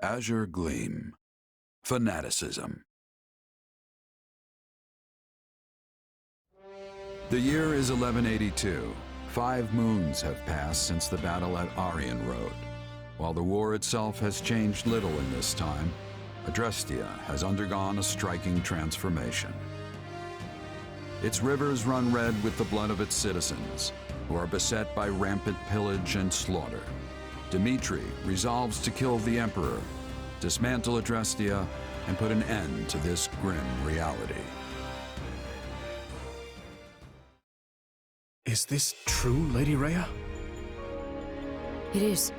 Azure Gleam. Fanaticism. The year is 1182. 5 moons have passed since the battle at Aryan Road. While the war itself has changed little in this time, Adrestia has undergone a striking transformation. Its rivers run red with the blood of its citizens, who are beset by rampant pillage and slaughter. Dmitri resolves to kill the Emperor, dismantle Adrestia, and put an end to this grim reality. Is this true, Lady Rhea? It is.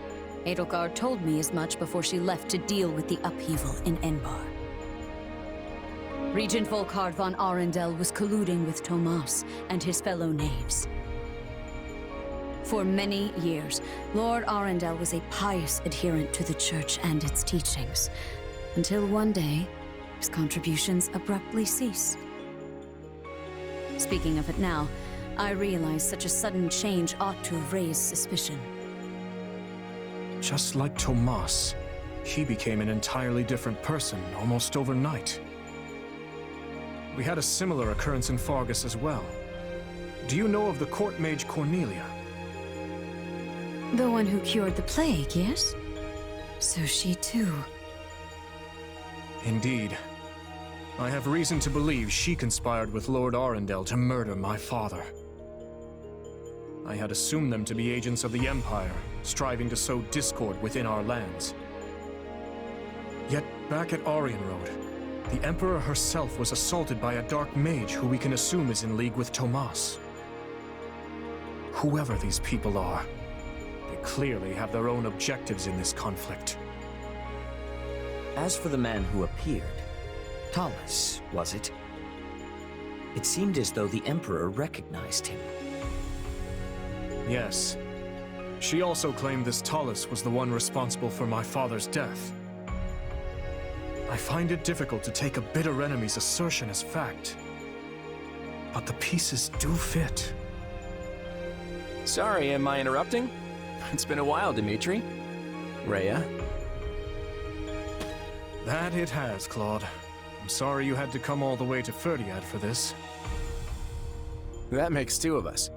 Edelgard told me as much before she left to deal with the upheaval in Enbar. Regent Volkard von Arundel was colluding with Tomas and his fellow knaves. For many years, Lord Arundel was a pious adherent to the Church and its teachings, until one day, his contributions abruptly ceased. Speaking of it now, I realize such a sudden change ought to have raised suspicion. Just like Tomas, he became an entirely different person almost overnight. We had a similar occurrence in Fargus as well. Do you know of the court mage Cornelia? The one who cured the plague, yes? So she too. Indeed. I have reason to believe she conspired with Lord Arundel to murder my father. I had assumed them to be agents of the Empire, striving to sow discord within our lands. Yet, back at Aryan Road, the Emperor herself was assaulted by a dark mage who we can assume is in league with Tomas. Whoever these people are, they clearly have their own objectives in this conflict. As for the man who appeared, Talus, was it? It seemed as though the Emperor recognized him. Yes. She also claimed this Talus was the one responsible for my father's death. I find it difficult to take a bitter enemy's assertion as fact. But the pieces do fit. Sorry, am I interrupting? It's been a while, Dmitri. Rhea? That it has, Claude. I'm sorry you had to come all the way to Ferdiad for this. That makes 2 of us.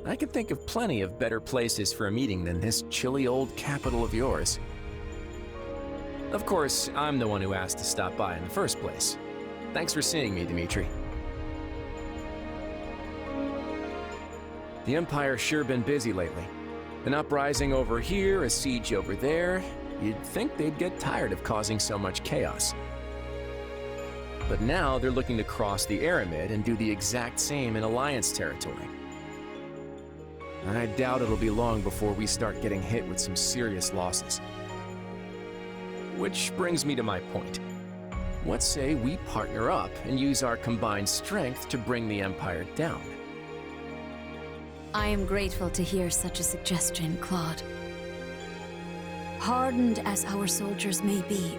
I can think of plenty of better places for a meeting than this chilly old capital of yours. Of course, I'm the one who asked to stop by in the first place. Thanks for seeing me, Dmitri. The Empire's sure been busy lately. An uprising over here, a siege over there. You'd think they'd get tired of causing so much chaos. But now they're looking to cross the Aramid and do the exact same in Alliance territory. I doubt it'll be long before we start getting hit with some serious losses. Which brings me to my point. What say we partner up and use our combined strength to bring the Empire down? I am grateful to hear such a suggestion, Claude. Hardened as our soldiers may be,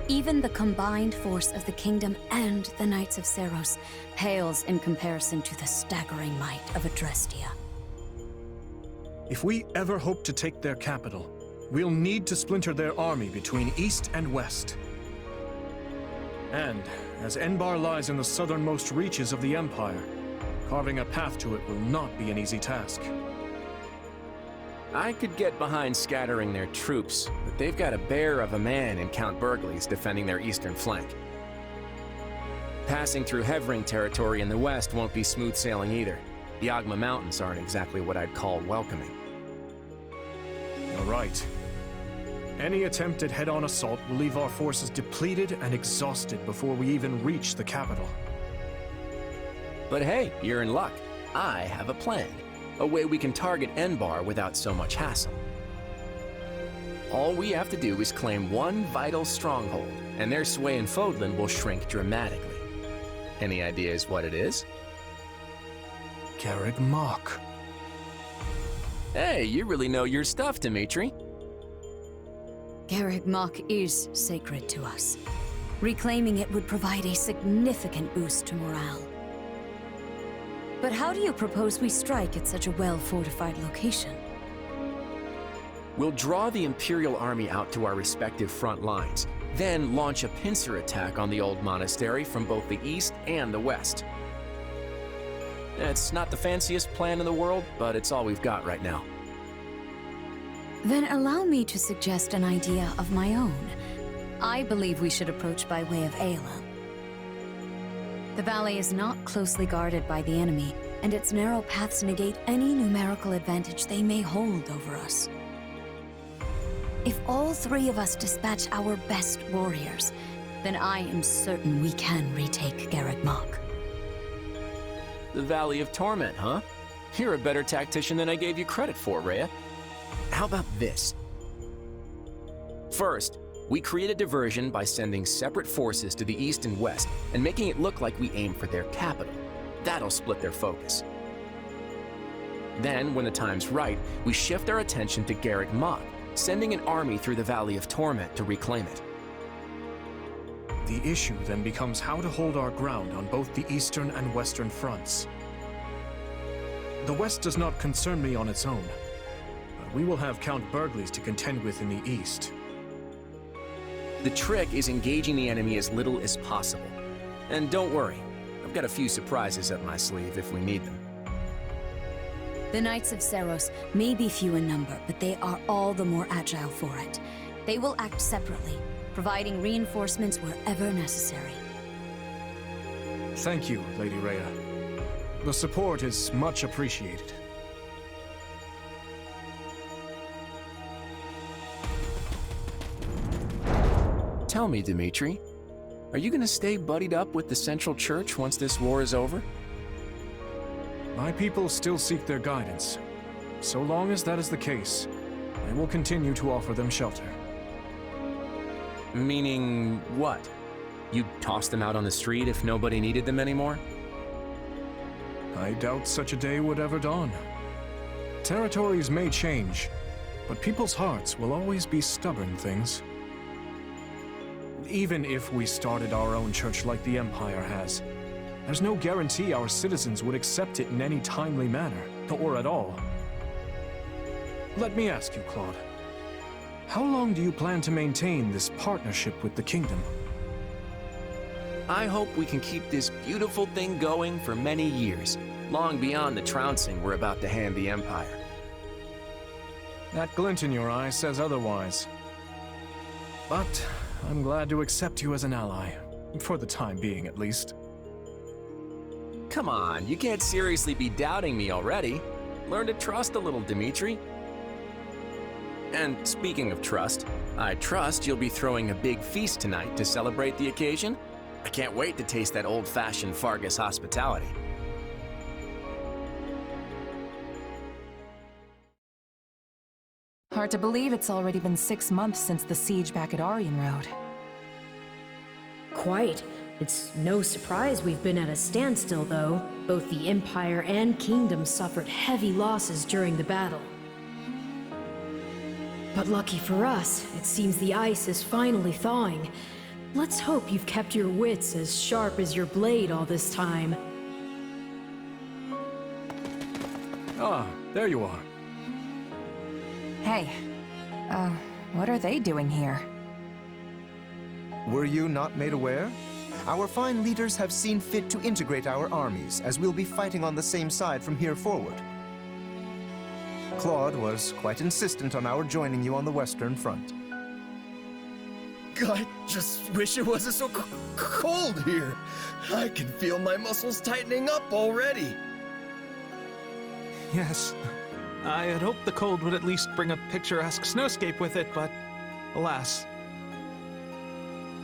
even the combined force of the Kingdom and the Knights of Seros pales in comparison to the staggering might of Adrestia. If we ever hope to take their capital, we'll need to splinter their army between east and west. And, as Enbar lies in the southernmost reaches of the Empire, carving a path to it will not be an easy task. I could get behind scattering their troops, but they've got a bear of a man in Count Bergley's defending their eastern flank. Passing through Hevring territory in the west won't be smooth sailing either. The Ogma Mountains aren't exactly what I'd call welcoming. You're right. Any attempt at head-on assault will leave our forces depleted and exhausted before we even reach the capital. But hey, you're in luck. I have a plan. A way we can target Enbar without so much hassle. All we have to do is claim one vital stronghold, and their sway in Fodlan will shrink dramatically. Any ideas what it is? Garreg Mach. Hey, you really know your stuff, Dmitri. Garreg Mach is sacred to us. Reclaiming it would provide a significant boost to morale. But how do you propose we strike at such a well-fortified location? We'll draw the Imperial army out to our respective front lines, then launch a pincer attack on the old monastery from both the east and the west. It's not the fanciest plan in the world, but it's all we've got right now. Then allow me to suggest an idea of my own. I believe we should approach by way of Ayla. The valley is not closely guarded by the enemy, and its narrow paths negate any numerical advantage they may hold over us. If all three of us dispatch our best warriors, then I am certain we can retake Garreg Mach. The Valley of Torment, huh? You're a better tactician than I gave you credit for, Rhea. How about this? First, we create a diversion by sending separate forces to the east and west and making it look like we aim for their capital. That'll split their focus. Then, when the time's right, we shift our attention to Garreg Mach, sending an army through the Valley of Torment to reclaim it. The issue then becomes how to hold our ground on both the eastern and western fronts. The west does not concern me on its own, but we will have Count Burgleys to contend with in the east. The trick is engaging the enemy as little as possible. And don't worry, I've got a few surprises up my sleeve if we need them. The Knights of Seros may be few in number, but they are all the more agile for it. They will act separately, providing reinforcements wherever necessary. Thank you, Lady Rhea. The support is much appreciated. Tell me, Dimitri, are you gonna stay buddied up with the Central Church once this war is over? My people still seek their guidance. So long as that is the case, I will continue to offer them shelter. Meaning what? You'd toss them out on the street if nobody needed them anymore? I doubt such a day would ever dawn. Territories may change, but people's hearts will always be stubborn things. Even if we started our own church like the Empire has, there's no guarantee our citizens would accept it in any timely manner, or at all. Let me ask you, Claude. How long do you plan to maintain this partnership with the Kingdom? I hope we can keep this beautiful thing going for many years, long beyond the trouncing we're about to hand the Empire. That glint in your eye says otherwise. But I'm glad to accept you as an ally, for the time being at least. Come on, you can't seriously be doubting me already. Learn to trust a little, Dimitri. And speaking of trust, I trust you'll be throwing a big feast tonight to celebrate the occasion. I can't wait to taste that old-fashioned Fargus hospitality. Hard to believe it's already been 6 months since the siege back at Aryan Road. Quite. It's no surprise we've been at a standstill, though. Both the Empire and Kingdom suffered heavy losses during the battle. But lucky for us, it seems the ice is finally thawing. Let's hope you've kept your wits as sharp as your blade all this time. Ah, there you are. Hey, what are they doing here? Were you not made aware? Our fine leaders have seen fit to integrate our armies, as we'll be fighting on the same side from here forward. Claude was quite insistent on our joining you on the Western Front. I just wish it wasn't so cold here. I can feel my muscles tightening up already. Yes. I had hoped the cold would at least bring a picturesque snowscape with it, but alas.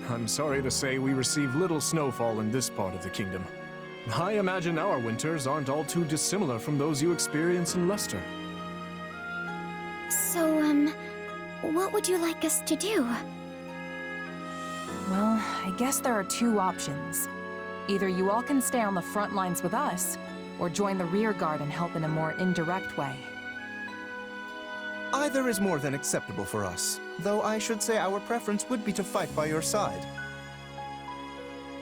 I'm sorry to say we receive little snowfall in this part of the kingdom. I imagine our winters aren't all too dissimilar from those you experience in Leicester. So, what would you like us to do? Well, I guess there are two options. Either you all can stay on the front lines with us, or join the rear guard and help in a more indirect way. Either is more than acceptable for us, though I should say our preference would be to fight by your side.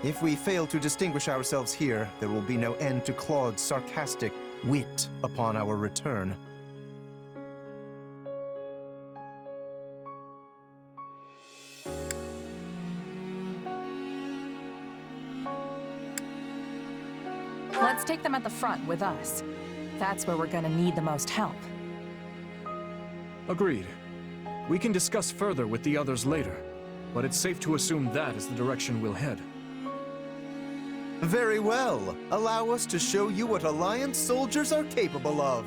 If we fail to distinguish ourselves here, there will be no end to Claude's sarcastic wit upon our return. Let's take them at the front with us. That's where we're gonna need the most help. Agreed. We can discuss further with the others later, but it's safe to assume that is the direction we'll head. Very well. Allow us to show you what Alliance soldiers are capable of.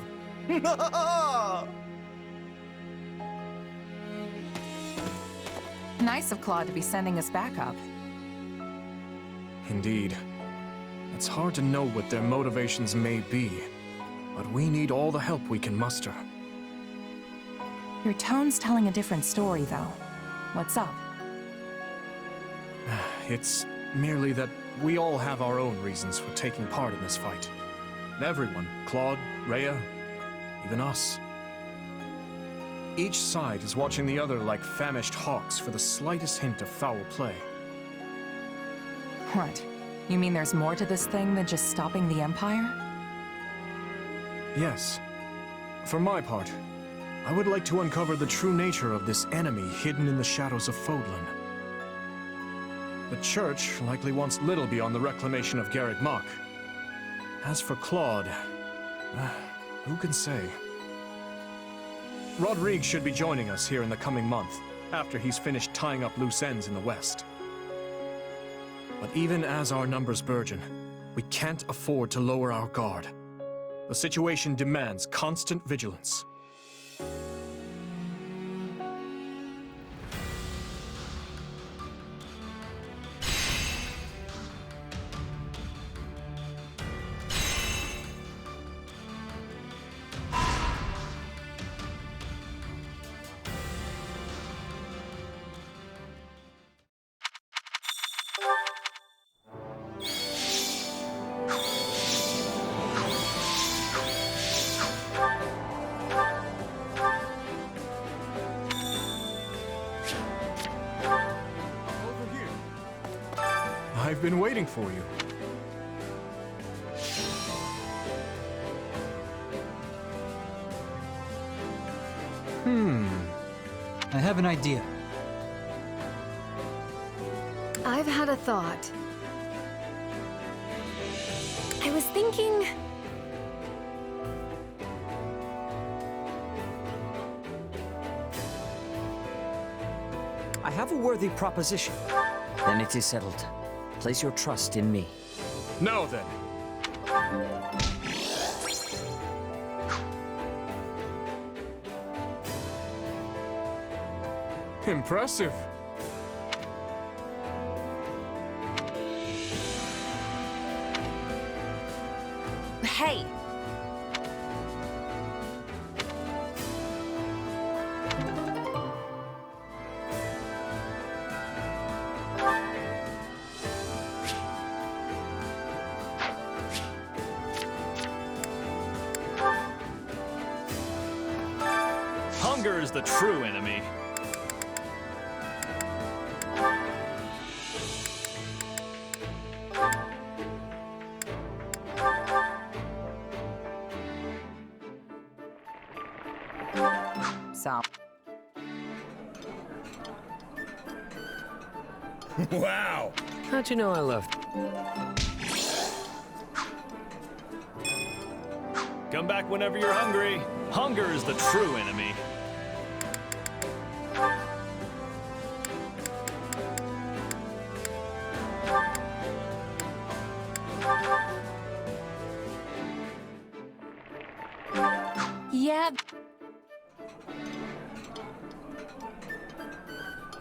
Nice of Claude to be sending us back up. Indeed. It's hard to know what their motivations may be, but we need all the help we can muster. Your tone's telling a different story, though. What's up? It's merely that we all have our own reasons for taking part in this fight. Everyone, Claude, Rhea, even us. Each side is watching the other like famished hawks for the slightest hint of foul play. What? You mean there's more to this thing than just stopping the Empire? Yes. For my part, I would like to uncover the true nature of this enemy hidden in the shadows of Fodlan. The Church likely wants little beyond the reclamation of Garreg Mach. As for Claude, who can say? Rodrigue should be joining us here in the coming month, after he's finished tying up loose ends in the West. But even as our numbers burgeon, we can't afford to lower our guard. The situation demands constant vigilance. I've been waiting for you. I have an idea. I've had a thought. I was thinking... I have a worthy proposition. Then it is settled. Place your trust in me. Now then. Impressive. Hey! Hunger is the true enemy. So. Wow! How'd you know I left? Come back whenever you're hungry. Hunger is the true enemy. Yeah.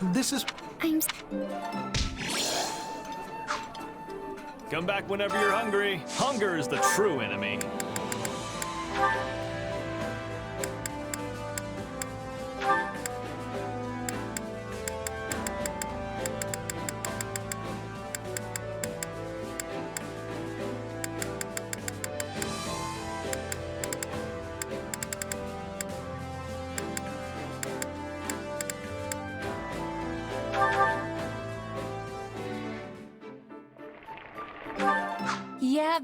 This is... Come back whenever you're hungry. Hunger is the true enemy. Yeah,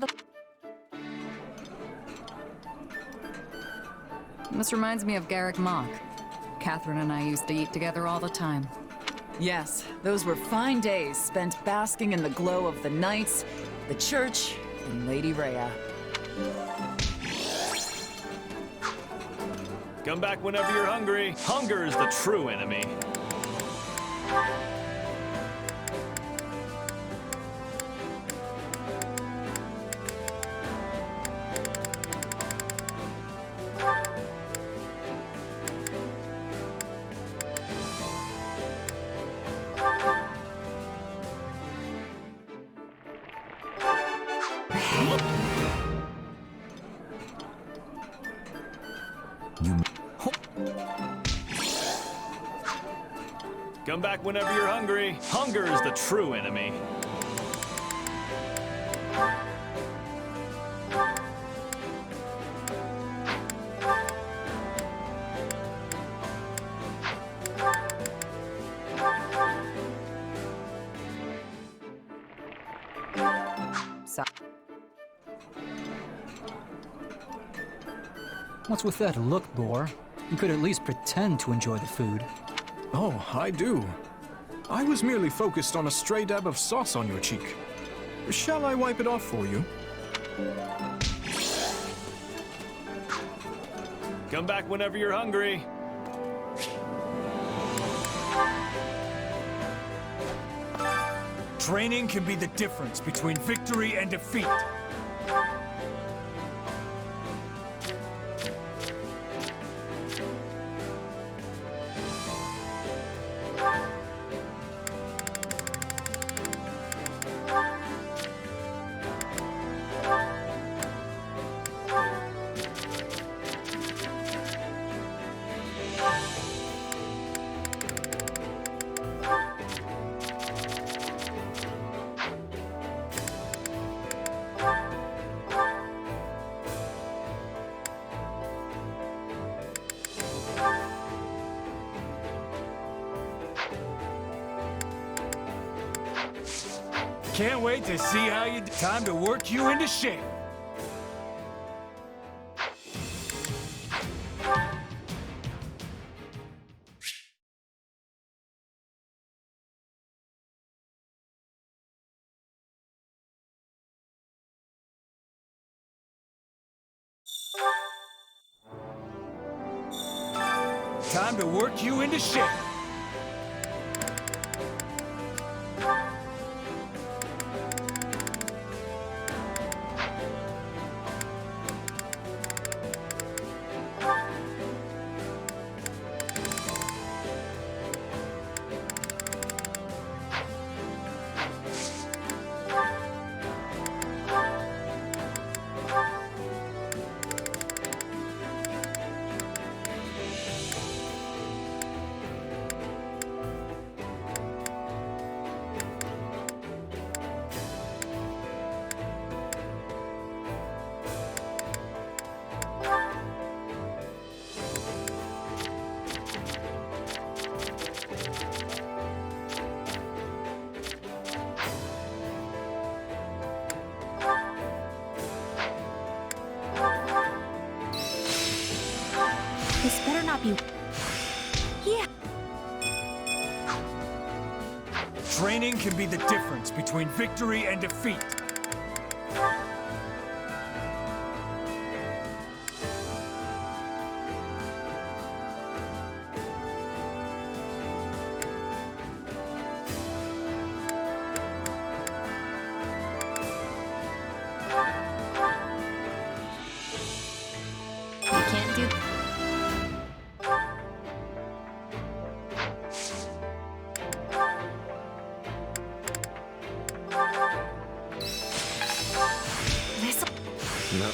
This reminds me of Garreg Mach. Catherine and I used to eat together all the time. Yes, those were fine days spent basking in the glow of the knights, the church, and Lady Rhea. Come back whenever you're hungry. Hunger is the true enemy. Come back whenever you're hungry. Hunger is the true enemy. What's with that look, Boar? You could at least pretend to enjoy the food. Oh, I do. I was merely focused on a stray dab of sauce on your cheek. Shall I wipe it off for you? Come back whenever you're hungry. Training can be the difference between victory and defeat. Can't wait to see how you... Time to work you into shape. Time to work you into shape. This better not be... Yeah. Training can be the difference between victory and defeat. You can't do... No.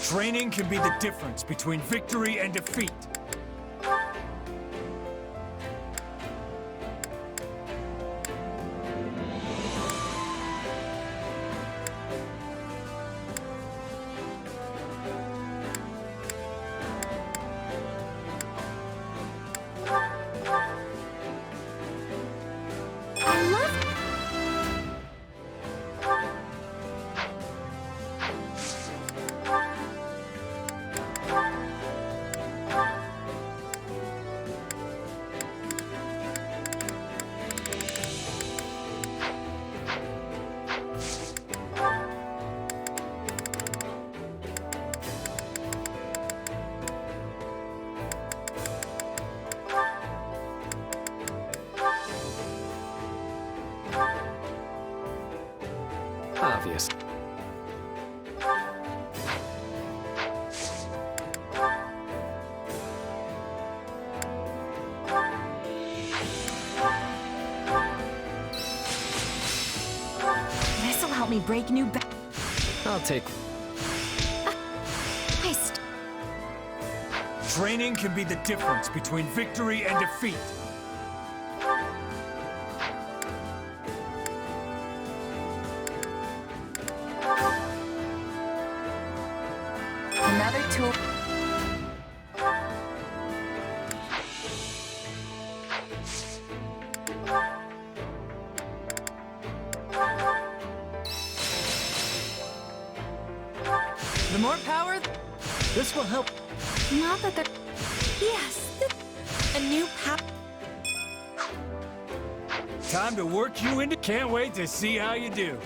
Training can be the difference between victory and defeat. me break new I'll take... Training can be the difference between victory and defeat. Another tool. The more power, this will help. Not that they're... Yes, a new power. Time to work you into... Can't wait to see how you do.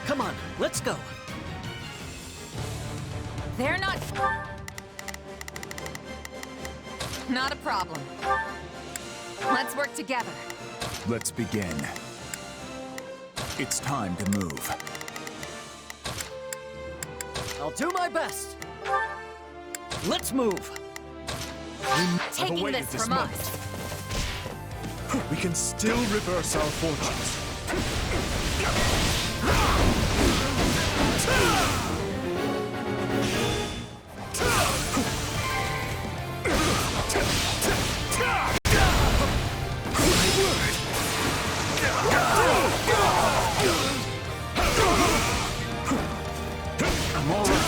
Come on, let's go. They're not... Not a problem. Let's work together. Let's begin. It's time to move. I'll do my best. Let's move. Taking this from us. We can still reverse our fortunes. I'm all right.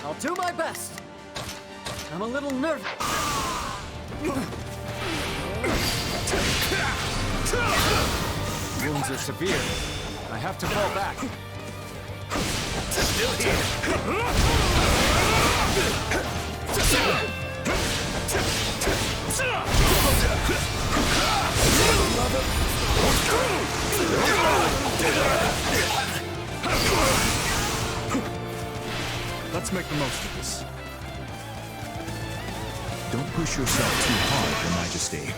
I'll do my best. I'm a little nervous. Wounds are severe. I have to fall back. Still here. Let's make the most of this. Don't push yourself too hard, Your Majesty.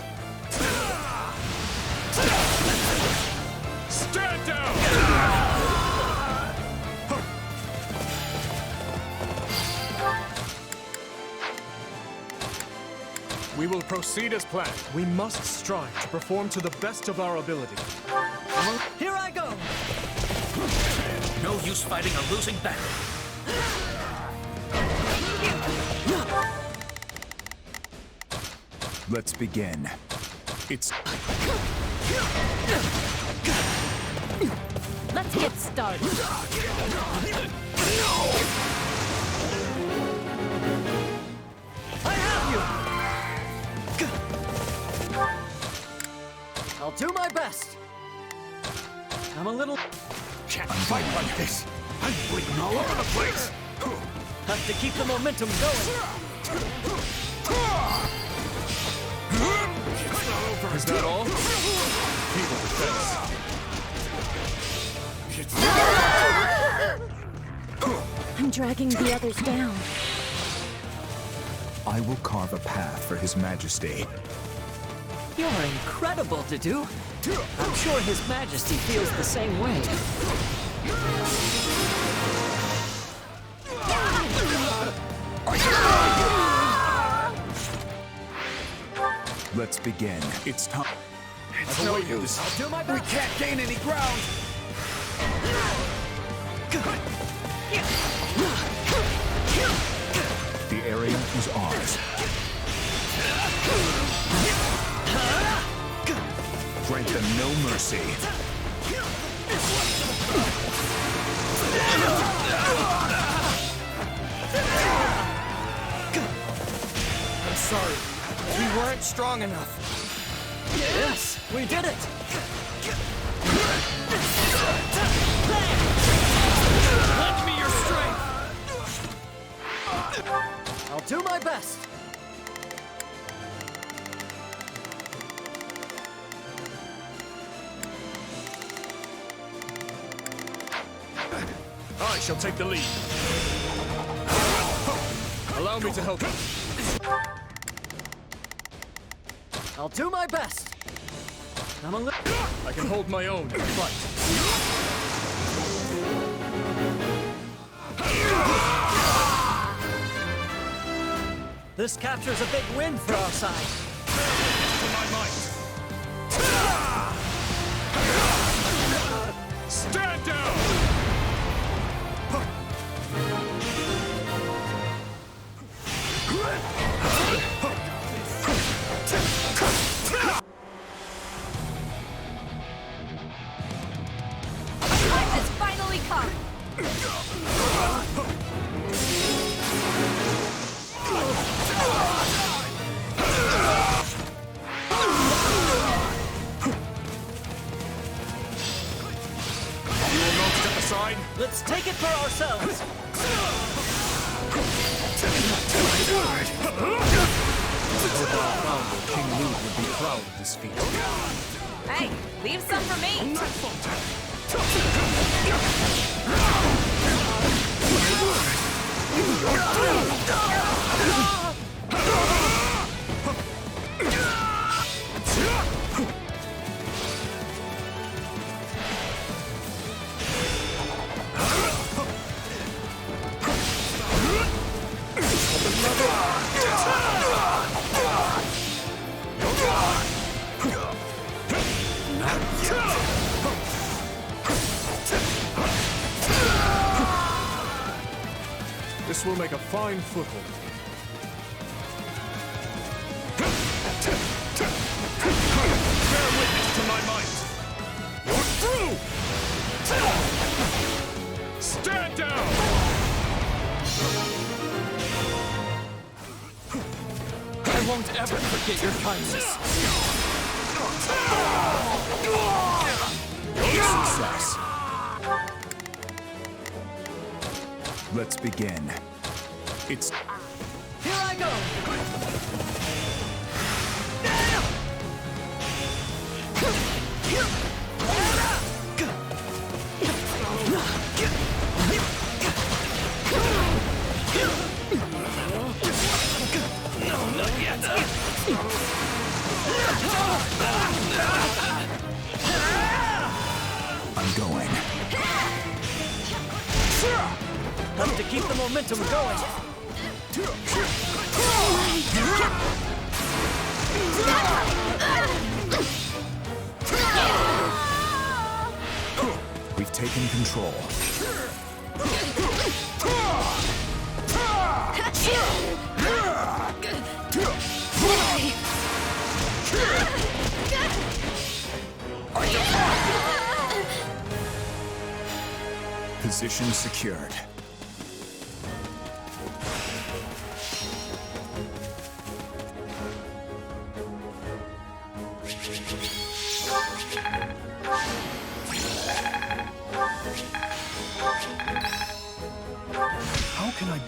Stand down! We will proceed as planned. We must strive to perform to the best of our ability. Here I go! No use fighting a losing battle. Let's begin. It's... Let's get started. I have you! I'll do my best. I'm a little... Can't fight like this. I'm bleeding all over the place. Have to keep the momentum going. Is that all? Feeble defense. I'm dragging the others down. I will carve a path for His Majesty. You're incredible, Dedue. I'm sure His Majesty feels the same way. Let's begin. It's time. It's no use. I'll do my best. We can't gain any ground. The area is ours. Grant them no mercy. I'm sorry. We weren't strong enough. Yes, we did it! Lend me your strength! I'll do my best! I shall take the lead. Allow me to help you. I'll do my best! I can hold my own in a fight. This captures a big win for our side. To my might. Stand down! Let's take it for ourselves! King Lu would be proud of this feat. Hey, leave some for me! This will make a fine foothold. Bear witness to my might. Walk through! Stand down! I won't ever forget your kindness. Success. Let's begin. It's... Here I go! No, not yet. I'm going. Help to keep the momentum going. We've taken control. Position secured. How can I...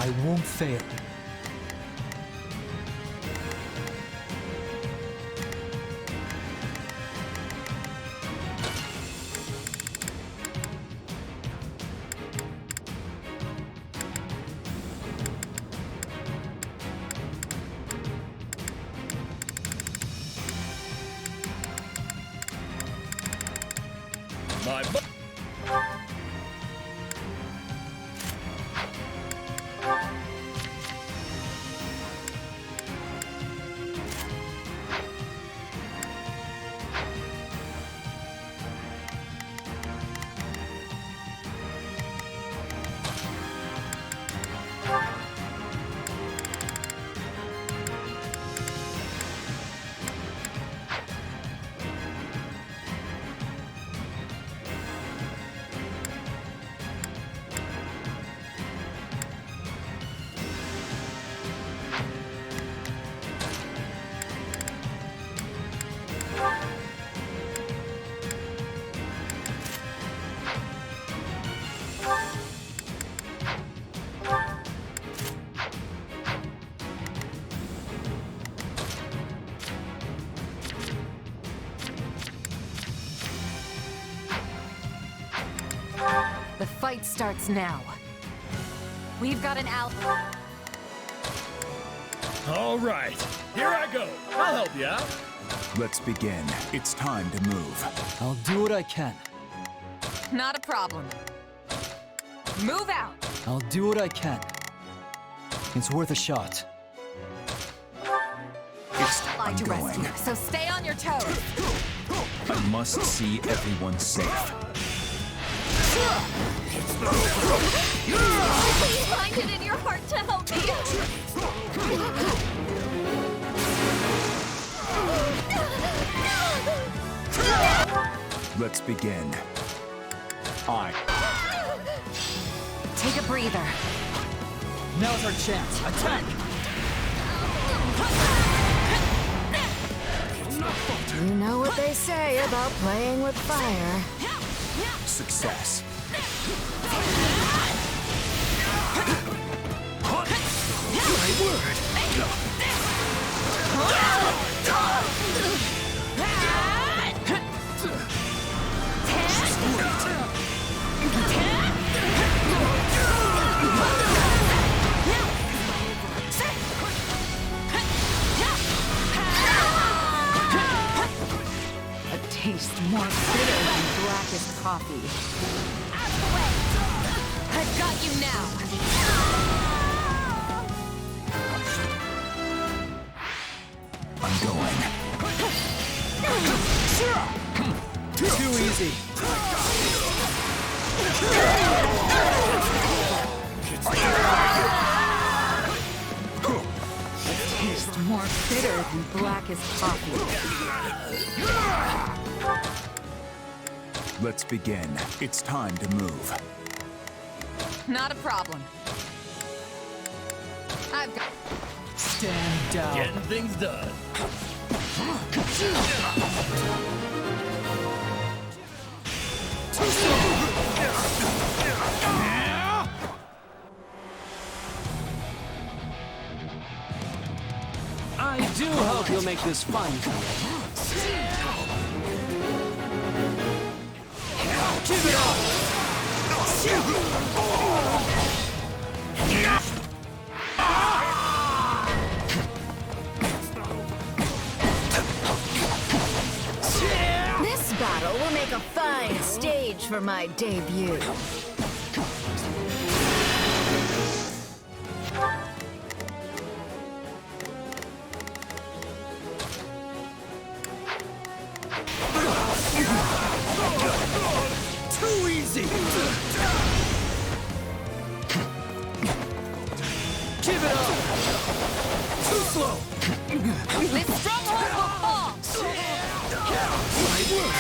I won't fail. The fight starts now. We've got an ally. All right, here I go. I'll help you out. Let's begin. It's time to move. I'll do what I can. Not a problem. Move out! I'll do what I can. It's worth a shot. I'm to rescue, so stay on your toes. I must see everyone safe. Please find it in your heart to help me. Let's begin. Take a breather. Now's our chance. Attack! You know what they say about playing with fire. Success. My word! A taste more bitter than blackest coffee. Out of the way! I've got you now! I'm going. Too easy. A taste more bitter than blackest coffee. Let's begin. It's time to move. Not a problem. I've got... Stand down. Getting things done. I do hope you'll make this fun. Give it up! This battle will make a fine stage for my debut. Too easy! Give it up! Too slow! This stronghold will fall! My word!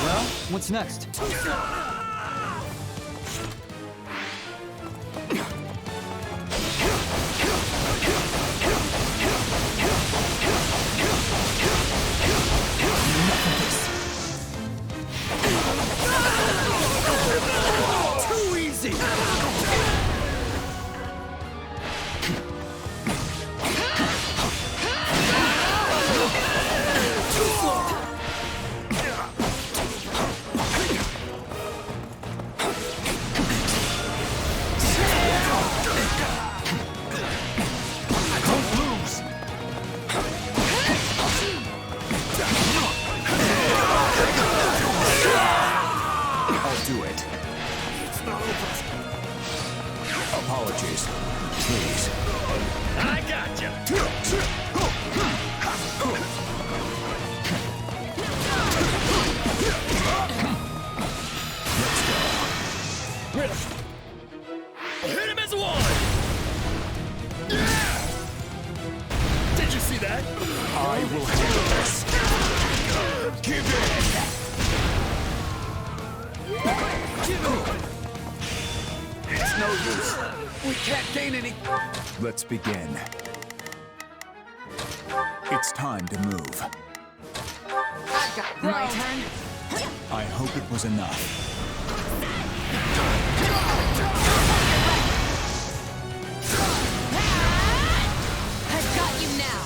Well, what's next? Too easy! apologies. Please. I gotcha! Let's go. Hit him as one! Yeah! Did you see that? I will handle this. Give in! It's no use. We can't gain any. Let's begin. It's time to move. My turn? I hope it was enough. I've got you now!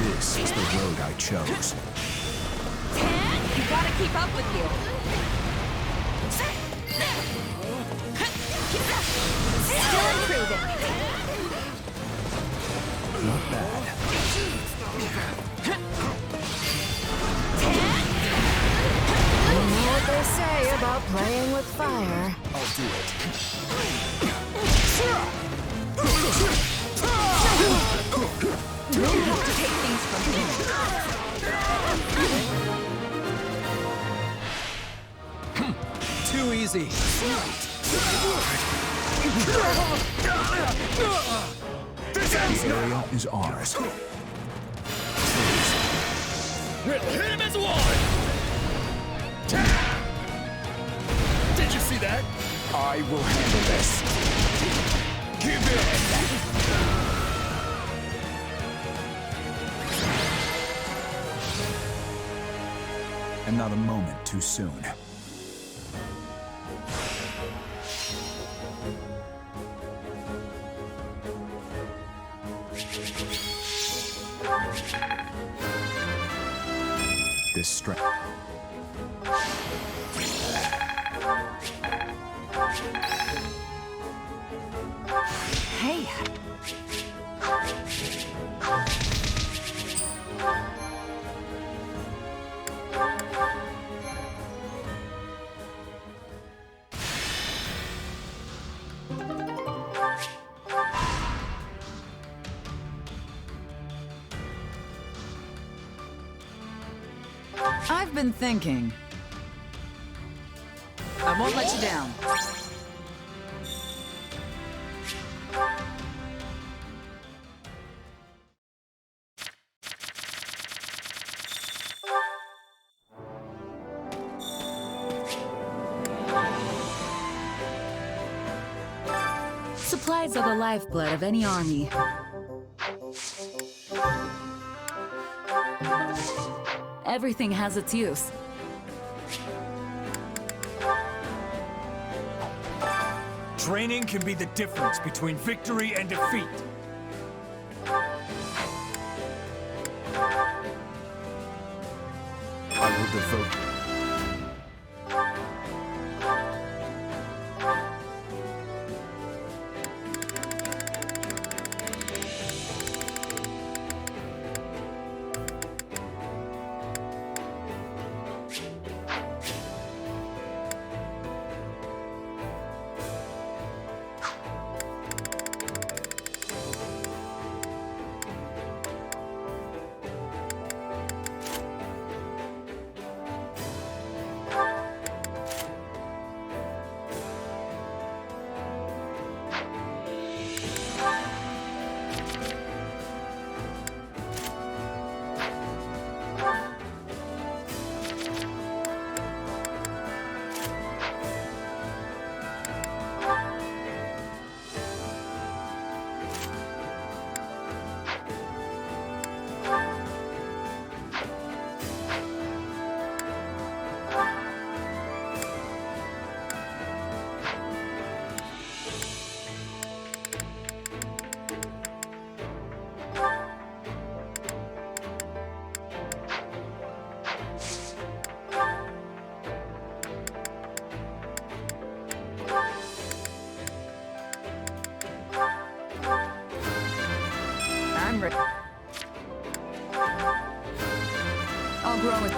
This is the road I chose. You gotta keep up with you. Still improving. Not bad. You know what they say about playing with fire. I'll do it. You have to take things from me. Too easy. This area is ours. Hit him as one! Did you see that? I will handle this. Give in! And not a moment too soon. This strength. Hey. I've been thinking. I won't let you down. Supplies are the lifeblood of any army. Everything has its use. Training can be the difference between victory and defeat. I will devote. I'm ready. I'll grow with.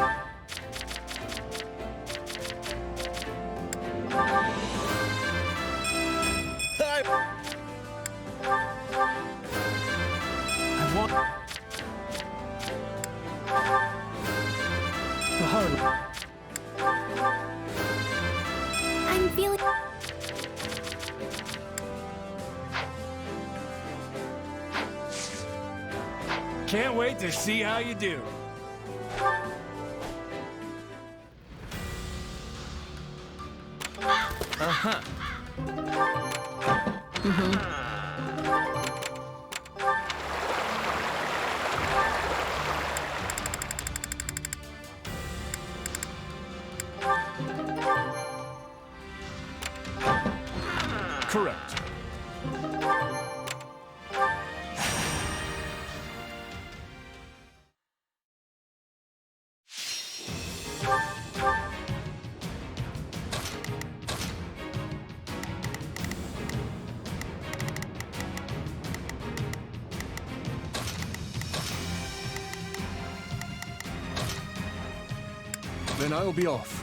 feeling... Can't wait to see how you do. Uh-huh. Correct. Then I'll be off.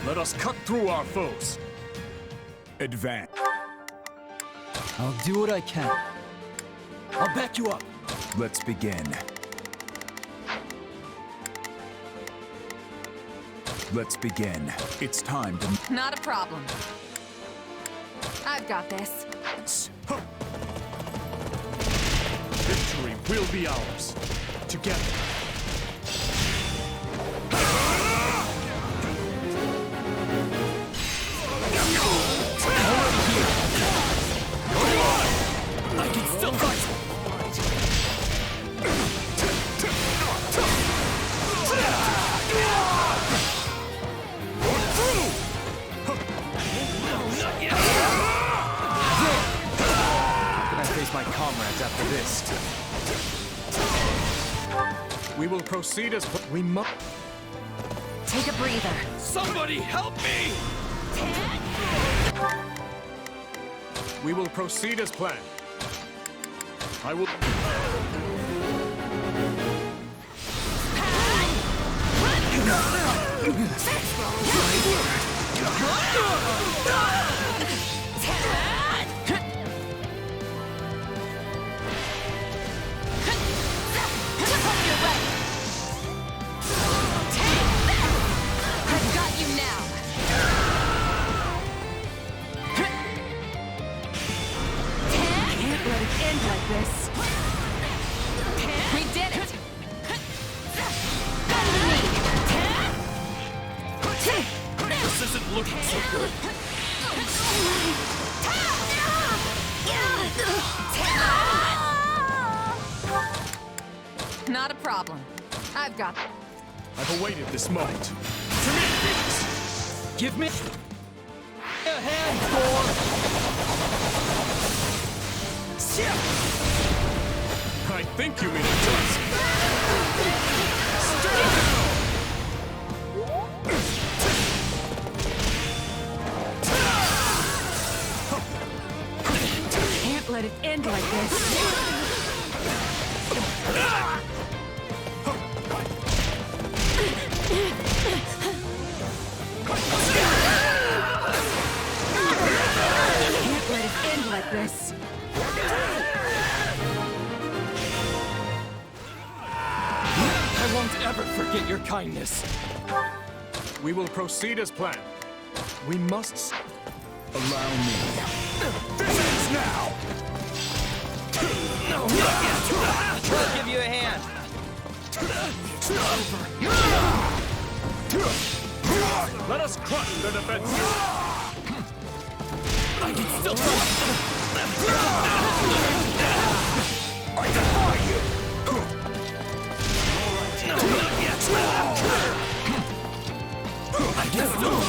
Let us cut through our foes. Advance. I'll do what I can. I'll back you up. Let's begin. Let's begin. It's time to... Not a problem. I've got this. Victory will be ours. Together. I can still fight! How can I face my comrades after this? We will proceed as... We must... Take a breather. Somebody help me! We will proceed as planned. I will... I've got you now. Can't let it end like this. We did it. This isn't looking so good. Not a problem. I've got... I've awaited this moment. To me, Phoenix! Give me a hand, Thor! I think you mean a tusk. Can't let it end like this. Can't let it end like this. I won't ever forget your kindness. We will proceed as planned. We must... Allow me. This ends now! No, not yet! I'll give you a hand. Let us crush the defense. I can still I defy you! No, not yet! I can still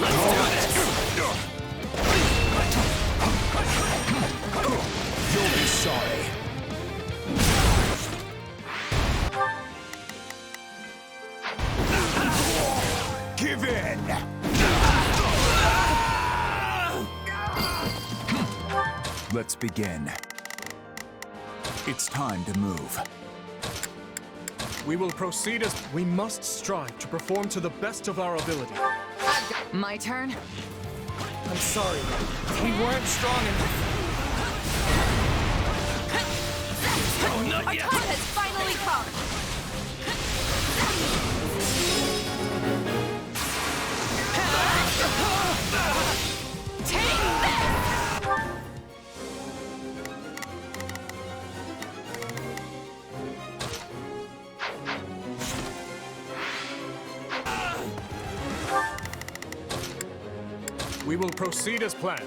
Let's do this! Let's begin. It's time to move. We will proceed as we must strive to perform to the best of our ability. My turn? I'm sorry. We weren't strong enough. Our time has finally come! Take this! We will proceed as planned.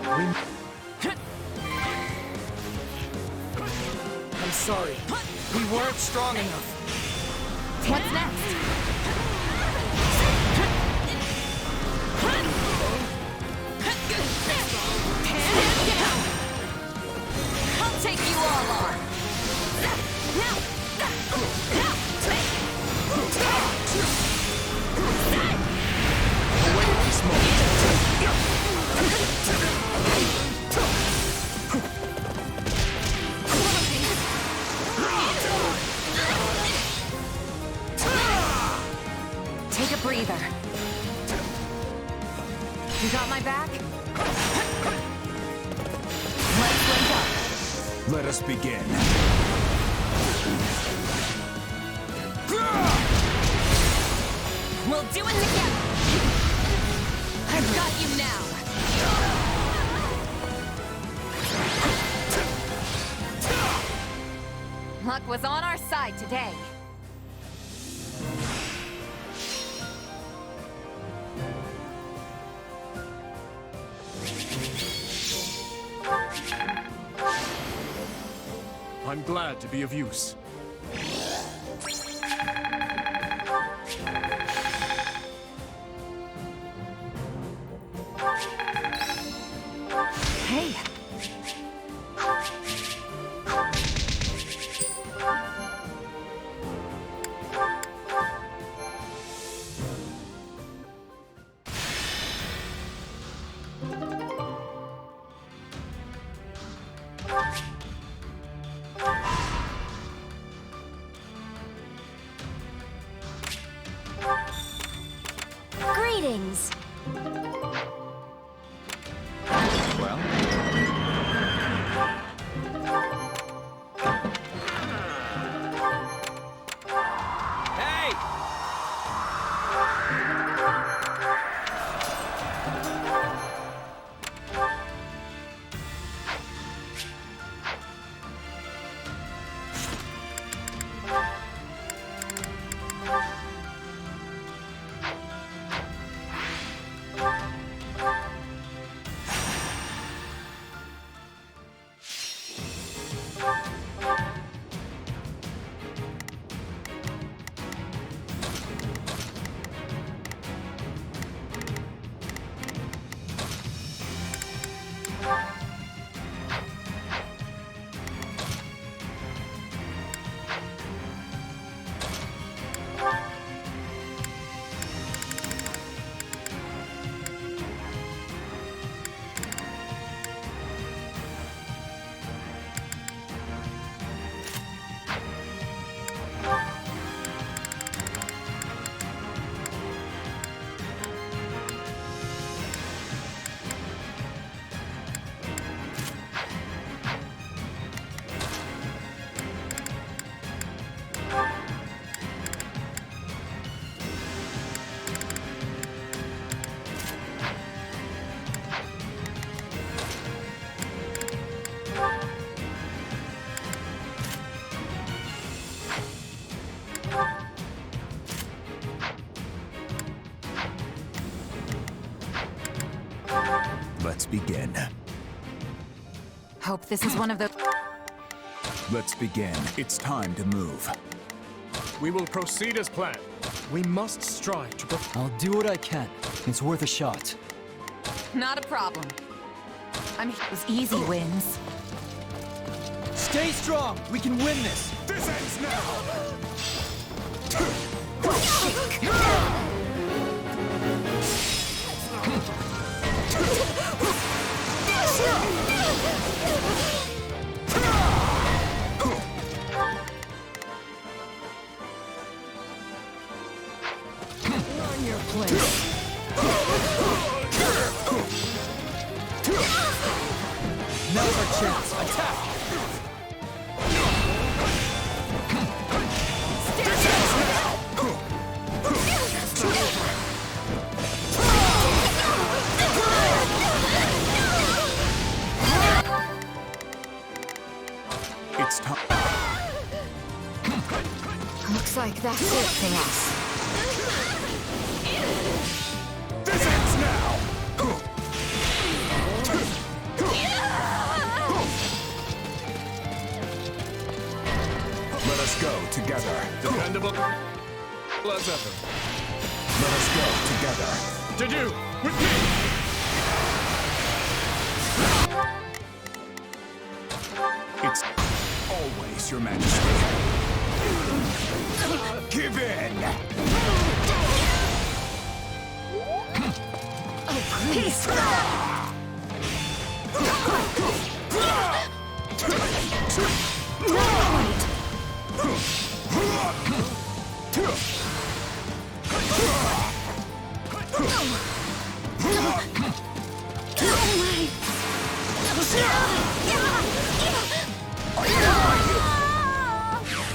I'm sorry. We weren't strong enough. What's next? I'll take you all on! Await this Take a breather. You got my back? Let's link up. Let us begin. We'll do it together! I've got you now! Luck was on our side today. I'm glad to be of use. Hey! Greetings! Well? Hey! Let's begin. Hope this is one of the... Let's begin. It's time to move. We will proceed as planned. We must strive to I'll do what I can. It's worth a shot. Not a problem. Those easy wins. Stay strong! We can win this! This ends now! That's it for us. This ends now! Let us go together. Dependable as ever. Let us go together. Did you? With me! It's always your majesty. Give in! Oh, please!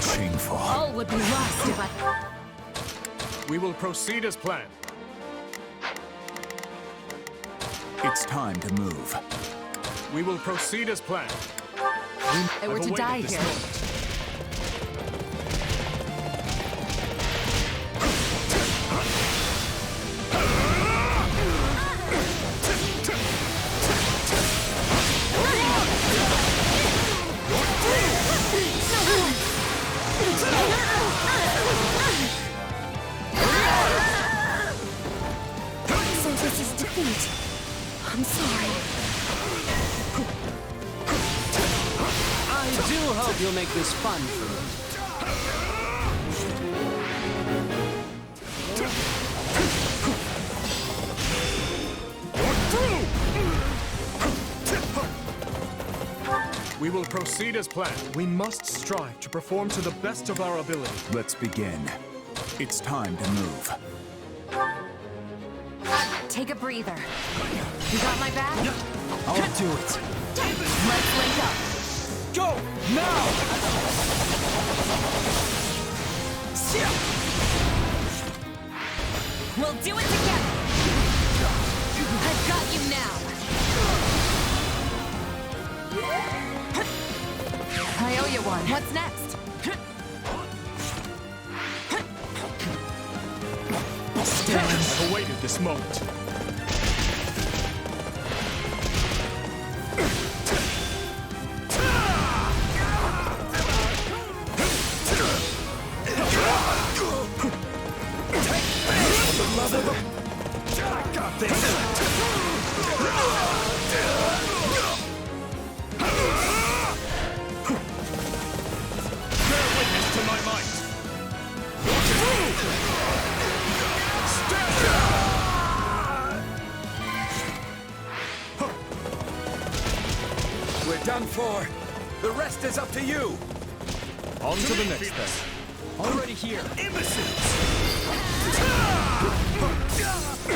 Shameful. All would be lost if I... We will proceed as planned. It's time to move. We will proceed as planned. I were to die here. So this is defeat. I'm sorry. I do hope you'll make this fun for me. We will proceed as planned. We must strive to perform to the best of our ability. Let's begin. It's time to move. Take a breather. You got my back? I'll do it. Let's link up. Go! Now! We'll do it together. I've got you now. I owe you one. What's next? I've awaited this moment. I got this! Bear witness to my might. We're done for. The rest is up to you. On to the next then. Already here. Imbeciles!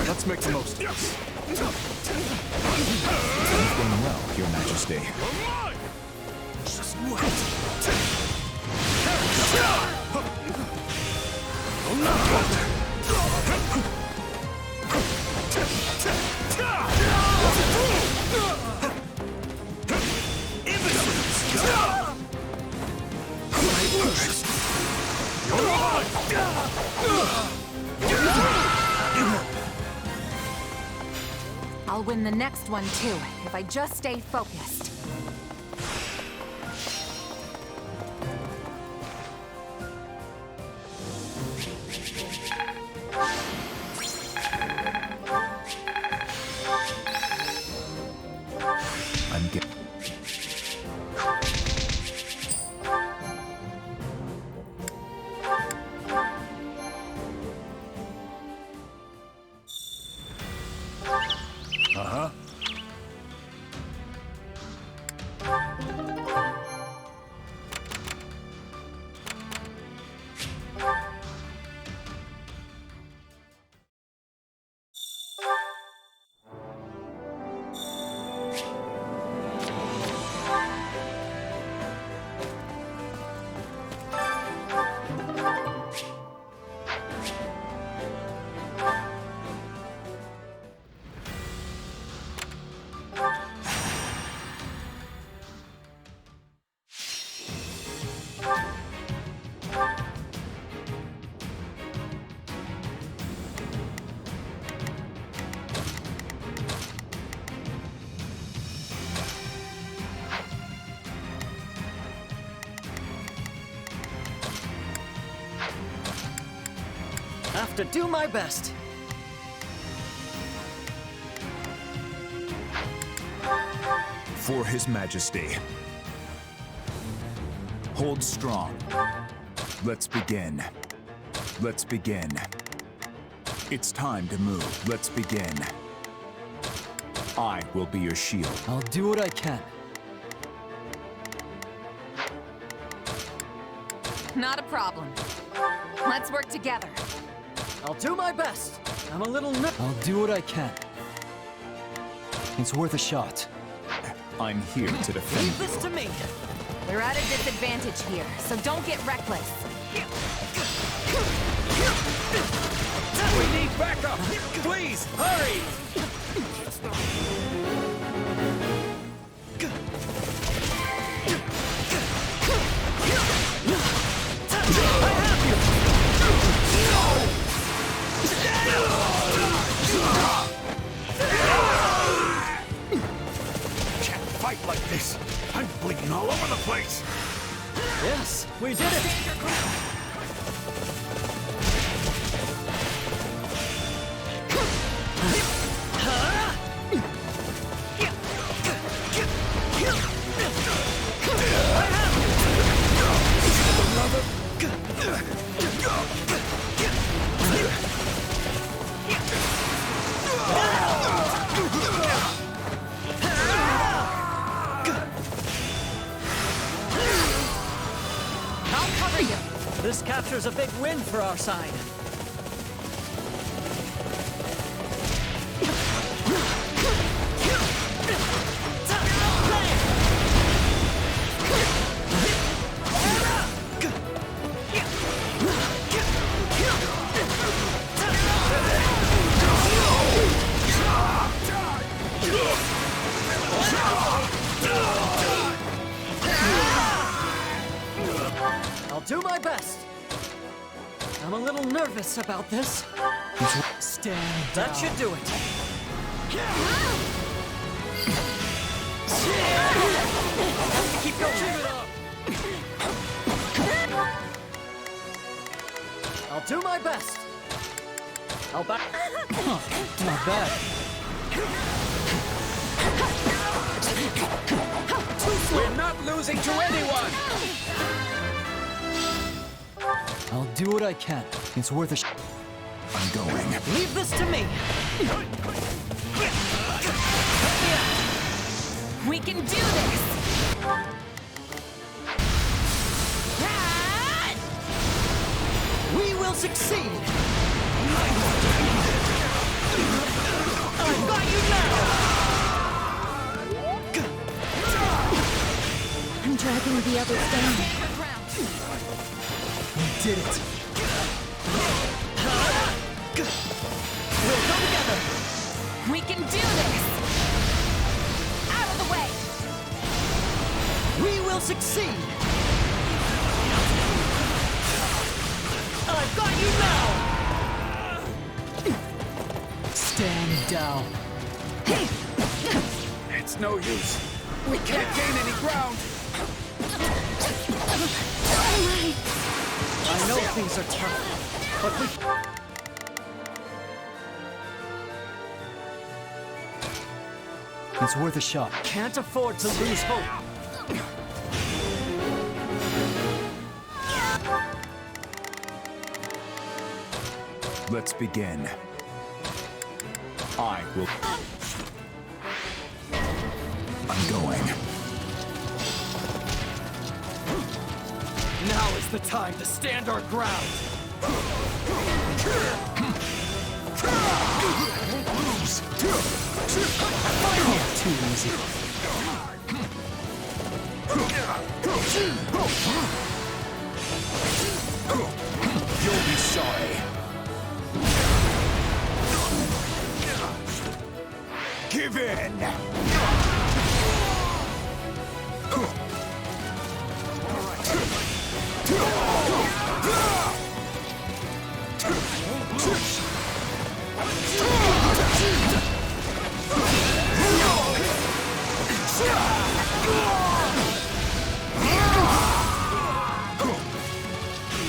Let's make the most of this. You've done well, Your Majesty. Just wait. I'll win the next one too, if I just stay focused. I'm getting... Uh-huh. to do my best. For His Majesty. Hold strong. Let's begin. Let's begin. It's time to move. Let's begin. I will be your shield. I'll do what I can. Not a problem. Let's work together. I'll do my best. I'm a little I'll do what I can. It's worth a shot. I'm here to defend Leave this to me. We're at a disadvantage here, so don't get reckless. We need backup! Please, hurry! Can't fight like this. I'm bleeding all over the place. Yes, we did it. This capture's a big win for our side. I'll do my best. I'm a little nervous about this. Stand That down. should do it. Keep going. Keep it up. I'll do my best. I'll back. Not bad. We're not losing to anyone! I'll do what I can. It's worth a shot. I'm going. Leave this to me. We can do this! We will succeed. I've got you now. I'm dragging the others down. We did it. We'll go together. We can do this! Out of the way! We will succeed. I've got you now. Stand down. It's no use. We can't gain any ground. I know things are tough, but we... It's worth a shot. Can't afford to lose hope. Let's begin. I will... I'm going. Now is the time to stand our ground. Too easy. You'll be sorry. Give in!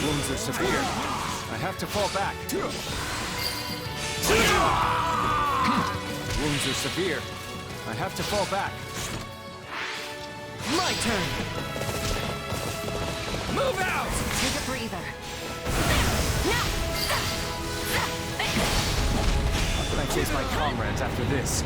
Wounds are severe. I have have to fall back. Wounds are severe. I have to fall back. My turn! Move out! Take a breather. How can I chase my comrades after this?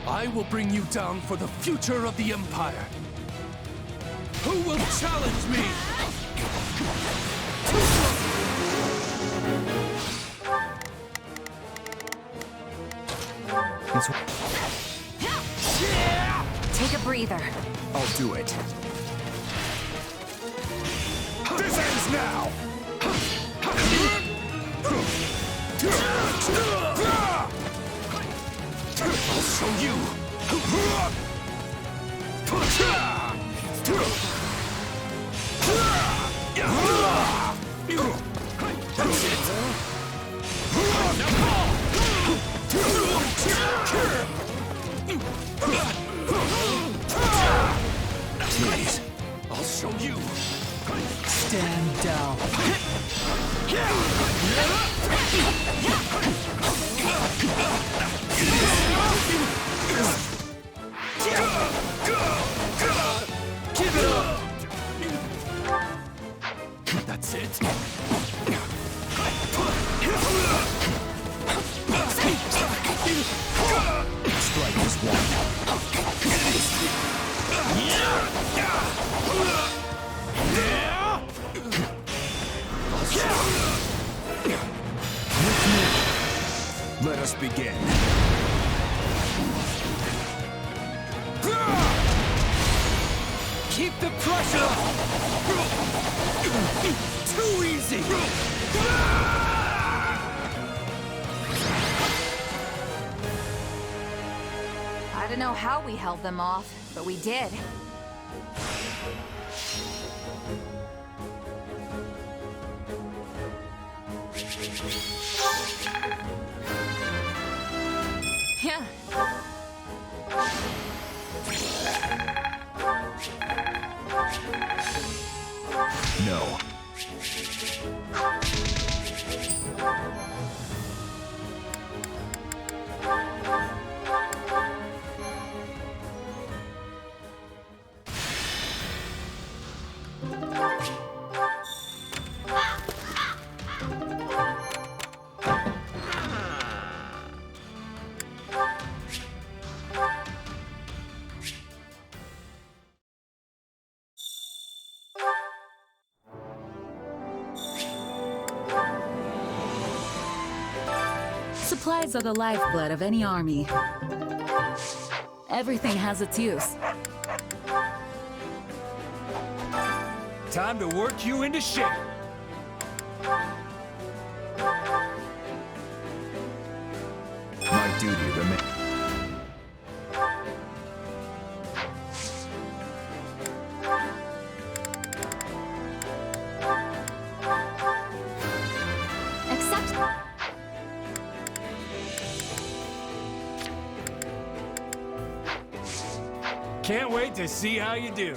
I will bring you down for the future of the Empire. Who will challenge me? Take a breather. I'll do it. This ends now! I'll show you! That's it! Please, I'll show you! Stand down. Give it up! That's it. Strike is one. Let us begin. Keep the pressure up! Too easy! I don't know how we held them off, but we did. Yeah. No. Supplies are the lifeblood of any army. Everything has its use. Time to work you into shape. My duty remains. Can't wait to see how you do.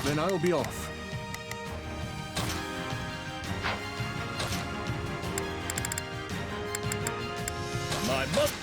Then I'll be off. My must.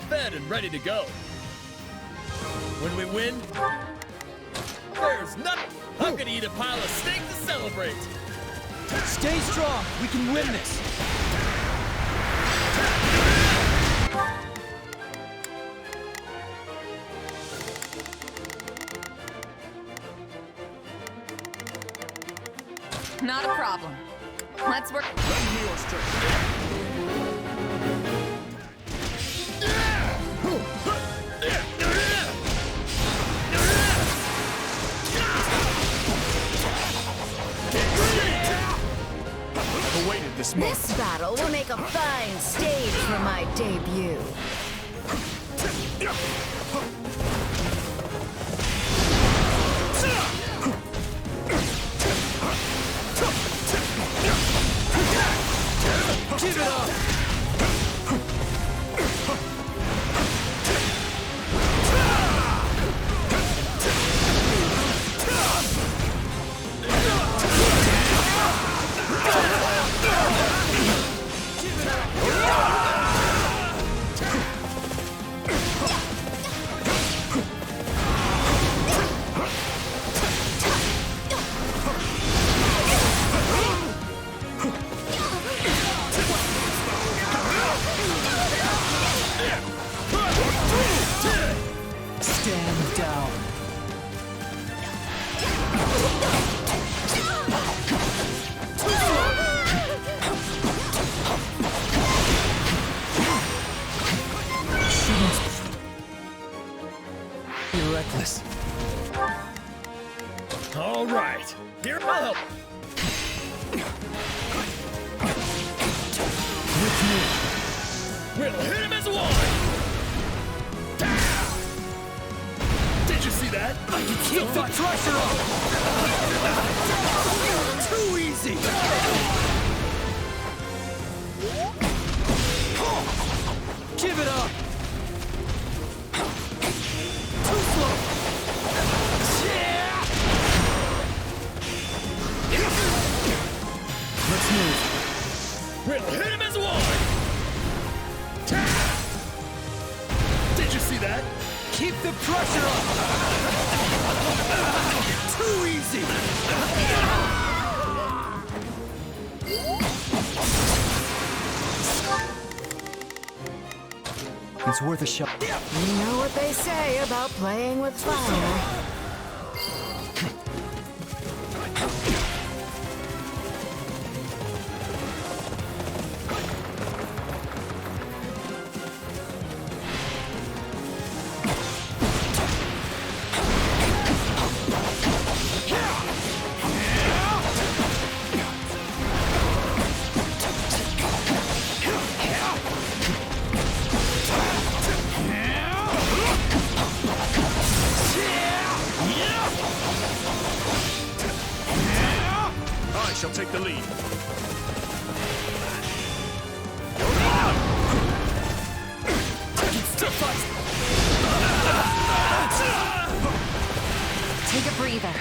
fed and ready to go. When we win, there's nothing. I'm gonna eat a pile of steak to celebrate. Stay strong. We can win this. Not a problem. Let's work. Lend me your strength. Awaited this moment. This battle will make a fine stage for my debut. Give it up! Stand down. You're reckless. All right, here I'll help. With me. We'll hit him as one. Did you see that? I can keep the pressure on. Too easy. Give it up. Too slow. Let's move. We'll hit him as one. Did you see that? Keep the pressure on. Too easy. It's worth a shot. You know what they say about playing with fire. I shall take the lead. Take a breather.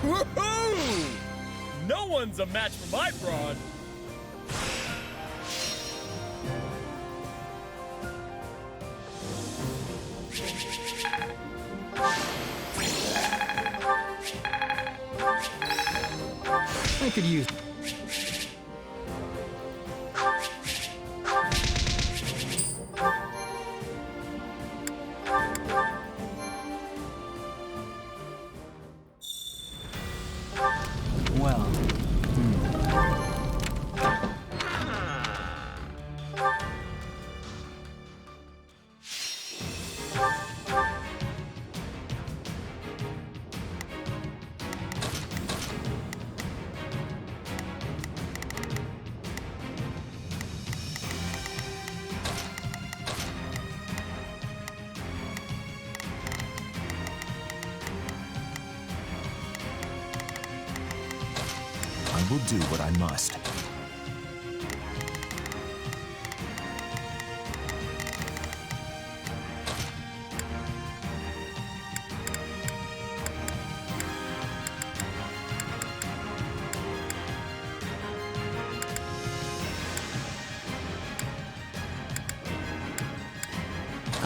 Woohoo! No one's a match for my brawn. I could use. Well. I will do what I must.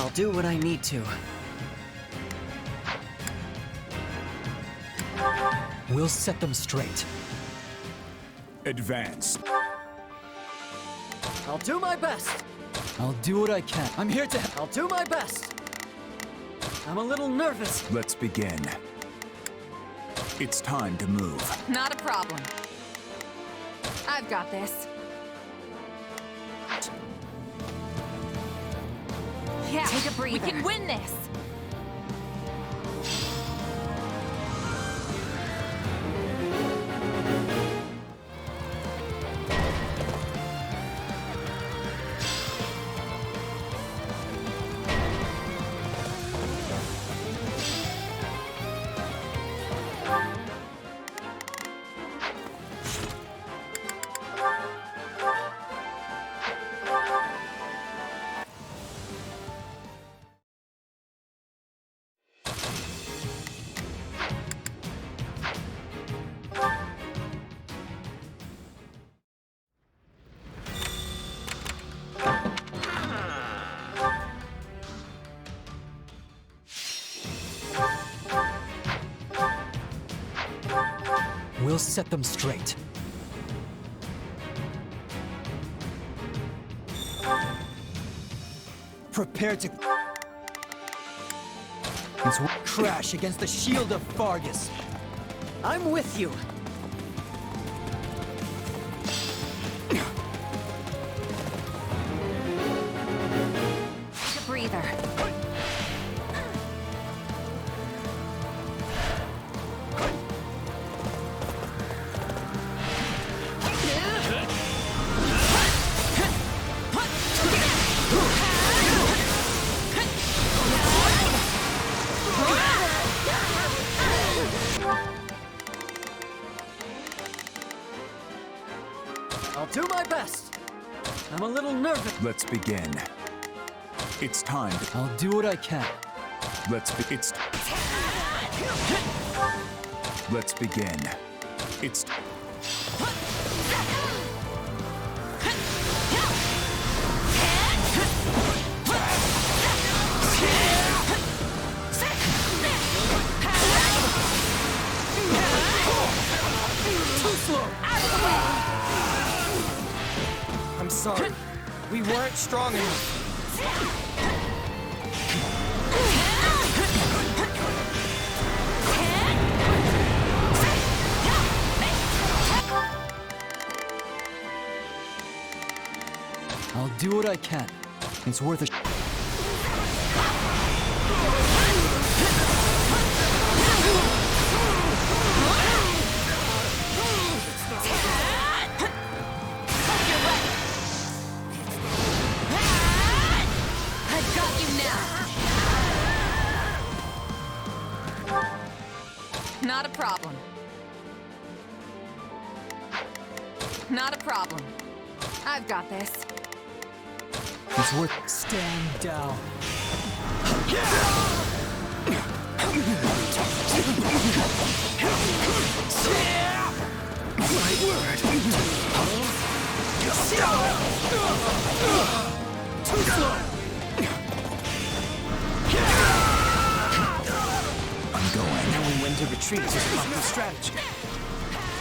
I'll do what I need to. We'll set them straight. Advance. I'll do my best. I'll do what I can. I'm here to help. I'll do my best. I'm a little nervous. Let's begin. It's time to move. Not a problem. I've got this. Yeah, take a breather. We can win this. We'll set them straight. Prepare to crash against the shield of Fargus. I'm with you. Take a breather. I'll do my best. I'm a little nervous. Let's begin. It's time to... I'll do what I can. Let's begin. It's... Too slow. I'm sorry. We weren't strong enough. I'll do what I can. It's worth a I've got you now. Not a problem. Not a problem. I've got this. It's worth... Stand down. My word. Too slow. I'm going. Knowing when to retreat is a proper strategy.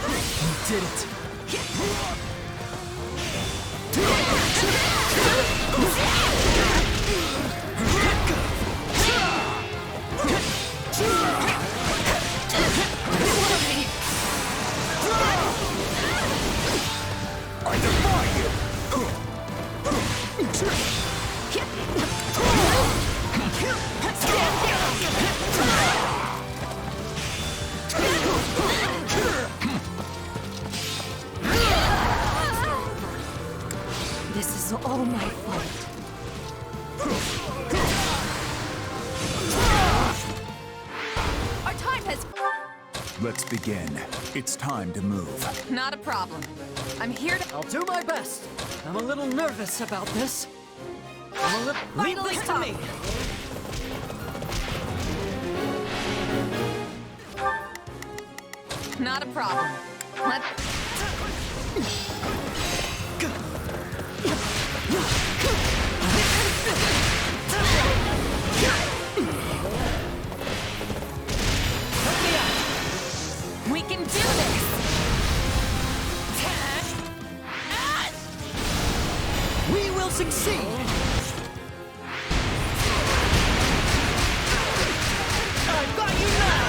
You did it. I defy you! This is all my fault. Our time has... Let's begin. It's time to move. Not a problem. I'm here to... I'll do my best. I'm a little nervous about this. Leave this to me. Not a problem. Let... succeed! I've got you now!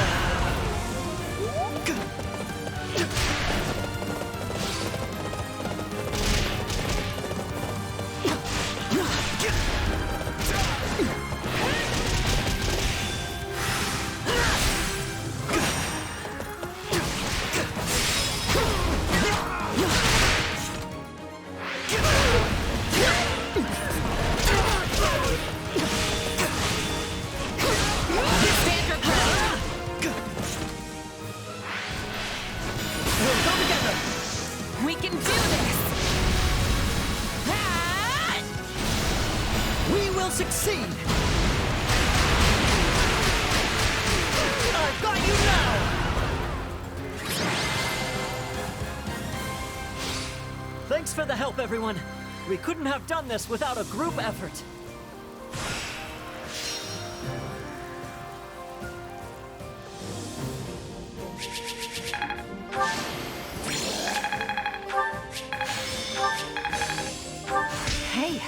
We can do this! We will succeed! I've got you now! Thanks for the help, everyone. We couldn't have done this without a group effort. Hey!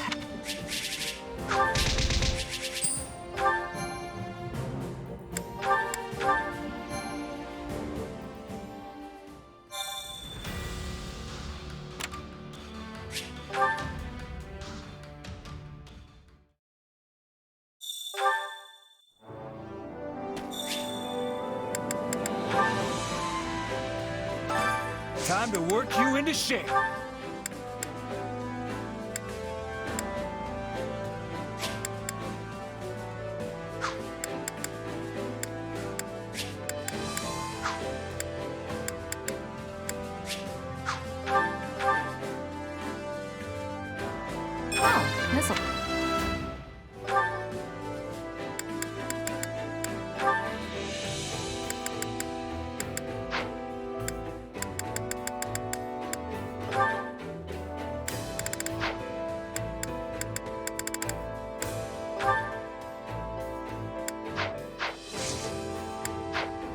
Time to work you into shape. Wow, missile.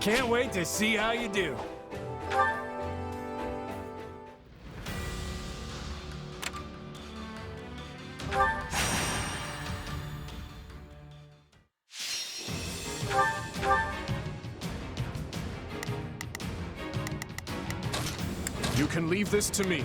Can't wait to see how you do. You can leave this to me.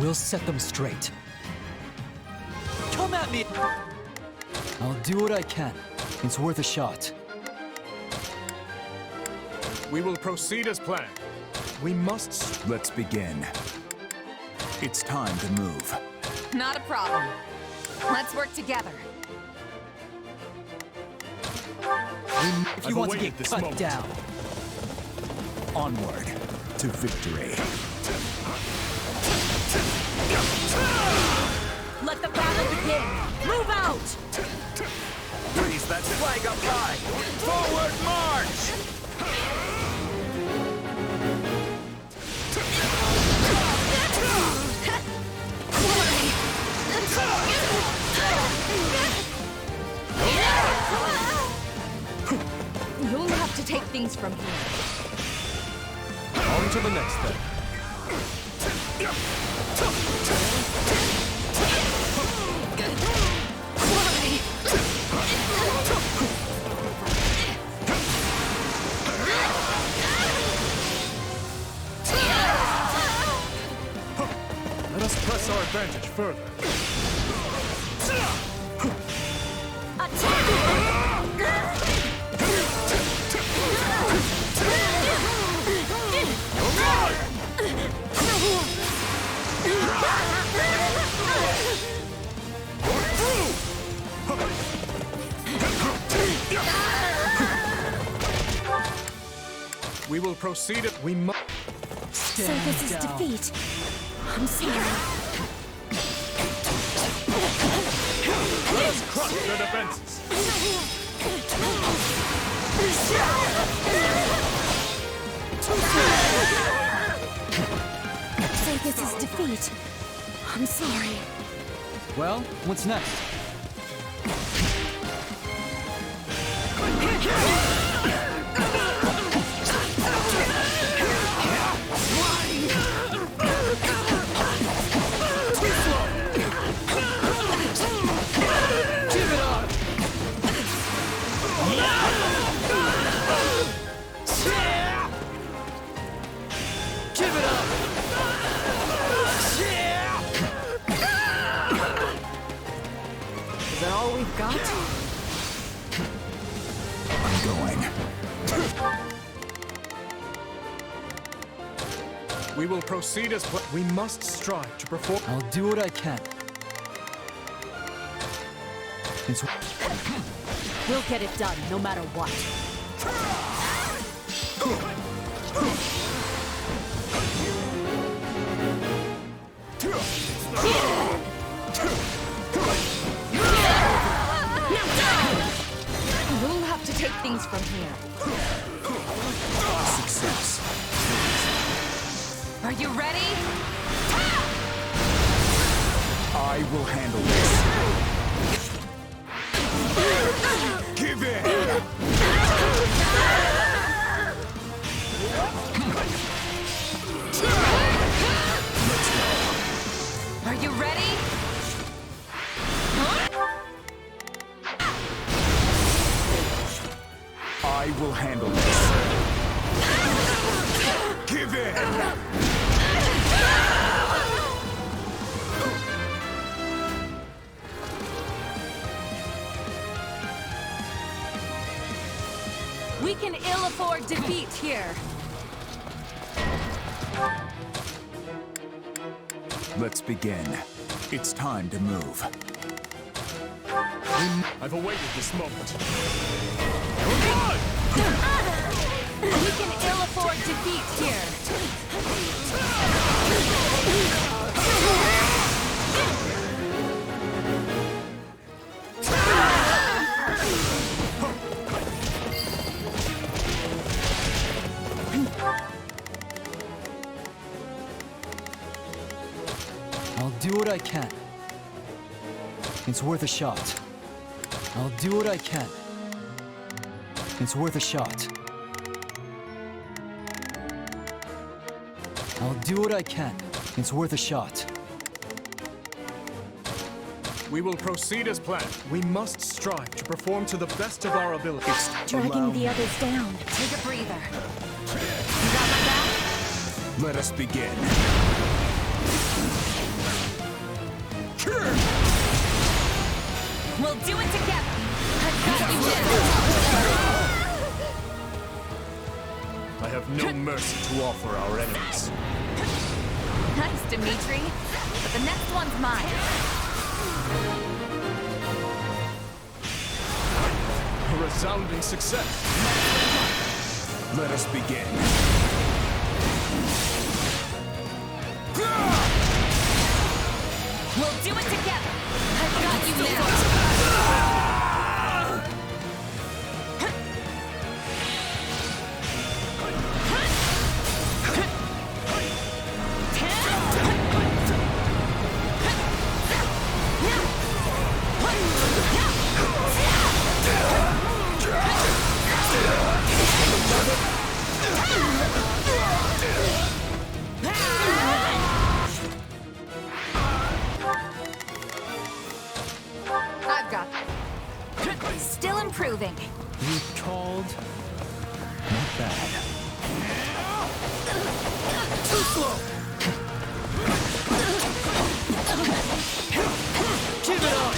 We'll set them straight. Come at me! I'll do what I can. It's worth a shot. We will proceed as planned. We must... Let's begin. It's time to move. Not a problem. Let's work together. If you want to get cut down. Onward to victory. Let the battle begin! Move out! Raise that flag up high! Forward march! You'll have to take things from here. On to the next thing. Let us press our advantage further. We will proceed. We must. So this is defeat. I'm sorry. Let us crush their defenses. So this is defeat. I'm sorry. Well, what's next? Is that all we've got? I'm going. We will proceed as we must strive to perform. I'll do what I can. We'll get it done, no matter what. We'll have to take things from here. Success. Are you ready? I will handle this. Give in! Are you ready? I will handle this. Give in! We can ill afford defeat here. Let's begin. It's time to move. I've awaited this moment. We can ill afford defeat here. I'll do what I can. It's worth a shot. I'll do what I can. It's worth a shot. I'll do what I can. It's worth a shot. We will proceed as planned. We must strive to perform to the best of our abilities. Dragging the others down. Take a breather. You got my back? Let us begin. We'll do it together. I've got you I have no mercy to offer our enemies. Nice, Dimitri. But the next one's mine. A resounding success. Let us begin. We'll do it together. I've got you now. I've got it. Still improving. You called? Not bad. Too slow. Give it up!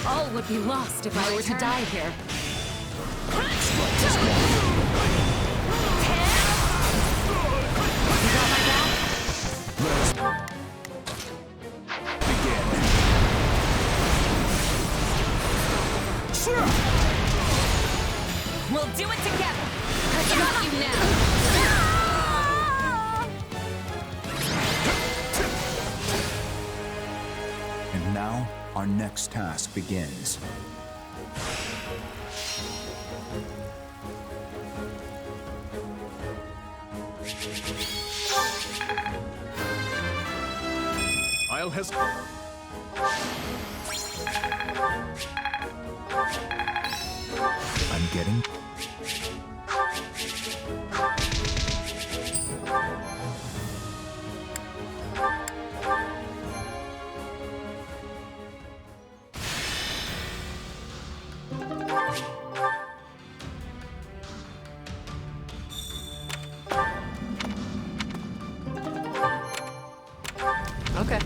All would be lost if I were to die here. Our next task begins. I'll I'm getting... Okay.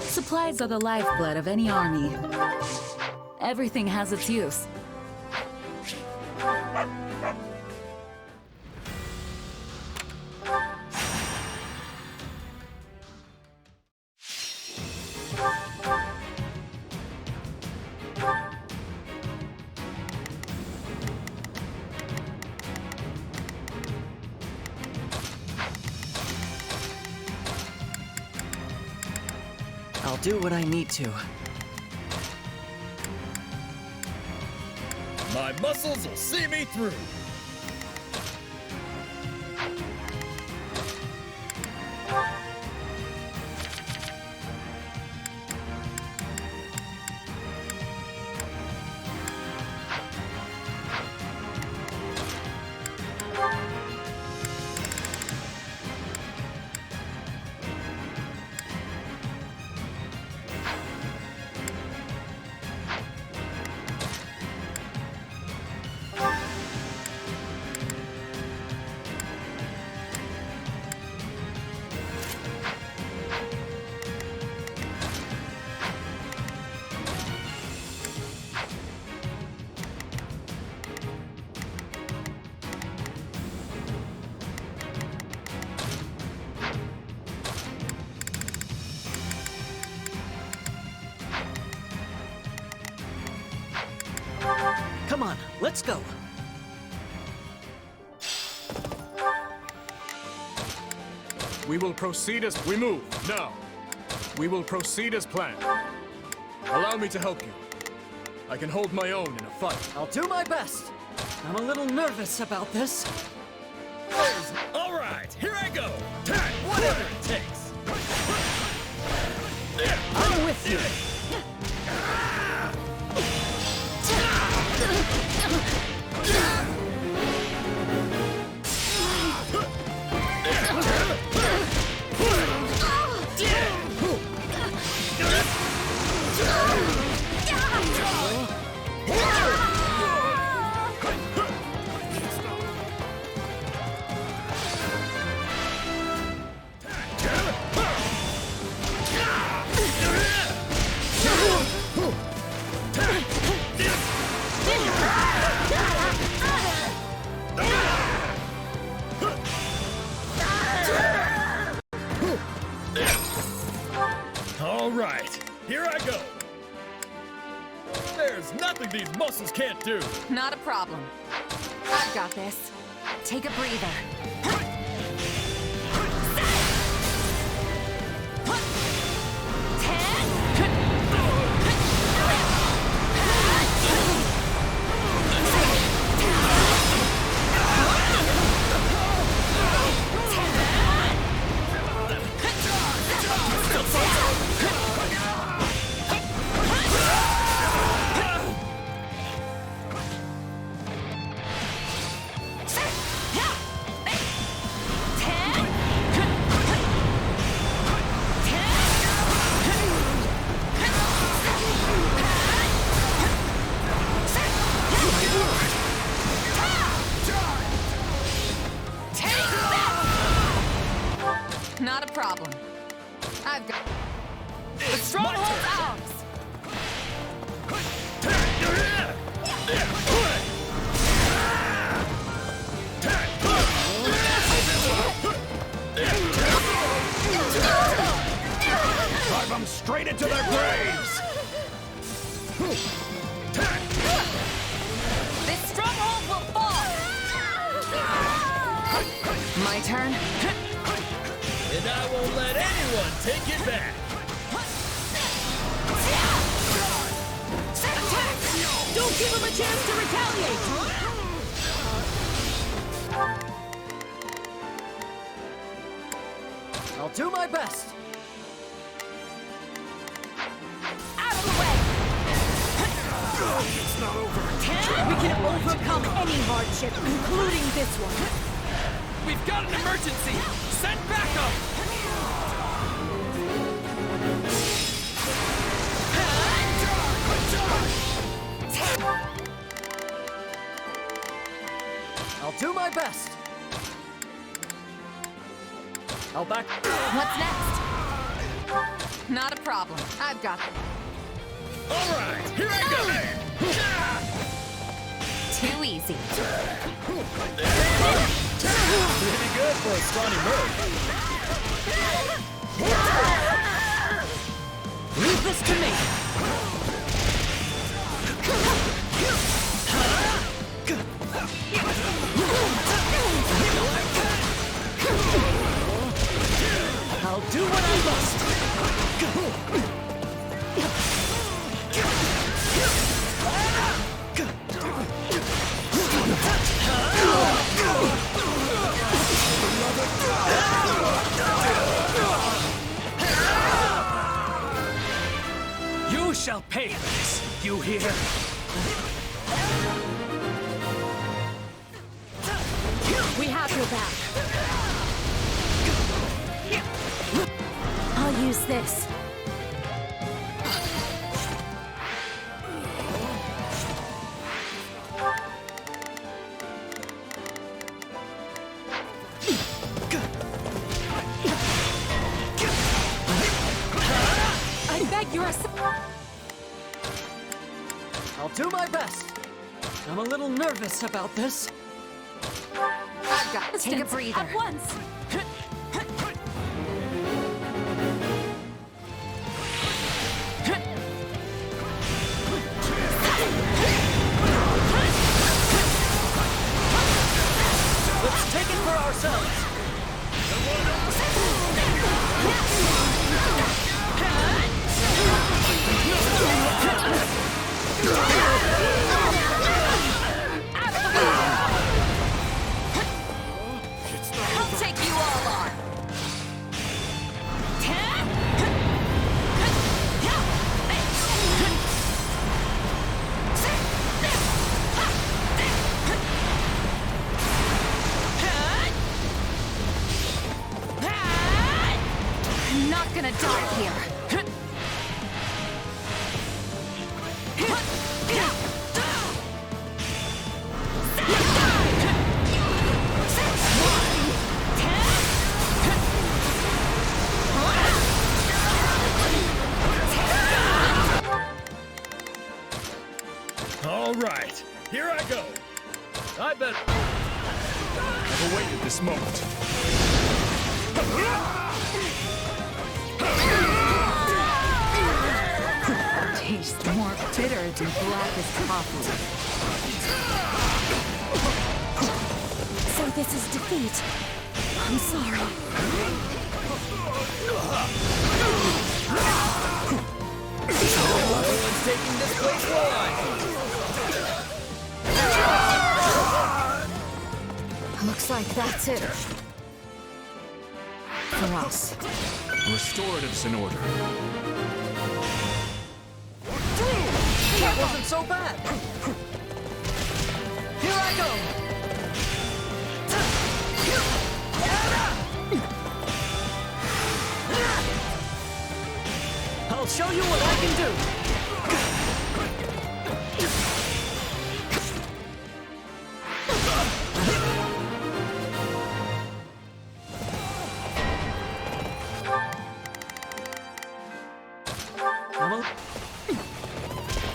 Supplies are the lifeblood of any army. Everything has its use. I'll do what I need to. My muscles will see me through. Come on, let's go. We will proceed as we move, now. We will proceed as planned. Allow me to help you. I can hold my own in a fight. I'll do my best. I'm a little nervous about this. All right, here I go. Time, whatever it takes. I'm with you. All right, here I go. There's nothing these muscles can't do. Not a problem. I've got this. Take a breather. Not a problem. I've got... The stronghold's ours! to their graves! This stronghold will fall! My turn? And I won't let anyone take it back! Attack! Don't give him a chance to retaliate! I'll do my best. Out of the way! It's not over. We can overcome any hardship, including this one. We've got an emergency! Send backup! I'll do my best. I'll back. What's next? Not a problem. I've got it. All right, here I go! Too easy. Pretty good for a scrawny bird. Leave this to me. I'll do what I must. You shall pay for this. You hear? We have your back. I'll use this. I beg your I'll do my best. I'm a little nervous about this. I've got it. Take a breather. At once. Let's take it for ourselves. I'll take you all on. I'm not gonna die here. All right, here I go. I bet. I've awaited this moment. Tastes more bitter than black as coffee. So this is defeat. I'm sorry. Everyone's taking this place alive. Looks like that's it. For us. Restorative's in order. That wasn't so bad. Here I go. I'll show you what I can do.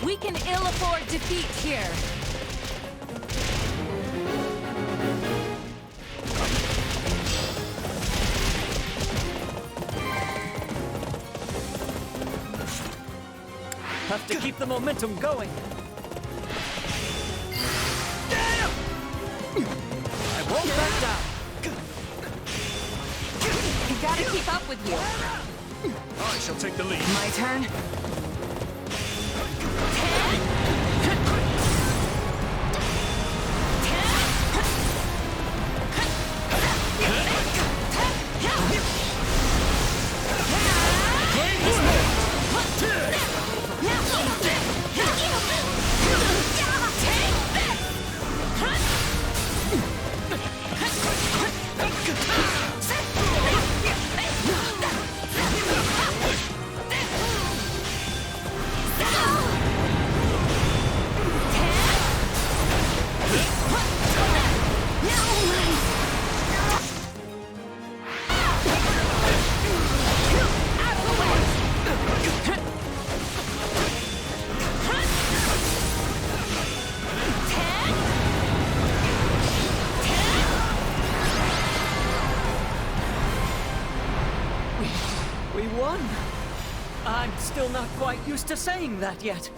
We can ill afford defeat here. have to keep the momentum going. I won't back down. You gotta keep up with you. I shall take the lead. My turn. We won! I'm still not quite used to saying that yet.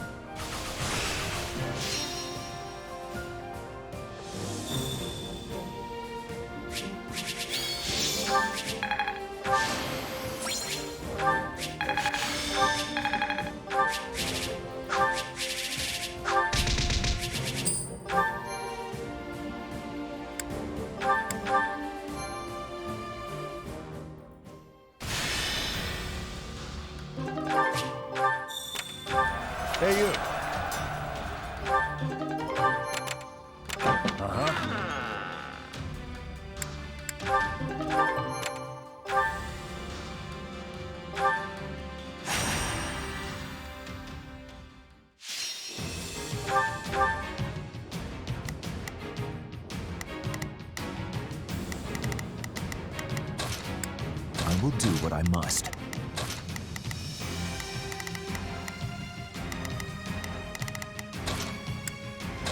Hey, you. I will do what I must.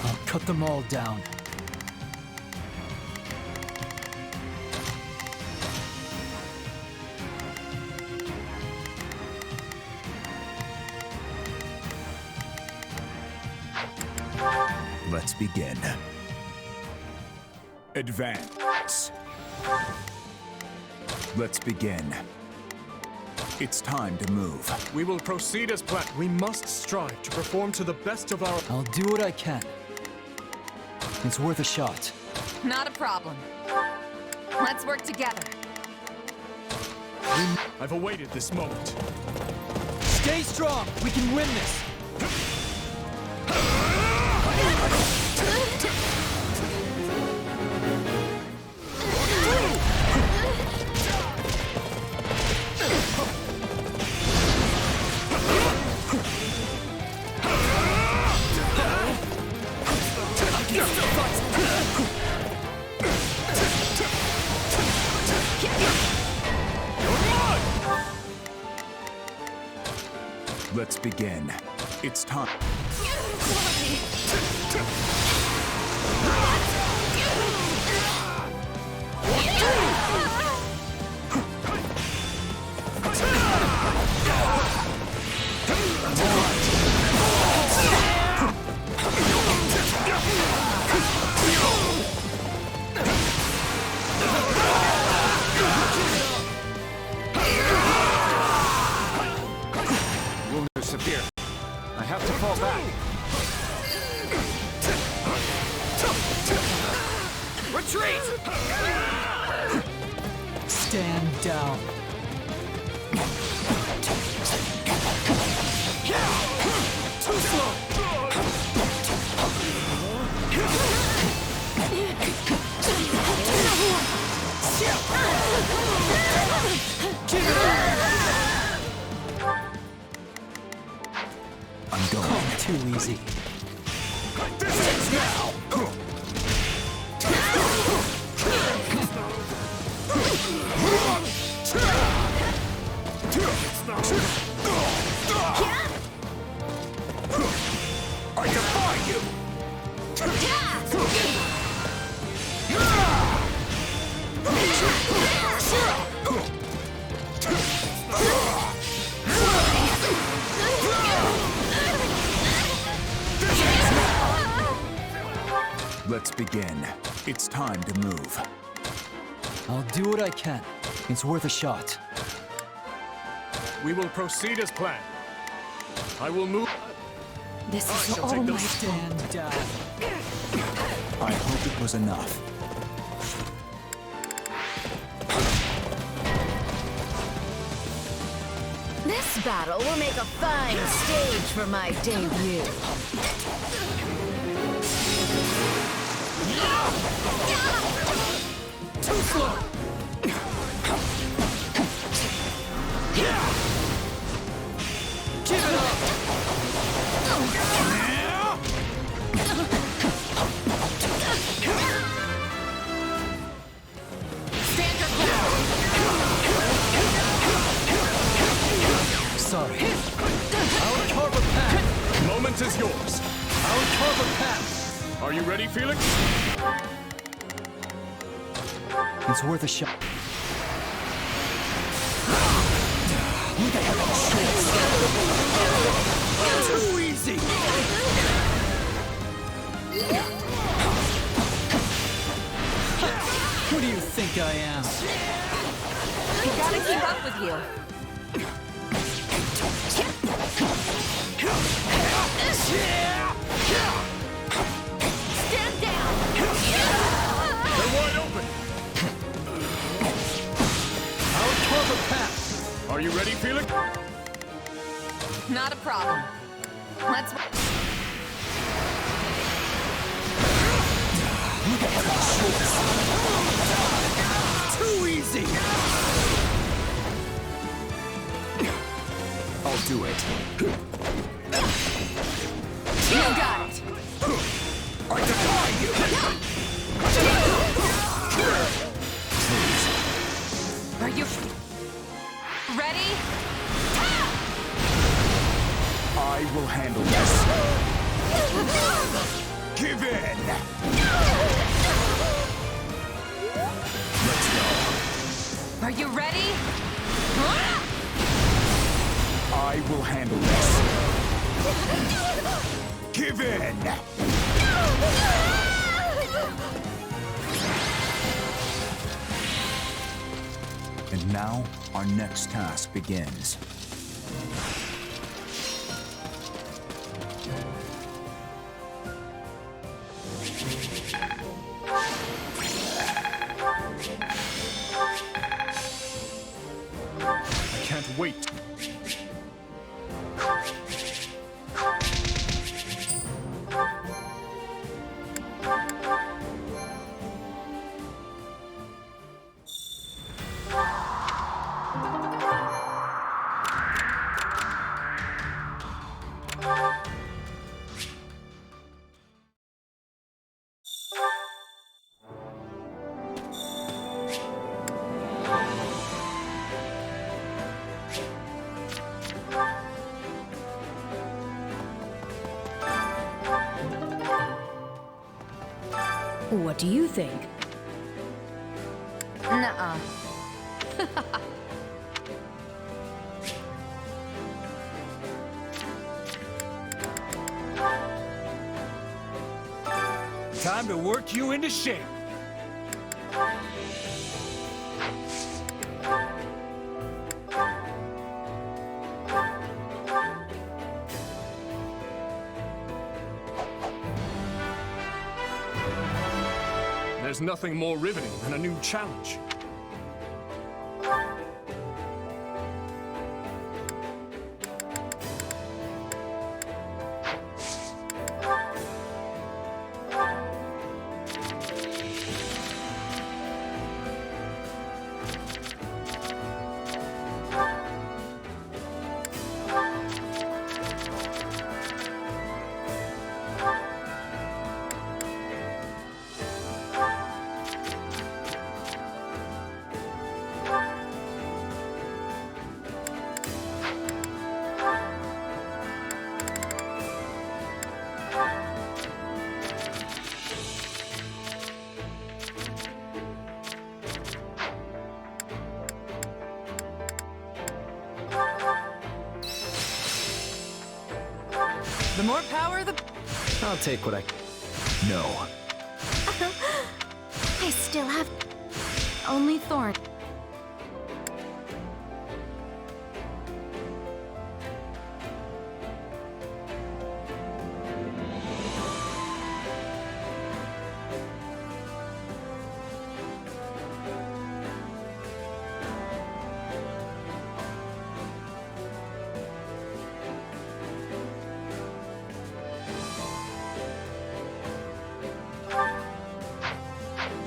I'll cut them all down. Let's begin. Advance. Let's begin. It's time to move. We will proceed as planned. We must strive to perform to the best of our... I'll do what I can. It's worth a shot. Not a problem. Let's work together. I've awaited this moment. Stay strong! We can win this! Let's begin. It's time. Severe. I have to fall back. Retreat! Stand down. Too slow! I'm going. Too easy. Distance now! I defy you! Let's begin. It's time to move. I'll do what I can. It's worth a shot. We will proceed as planned. I will move. This I is shall all take my the Stand down. I hope it was enough. This battle will make a fine stage for my debut. Too slow! Give it up! Stand your ground! Sorry. I'll carve a path. Moment is yours. I'll carve a path. Are you ready, Felix? It's worth a shot. Too easy! Who do you think I am? We gotta keep up with you. Stand down! They're wide open. I'll carve a path. Are you ready, Felix? Not a problem. Let's... Too easy! I'll do it. You got it. I defy you! Are you ready? I will handle this. Give in! Let's go. Are you ready? I will handle this. Give in! And now, our next task begins. I can't wait. What do you think? Nuh-uh. Time to work you into shape. There's nothing more riveting than a new challenge. The more power, the... I'll take what I... No. I still have... Only Thorn.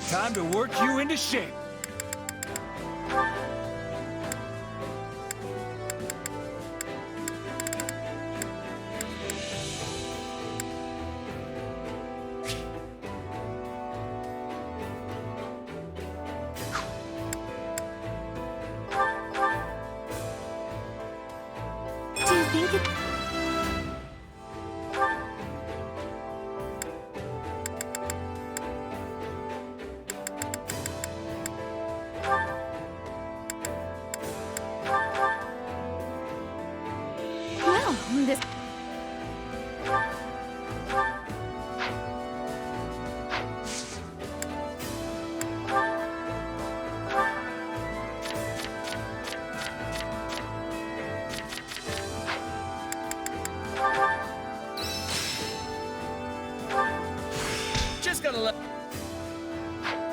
Time to work you into shape. Do you think it... Well, this... Just gotta let...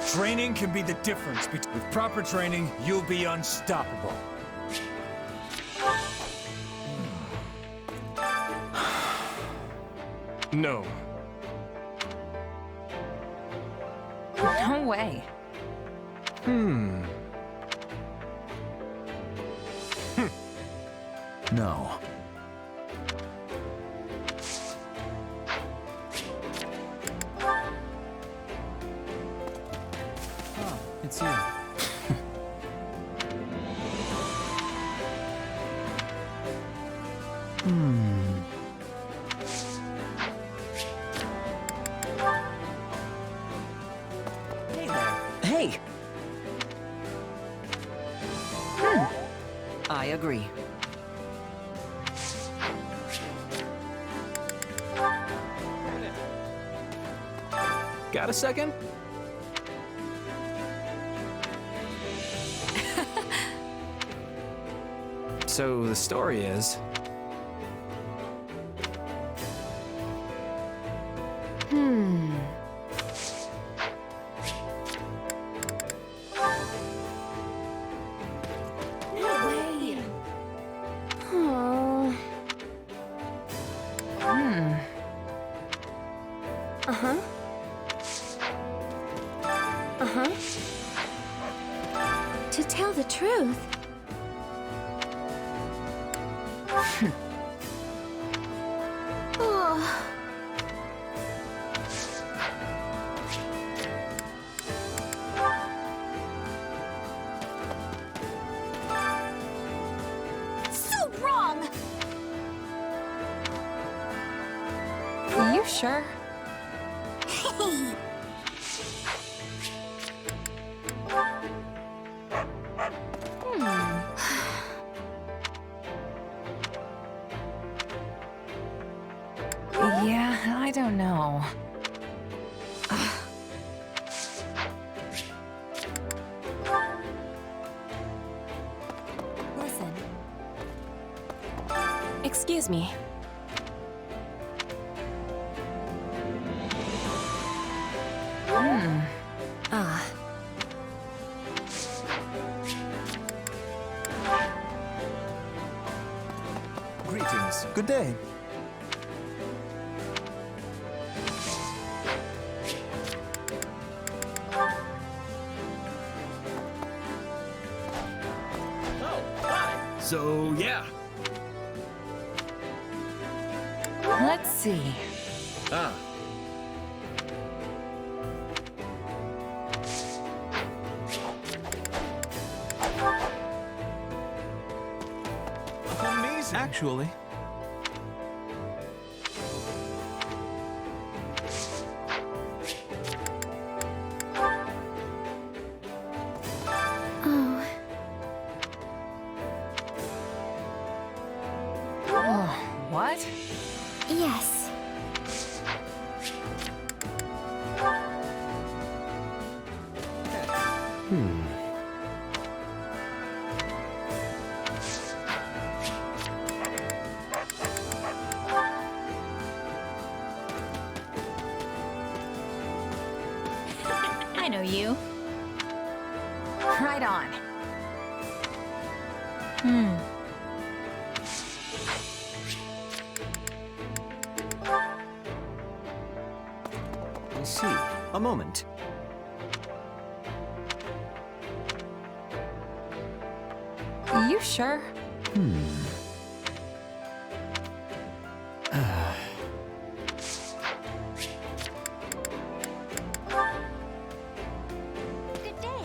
Training can be the difference between... With proper training, you'll be unstoppable. No. No way. No. Oh, it's you. Hey there. Hey! I agree. Got a second? So the story is... No way. Oh. Uh-huh. Uh-huh. To tell the truth... Oh. So wrong! Are you sure? Yeah, I don't know. Listen. Excuse me. Greetings. Good day. Oh, hi. So, yeah. Let's see. Ah. Amazing. Actually. Oh, what? I know you. Right on. I see. A moment. You sure? Good day.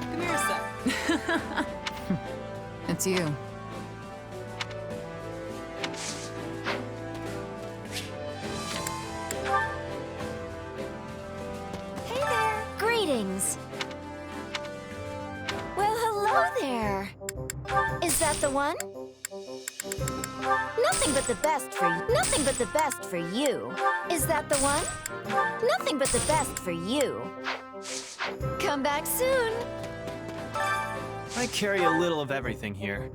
Come here a sec. It's you. Hey there. Greetings. Well, hello there. Is that the one? Nothing but the best for you. Nothing but the best for you. Is that the one? Nothing but the best for you. Come back soon. I carry a little of everything here.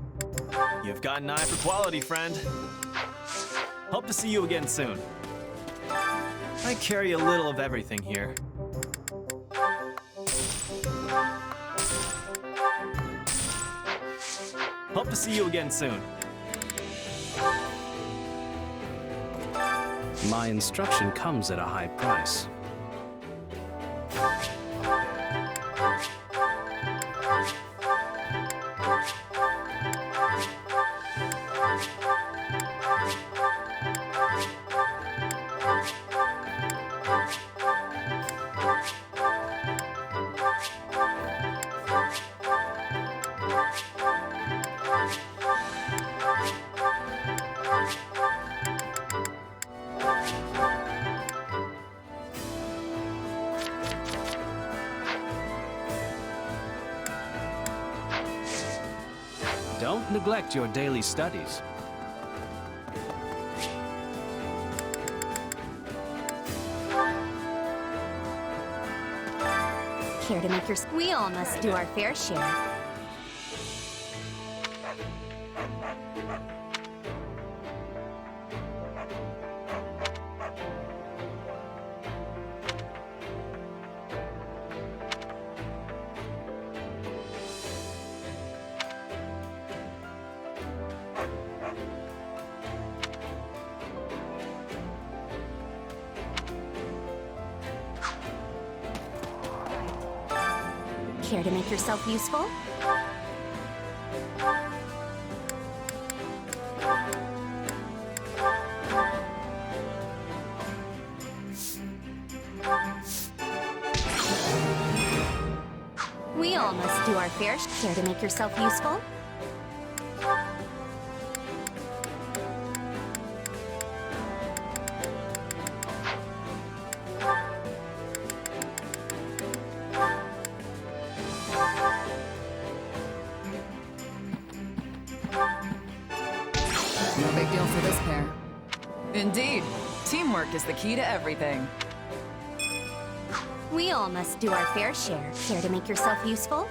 You've got an eye for quality, friend. Hope to see you again soon. I carry a little of everything here. Hope to see you again soon. My instruction comes at a high price. Don't neglect your daily studies. Care to make your... We all must do our fair share. Care to make yourself useful? We all must do our fair share. Care to make yourself useful? No big deal for this pair. Indeed, teamwork is the key to everything. We all must do our fair share. Care to make yourself useful?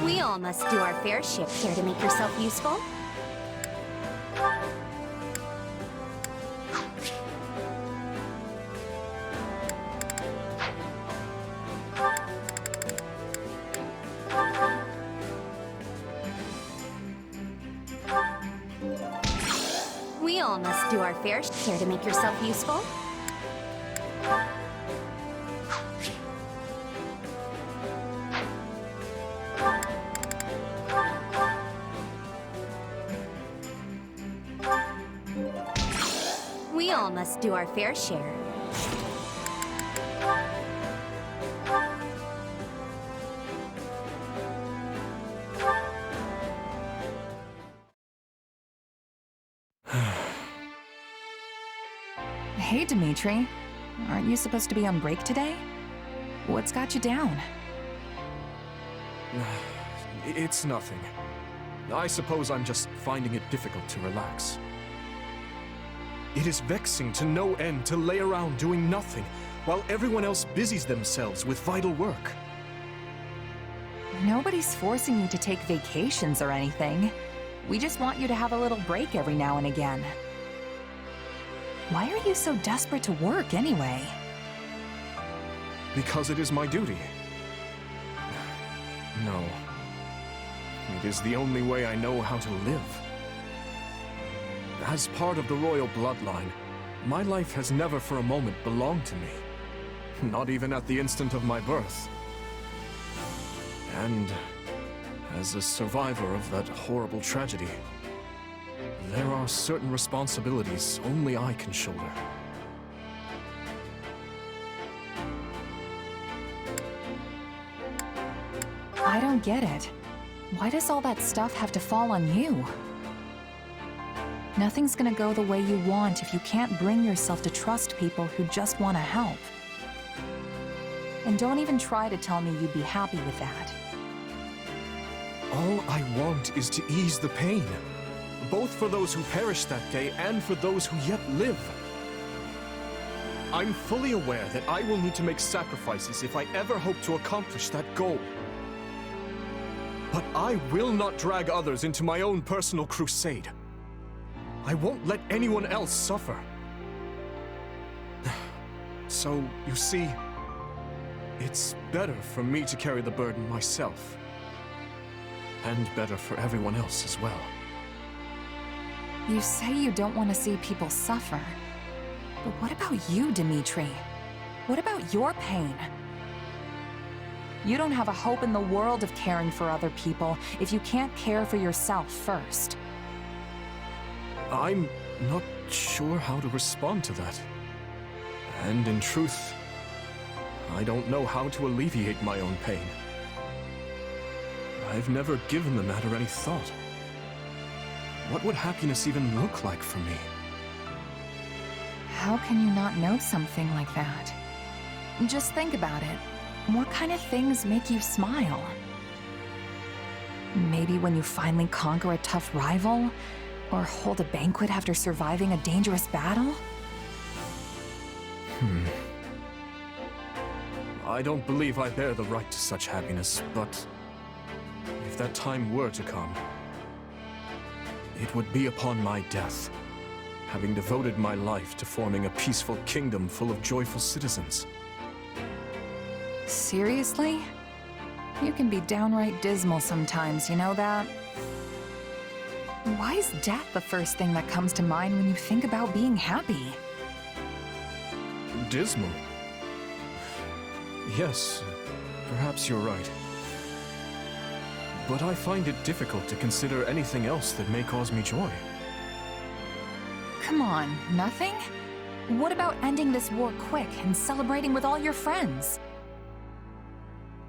We all must do our fair share. Care to make yourself useful? all must do our fair share to make yourself useful. We all must do our fair share. Hey, Dimitri. Aren't you supposed to be on break today? What's got you down? It's nothing. I suppose I'm just finding it difficult to relax. It is vexing to no end to lay around doing nothing while everyone else busies themselves with vital work. Nobody's forcing you to take vacations or anything. We just want you to have a little break every now and again. Why are you so desperate to work anyway? Because it is my duty. No. It is the only way I know how to live. As part of the royal bloodline, my life has never for a moment belonged to me. Not even at the instant of my birth. And as a survivor of that horrible tragedy, there are certain responsibilities only I can shoulder. I don't get it. Why does all that stuff have to fall on you? Nothing's gonna go the way you want if you can't bring yourself to trust people who just want to help. And don't even try to tell me you'd be happy with that. All I want is to ease the pain, both for those who perished that day and for those who yet live. I'm fully aware that I will need to make sacrifices if I ever hope to accomplish that goal. But I will not drag others into my own personal crusade. I won't let anyone else suffer. So, you see, it's better for me to carry the burden myself. And better for everyone else as well. You say you don't want to see people suffer. But what about you, Dimitri? What about your pain? You don't have a hope in the world of caring for other people if you can't care for yourself first. I'm not sure how to respond to that. And in truth, I don't know how to alleviate my own pain. I've never given the matter any thought. What would happiness even look like for me? How can you not know something like that? Just think about it. What kind of things make you smile? Maybe when you finally conquer a tough rival? Or hold a banquet after surviving a dangerous battle? I don't believe I bear the right to such happiness, but if that time were to come, it would be upon my death, having devoted my life to forming a peaceful kingdom full of joyful citizens. Seriously? You can be downright dismal sometimes, you know that? Why is death the first thing that comes to mind when you think about being happy? Dismal? Yes, perhaps you're right. But I find it difficult to consider anything else that may cause me joy. Come on, nothing? What about ending this war quick and celebrating with all your friends?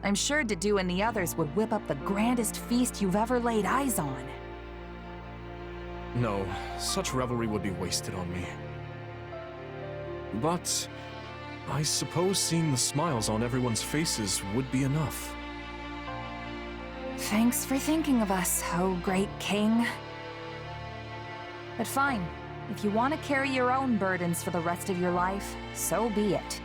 I'm sure Dedu and the others would whip up the grandest feast you've ever laid eyes on. No, such revelry would be wasted on me. But I suppose seeing the smiles on everyone's faces would be enough. Thanks for thinking of us, oh great king. But fine, if you want to carry your own burdens for the rest of your life, so be it.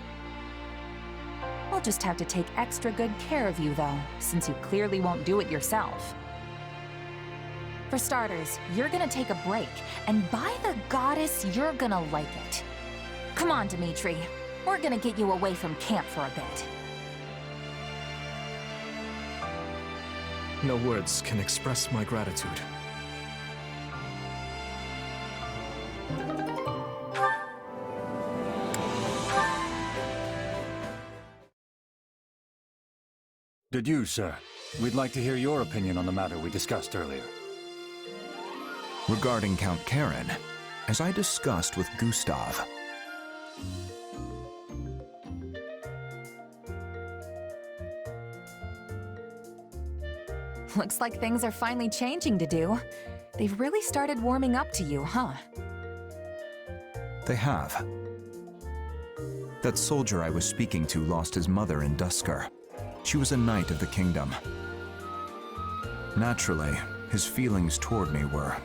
We'll just have to take extra good care of you, though, since you clearly won't do it yourself. For starters, you're gonna take a break, and by the goddess, you're gonna like it. Come on, Dimitri. We're gonna get you away from camp for a bit. No words can express my gratitude. Did you, sir? We'd like to hear your opinion on the matter we discussed earlier. Regarding Count Karen, as I discussed with Gustav, Looks like things are finally changing, Dedu. They've really started warming up to you, huh? they have. That soldier I was speaking to lost his mother in Dusker. She was a knight of the kingdom. Naturally, his feelings toward me were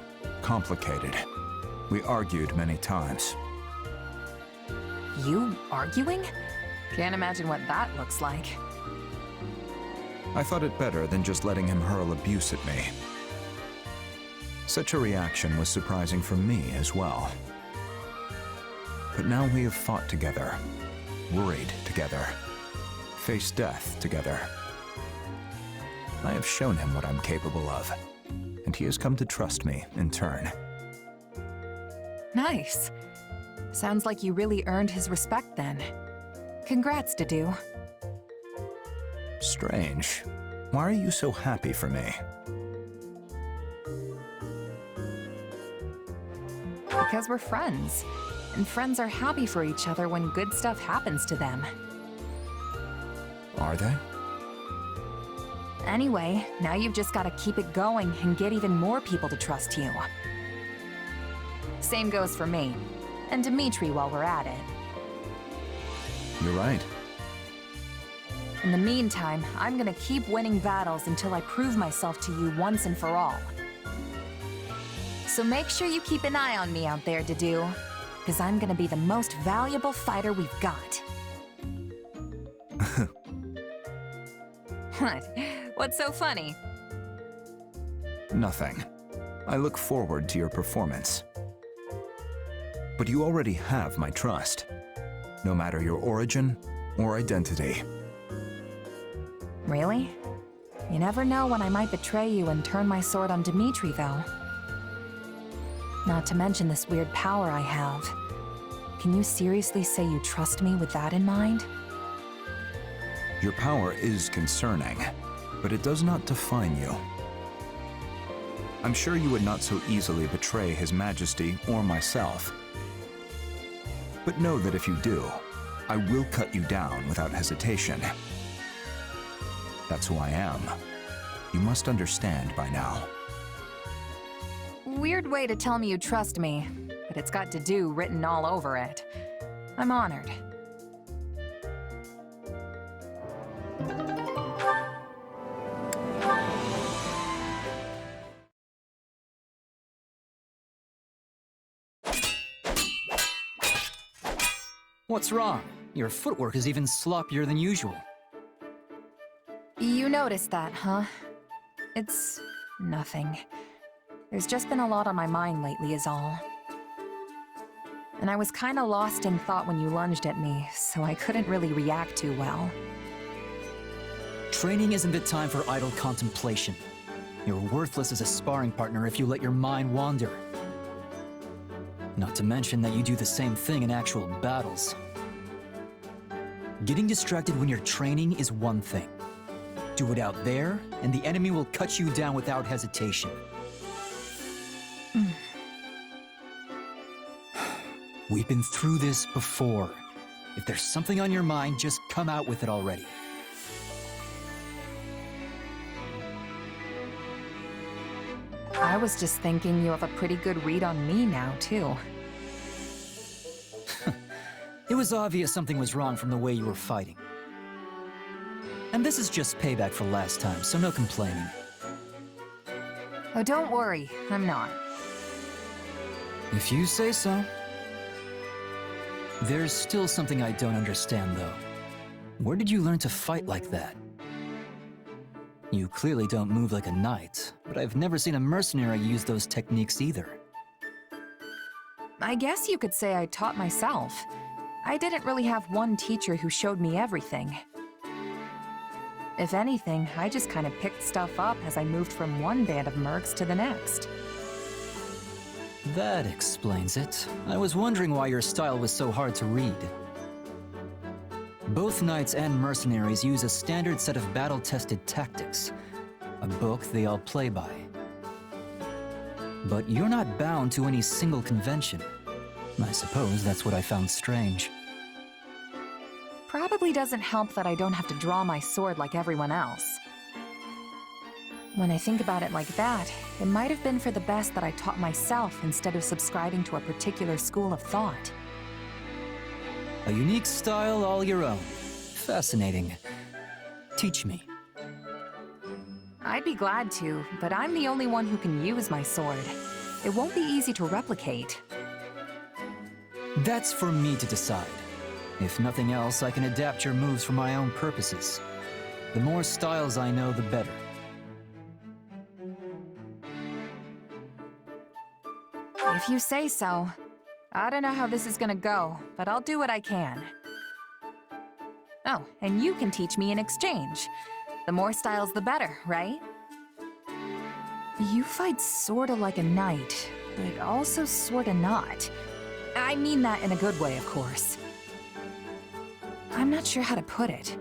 complicated. We argued many times. You arguing? Can't imagine what that looks like. I thought it better than just letting him hurl abuse at me. Such a reaction was surprising for me as well. But now we have fought together, worried together, faced death together. I have shown him what I'm capable of, and he has come to trust me in turn. Nice. Sounds like you really earned his respect then. Congrats, Dedu. Strange. Why are you so happy for me? Because we're friends, and friends are happy for each other when good stuff happens to them. Are they? Anyway, now you've just got to keep it going and get even more people to trust you. Same goes for me, and Dimitri while we're at it. You're right. In the meantime, I'm gonna keep winning battles until I prove myself to you once and for all. So make sure you keep an eye on me out there, Dedu, because I'm gonna be the most valuable fighter we've got. What? What's so funny? Nothing. I look forward to your performance. But you already have my trust, no matter your origin or identity. Really? You never know when I might betray you and turn my sword on Dimitri, though. Not to mention this weird power I have. Can you seriously say you trust me with that in mind? Your power is concerning, but it does not define you. I'm sure you would not so easily betray His Majesty or myself. But know that if you do, I will cut you down without hesitation. That's who I am. You must understand by now. Weird way to tell me you trust me, but it's got Dedu written all over it. I'm honored. What's wrong? Your footwork is even sloppier than usual. You noticed that, huh? It's nothing. There's just been a lot on my mind lately is all. And I was kinda lost in thought when you lunged at me, so I couldn't really react too well. Training isn't the time for idle contemplation. You're worthless as a sparring partner if you let your mind wander. Not to mention that you do the same thing in actual battles. Getting distracted when you're training is one thing. Do it out there, and the enemy will cut you down without hesitation. We've been through this before. If there's something on your mind, just come out with it already. I was just thinking you have a pretty good read on me now, too. It was obvious something was wrong from the way you were fighting. And this is just payback for last time, so no complaining. Oh, don't worry, I'm not. If you say so. There's still something I don't understand, though. Where did you learn to fight like that? You clearly don't move like a knight, but I've never seen a mercenary use those techniques either. I guess you could say I taught myself. I didn't really have one teacher who showed me everything. If anything, I just kind of picked stuff up as I moved from one band of mercs to the next. That explains it. I was wondering why your style was so hard to read. Both knights and mercenaries use a standard set of battle-tested tactics, a book they all play by. But you're not bound to any single convention. I suppose that's what I found strange. Probably doesn't help that I don't have to draw my sword like everyone else. When I think about it like that, it might have been for the best that I taught myself instead of subscribing to a particular school of thought. A unique style all your own. Fascinating. Teach me. I'd be glad to, but I'm the only one who can use my sword. It won't be easy to replicate. That's for me to decide. If nothing else, I can adapt your moves for my own purposes. The more styles I know, the better. If you say so. I don't know how this is gonna go, but I'll do what I can. Oh, and you can teach me in exchange. The more styles, the better, right? You fight sorta like a knight, but also sorta not. I mean that in a good way, of course. I'm not sure how to put it.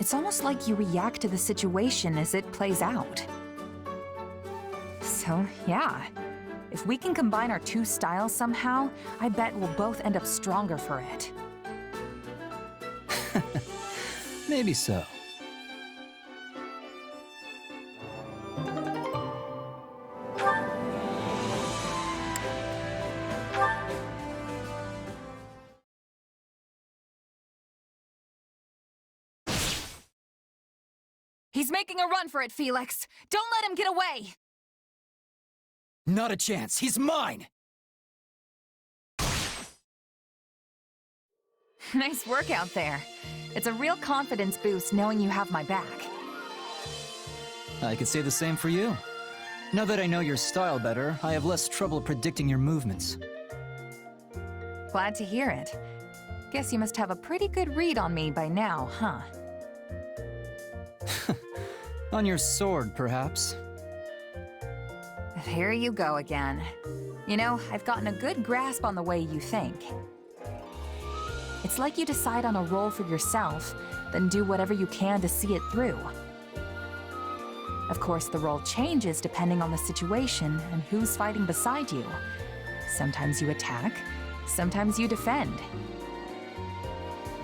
It's almost like you react to the situation as it plays out. So, yeah. If we can combine our two styles somehow, I bet we'll both end up stronger for it. Maybe so. He's making a run for it, Felix! Don't let him get away! Not a chance. He's mine! Nice work out there. It's a real confidence boost knowing you have my back. I could say the same for you. Now that I know your style better, I have less trouble predicting your movements. Glad to hear it. Guess you must have a pretty good read on me by now, huh? On your sword, perhaps. Here you go again. You know, I've gotten a good grasp on the way you think. It's like you decide on a role for yourself, then do whatever you can to see it through. Of course, the role changes depending on the situation and who's fighting beside you. Sometimes you attack, sometimes you defend.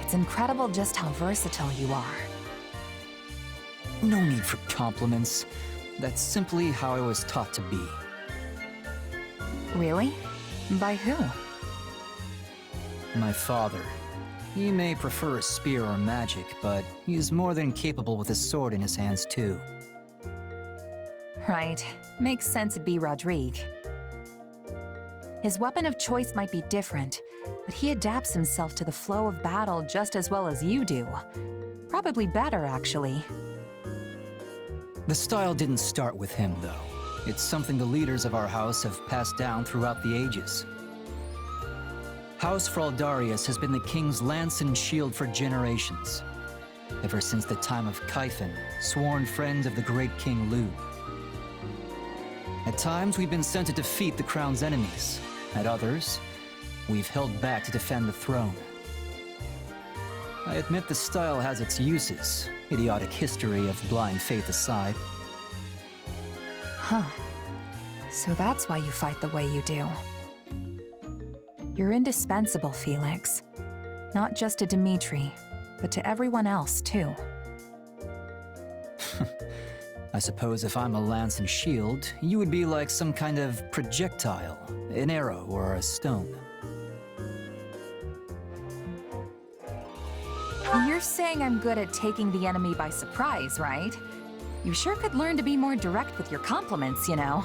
It's incredible just how versatile you are. No need for compliments. That's simply how I was taught to be. Really? By who? My father. He may prefer a spear or magic, but he's more than capable with a sword in his hands too. Right. Makes sense it'd be Rodrigue. His weapon of choice might be different, but he adapts himself to the flow of battle just as well as you do. Probably better, actually. The style didn't start with him, though. It's something the leaders of our house have passed down throughout the ages. House Fraldarius has been the king's lance and shield for generations. Ever since the time of Ch.10, sworn friend of the great King Lu. At times, we've been sent to defeat the crown's enemies. At others, we've held back to defend the throne. I admit the style has its uses, idiotic history of blind faith aside. Huh. So that's why you fight the way you do. You're indispensable, Felix. Not just to Dimitri, but to everyone else, too. I suppose if I'm a lance and shield, you would be like some kind of projectile, an arrow or a stone. You're saying I'm good at taking the enemy by surprise, right? You sure could learn to be more direct with your compliments, you know?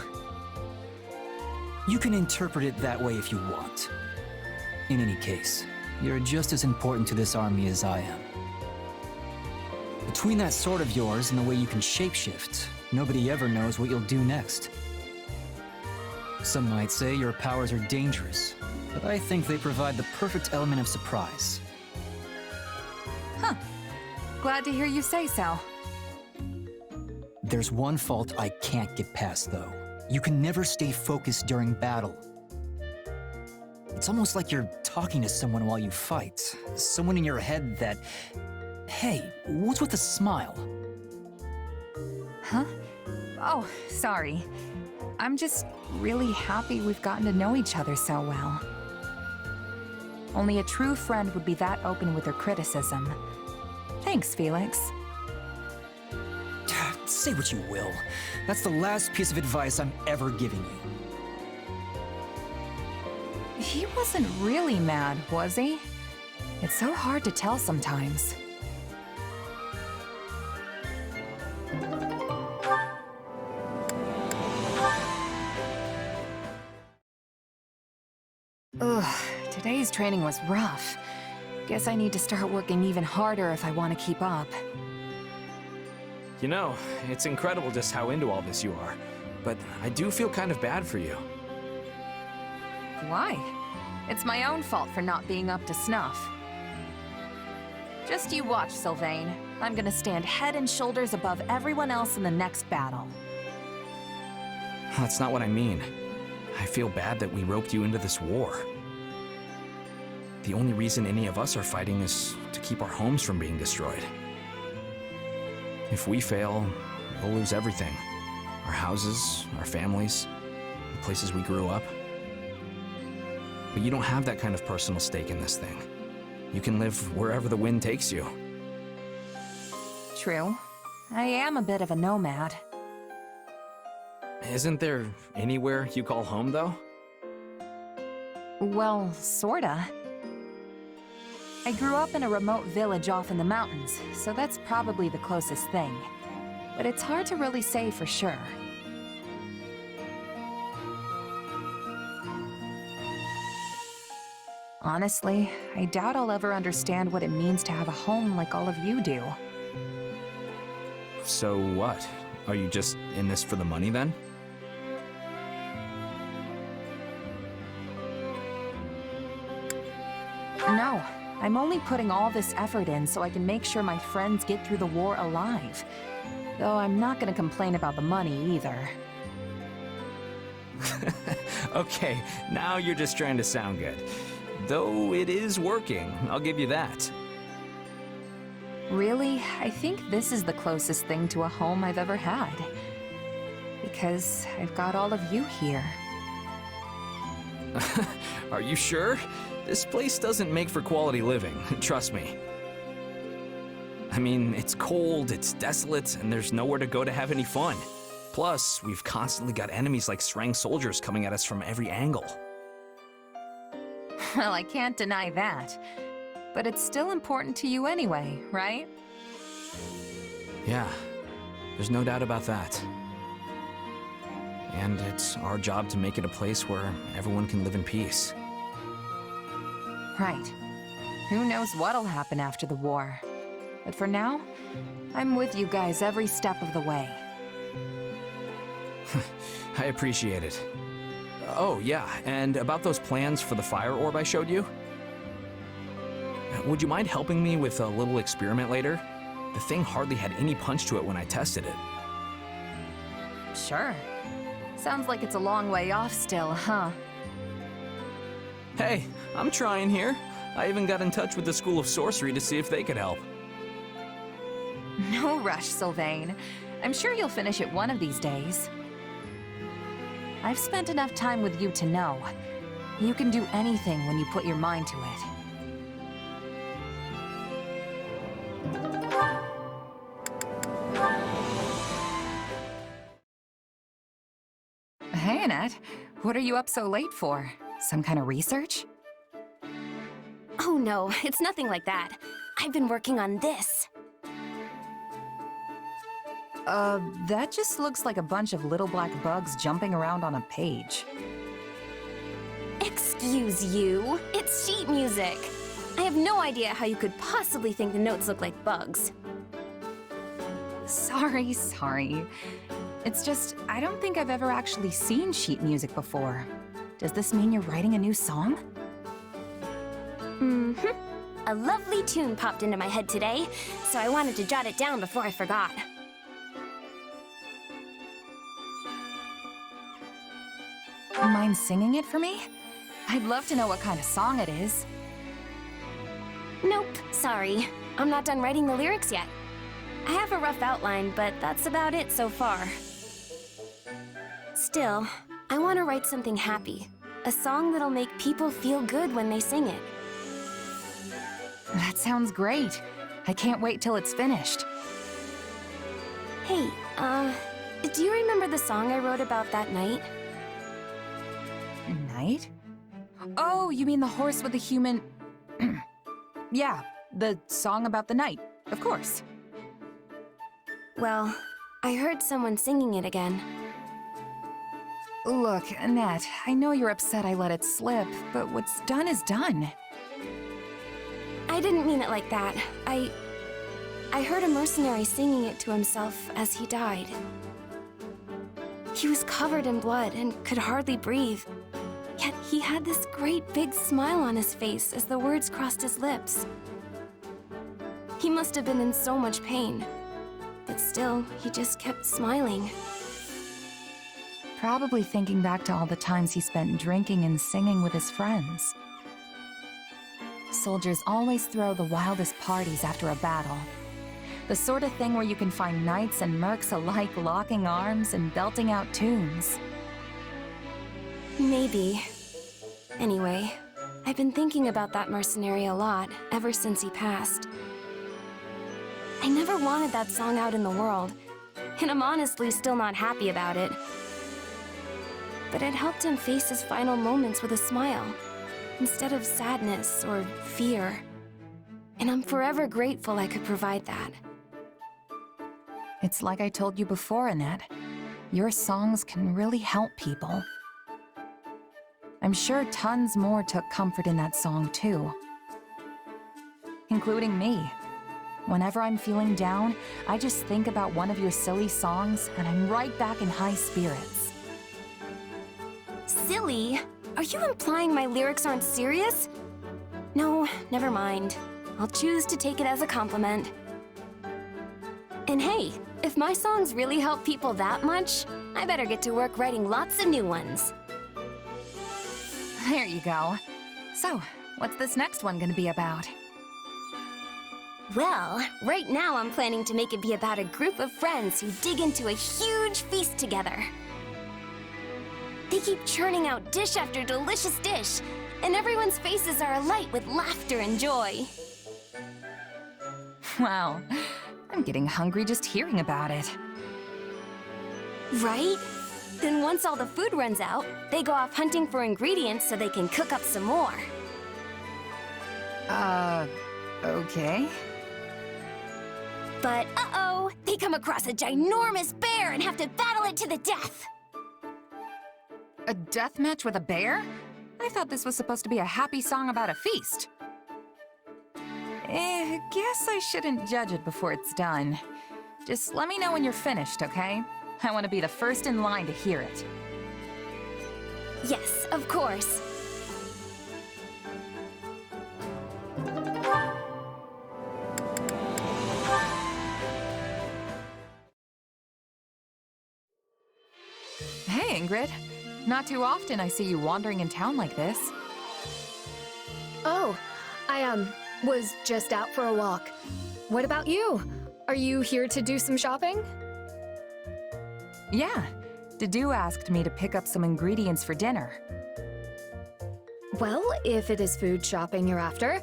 You can interpret it that way if you want. In any case, you're just as important to this army as I am. Between that sword of yours and the way you can shapeshift, nobody ever knows what you'll do next. Some might say your powers are dangerous, but I think they provide the perfect element of surprise. Huh. Glad to hear you say so. There's one fault I can't get past, though. You can never stay focused during battle. It's almost like you're talking to someone while you fight. Someone in your head that Hey, what's with the smile? Huh? Oh, sorry. I'm just really happy we've gotten to know each other so well. Only a true friend would be that open with her criticism. Thanks, Felix. Say what you will. That's the last piece of advice I'm ever giving you. He wasn't really mad, was he? It's so hard to tell sometimes. Ugh, today's training was rough. Guess I need to start working even harder if I want to keep up. You know, it's incredible just how into all this you are. But I do feel kind of bad for you. Why? It's my own fault for not being up to snuff. Just you watch, Sylvain. I'm gonna stand head and shoulders above everyone else in the next battle. That's not what I mean. I feel bad that we roped you into this war. The only reason any of us are fighting is to keep our homes from being destroyed. If we fail, we'll lose everything. Our houses, our families, the places we grew up. But you don't have that kind of personal stake in this thing. You can live wherever the wind takes you. True. I am a bit of a nomad. Isn't there anywhere you call home, though? Well, sorta. I grew up in a remote village off in the mountains, so that's probably the closest thing. But it's hard to really say for sure. Honestly, I doubt I'll ever understand what it means to have a home like all of you do. So what? Are you just in this for the money, then? No, I'm only putting all this effort in so I can make sure my friends get through the war alive. Though I'm not gonna complain about the money either. Okay, now you're just trying to sound good. Though it is working, I'll give you that. Really, I think this is the closest thing to a home I've ever had. Because I've got all of you here. Are you sure? This place doesn't make for quality living, trust me. I mean, it's cold, it's desolate, and there's nowhere to go to have any fun. Plus, we've constantly got enemies like Srang soldiers coming at us from every angle. Well, I can't deny that. But it's still important to you anyway, right? Yeah, there's no doubt about that. And it's our job to make it a place where everyone can live in peace. Right. Who knows what'll happen after the war. But for now, I'm with you guys every step of the way. I appreciate it. Oh, yeah, and about those plans for the fire orb I showed you? Would you mind helping me with a little experiment later? The thing hardly had any punch to it when I tested it. Sure. Sounds like it's a long way off still, huh? Hey, I'm trying here. I even got in touch with the School of Sorcery to see if they could help. No rush, Sylvain. I'm sure you'll finish it one of these days. I've spent enough time with you to know. You can do anything when you put your mind to it. Hey, Annette. What are you up so late for? Some kind of research? Oh no, it's nothing like that. I've been working on this. That just looks like a bunch of little black bugs jumping around on a page. Excuse you, it's sheet music. I have no idea how you could possibly think the notes look like bugs. Sorry. It's just, I don't think I've ever actually seen sheet music before. Does this mean you're writing a new song? Mm-hmm. A lovely tune popped into my head today, so I wanted to jot it down before I forgot. Mind singing it for me? I'd love to know what kind of song it is. Nope, sorry. I'm not done writing the lyrics yet. I have a rough outline, but that's about it so far. Still, I want to write something happy. A song that'll make people feel good when they sing it. That sounds great. I can't wait till it's finished. Hey, do you remember the song I wrote about that night? Night? Oh, you mean the horse with the human... Yeah, the song about the night, of course. Well, I heard someone singing it again. Look, Annette, I know you're upset I let it slip, but what's done is done. I didn't mean it like that. I heard a mercenary singing it to himself as he died. He was covered in blood and could hardly breathe. Yet he had this great big smile on his face as the words crossed his lips. He must have been in so much pain. But still, he just kept smiling. Probably thinking back to all the times he spent drinking and singing with his friends. Soldiers always throw the wildest parties after a battle. The sort of thing where you can find knights and mercs alike locking arms and belting out tunes. Maybe. Anyway, I've been thinking about that mercenary a lot ever since he passed. I never wanted that song out in the world, and I'm honestly still not happy about it. But it helped him face his final moments with a smile, instead of sadness or fear. And I'm forever grateful I could provide that. It's like I told you before, Annette. Your songs can really help people. I'm sure tons more took comfort in that song, too. Including me. Whenever I'm feeling down, I just think about one of your silly songs, and I'm right back in high spirits. Silly? Are you implying my lyrics aren't serious? No, never mind. I'll choose to take it as a compliment. And hey, if my songs really help people that much, I better get to work writing lots of new ones. There you go. So, what's this next one gonna be about? Well, right now I'm planning to make it be about a group of friends who dig into a huge feast together. They keep churning out dish after delicious dish, and everyone's faces are alight with laughter and joy. Wow, I'm getting hungry just hearing about it. Right? Then once all the food runs out, they go off hunting for ingredients so they can cook up some more. Okay. But uh-oh, they come across a ginormous bear and have to battle it to the death. A death match with a bear? I thought this was supposed to be a happy song about a feast. Guess I shouldn't judge it before it's done. Just let me know when you're finished, okay? I want to be the first in line to hear it. Yes, of course. Hey, Ingrid. Not too often I see you wandering in town like this. Oh, I was just out for a walk. What about you? Are you here to do some shopping? Yeah. Dedu asked me to pick up some ingredients for dinner. Well, if it is food shopping you're after,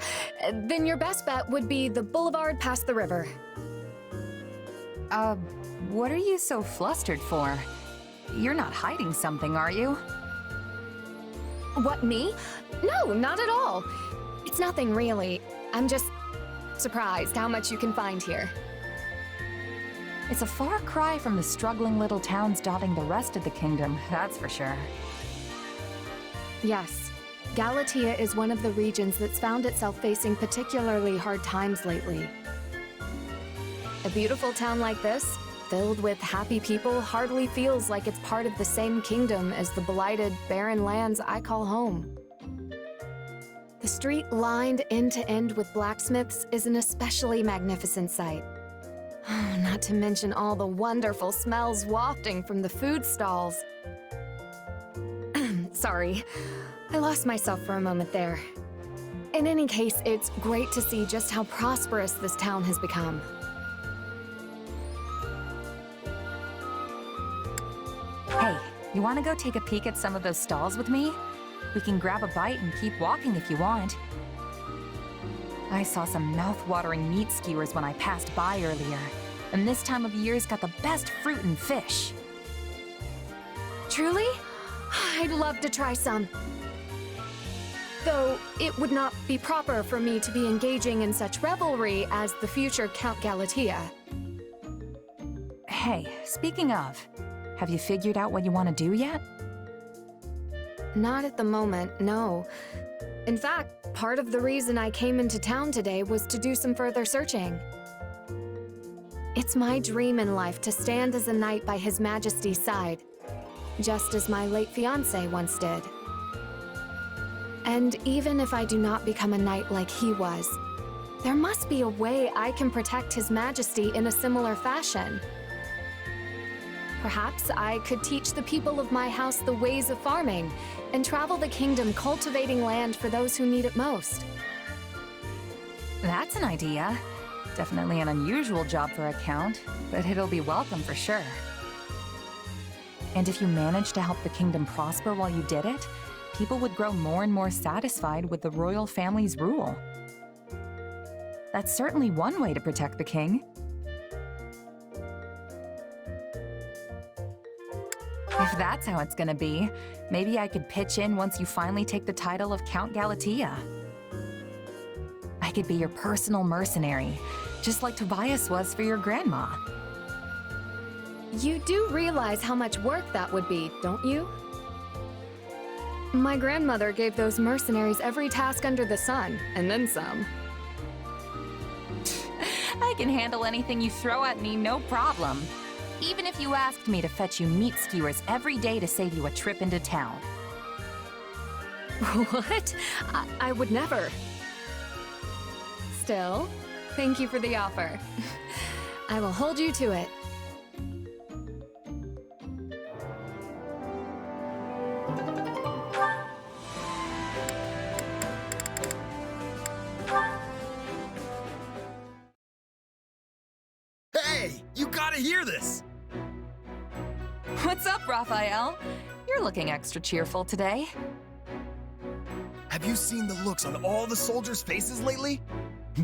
then your best bet would be the boulevard past the river. What are you so flustered for? You're not hiding something, are you? What, me? No, not at all. It's nothing really. I'm just surprised how much you can find here. It's a far cry from the struggling little towns dotting the rest of the kingdom, that's for sure. Yes, Galatea is one of the regions that's found itself facing particularly hard times lately. A beautiful town like this, filled with happy people, hardly feels like it's part of the same kingdom as the blighted, barren lands I call home. The street lined end to end with blacksmiths is an especially magnificent sight. Not to mention all the wonderful smells wafting from the food stalls. Sorry, I lost myself for a moment there. In any case, it's great to see just how prosperous this town has become. Hey, you want to go take a peek at some of those stalls with me? We can grab a bite and keep walking if you want. I saw some mouth-watering meat skewers when I passed by earlier, and this time of year's got the best fruit and fish. Truly? I'd love to try some. Though it would not be proper for me to be engaging in such revelry as the future Count Galatea. Hey, speaking of, have you figured out what you want to do yet? Not at the moment, no. In fact, part of the reason I came into town today was to do some further searching. It's my dream in life to stand as a knight by His Majesty's side, just as my late fiancé once did. And even if I do not become a knight like he was, there must be a way I can protect His Majesty in a similar fashion. Perhaps I could teach the people of my house the ways of farming and travel the kingdom cultivating land for those who need it most. That's an idea. Definitely an unusual job for a count, but it'll be welcome for sure. And if you managed to help the kingdom prosper while you did it, people would grow more and more satisfied with the royal family's rule. That's certainly one way to protect the king. If that's how it's gonna be, maybe I could pitch in once you finally take the title of Count Galatea. I could be your personal mercenary, just like Tobias was for your grandma. You do realize how much work that would be, don't you? My grandmother gave those mercenaries every task under the sun, and then some. I can handle anything you throw at me, no problem. Even if you asked me to fetch you meat skewers every day to save you a trip into town. What? I would never. Still, thank you for the offer. I will hold you to it. Hey, you gotta hear this! What's up, Raphael? You're looking extra cheerful today. Have you seen the looks on all the soldiers' faces lately?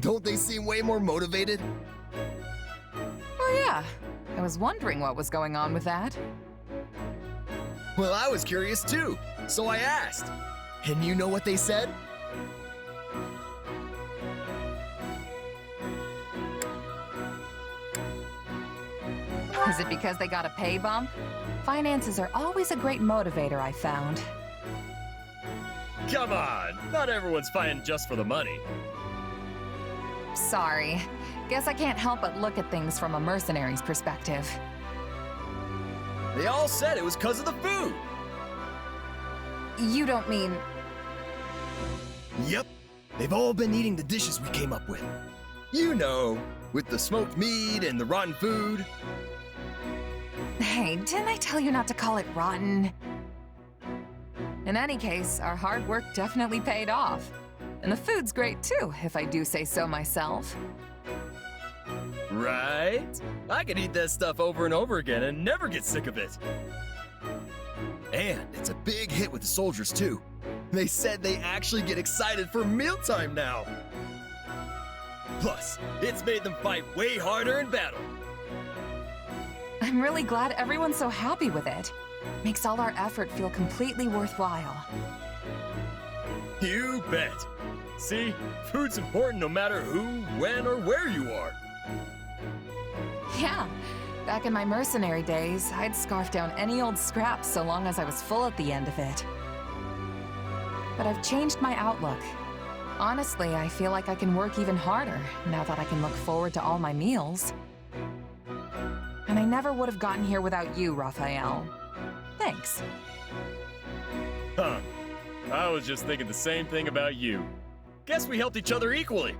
Don't they seem way more motivated? Oh yeah, I was wondering what was going on with that. Well, I was curious too, so I asked. And you know what they said? Is it because they got a pay bump? Finances are always a great motivator, I found. Come on, not everyone's fighting just for the money. Sorry. Guess I can't help but look at things from a mercenary's perspective. They all said it was because of the food. You don't mean... Yep, they've all been eating the dishes we came up with. You know, with the smoked meat and the rotten food. Hey, didn't I tell you not to call it rotten? In any case, our hard work definitely paid off. And the food's great too, if I do say so myself. Right? I could eat that stuff over and over again and never get sick of it. And it's a big hit with the soldiers too. They said they actually get excited for mealtime now. Plus, it's made them fight way harder in battle. I'm really glad everyone's so happy with it. Makes all our effort feel completely worthwhile. You bet. See, food's important no matter who, when, or where you are. Yeah, back in my mercenary days, I'd scarf down any old scrap so long as I was full at the end of it. But I've changed my outlook. Honestly, I feel like I can work even harder now that I can look forward to all my meals. And I never would have gotten here without you, Raphael. Thanks. Huh. I was just thinking the same thing about you. Guess we helped each other equally.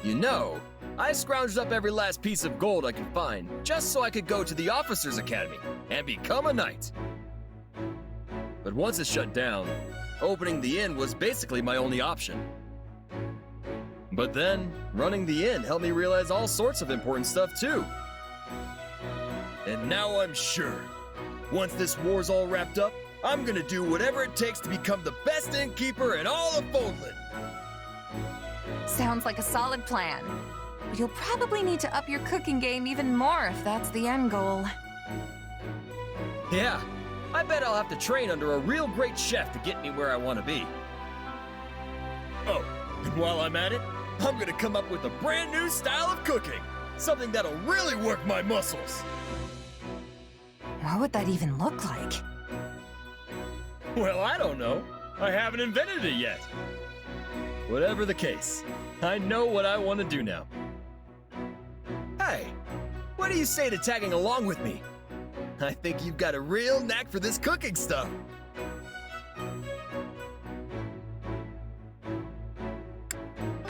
You know, I scrounged up every last piece of gold I could find just so I could go to the Officers Academy and become a knight. But once it shut down, Opening the inn was basically my only option. But then, running the inn helped me realize all sorts of important stuff too. And now I'm sure, once this war's all wrapped up, I'm gonna do whatever it takes to become the best innkeeper in all of Fodlan. Sounds like a solid plan. But you'll probably need to up your cooking game even more if that's the end goal. Yeah, I bet I'll have to train under a real great chef to get me where I want to be. Oh, and while I'm at it, I'm gonna come up with a brand new style of cooking. Something that'll really work my muscles. What would that even look like? Well, I don't know. I haven't invented it yet. Whatever the case, I know what I want to do now. Hey, what do you say to tagging along with me? I think you've got a real knack for this cooking stuff.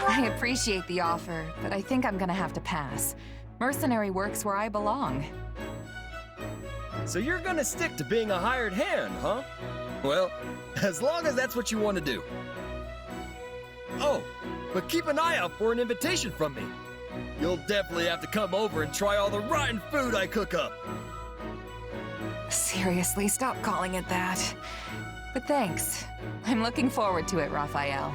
I appreciate the offer, but I think I'm gonna have to pass. Mercenary work's where I belong. So you're gonna stick to being a hired hand, huh? Well, as long as that's what you want to do. Oh, but keep an eye out for an invitation from me. You'll definitely have to come over and try all the rotten food I cook up. Seriously, stop calling it that. But thanks. I'm looking forward to it, Raphael.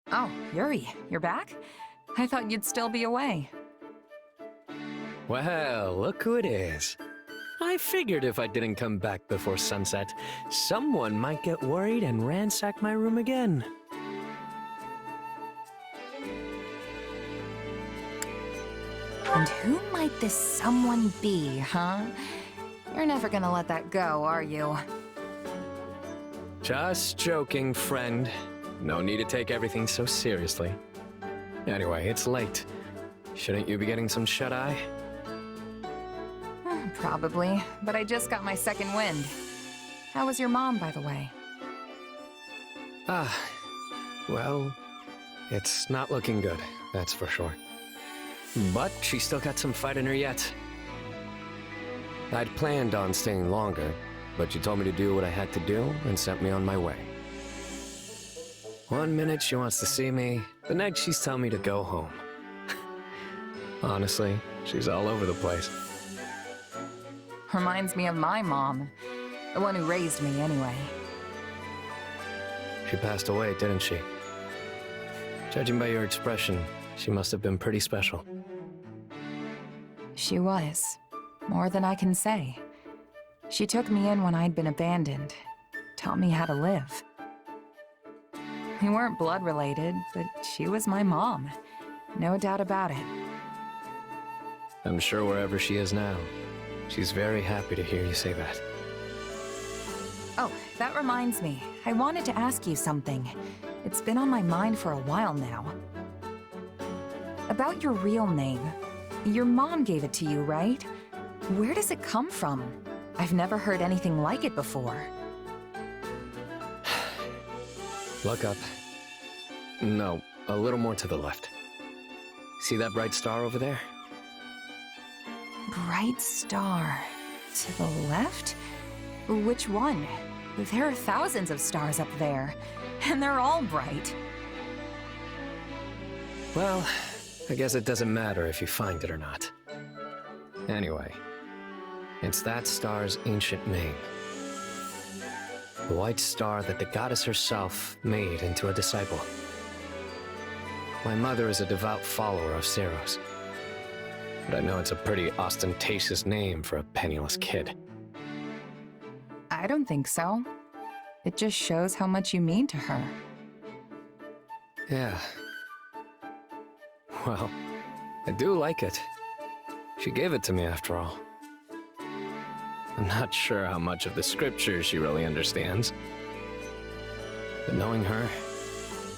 Oh, Yuri, you're back? I thought you'd still be away. Well, look who it is. I figured if I didn't come back before sunset, someone might get worried and ransack my room again. And who might this someone be, huh? You're never gonna let that go, are you? Just joking, friend. No need to take everything so seriously. Anyway, it's late. Shouldn't you be getting some shut-eye? Probably, but I just got my second wind. How was your mom, by the way? Well, it's not looking good, that's for sure. But she's still got some fight in her yet. I'd planned on staying longer, but she told me to do what I had to do and sent me on my way. One minute she wants to see me, the next she's telling me to go home. Honestly, she's all over the place. Reminds me of my mom. The one who raised me, anyway. She passed away, didn't she? Judging by your expression, she must have been pretty special. She was. More than I can say. She took me in when I'd been abandoned. Taught me how to live. We weren't blood related, but she was my mom. No doubt about it. I'm sure wherever she is now, she's very happy to hear you say that. Oh, that reminds me. I wanted to ask you something. It's been on my mind for a while now. About your real name. Your mom gave it to you, right? Where does it come from? I've never heard anything like it before. Look up. No, a little more to the left. See that bright star over there? Bright star. To the left? Which one? There are thousands of stars up there, and they're all bright. Well, I guess it doesn't matter if you find it or not. Anyway, it's that star's ancient name. The white star that the goddess herself made into a disciple. My mother is a devout follower of Ceros. But I know it's a pretty ostentatious name for a penniless kid. I don't think so. It just shows how much you mean to her. Yeah. Well, I do like it. She gave it to me after all. I'm not sure how much of the scriptures she really understands. But knowing her,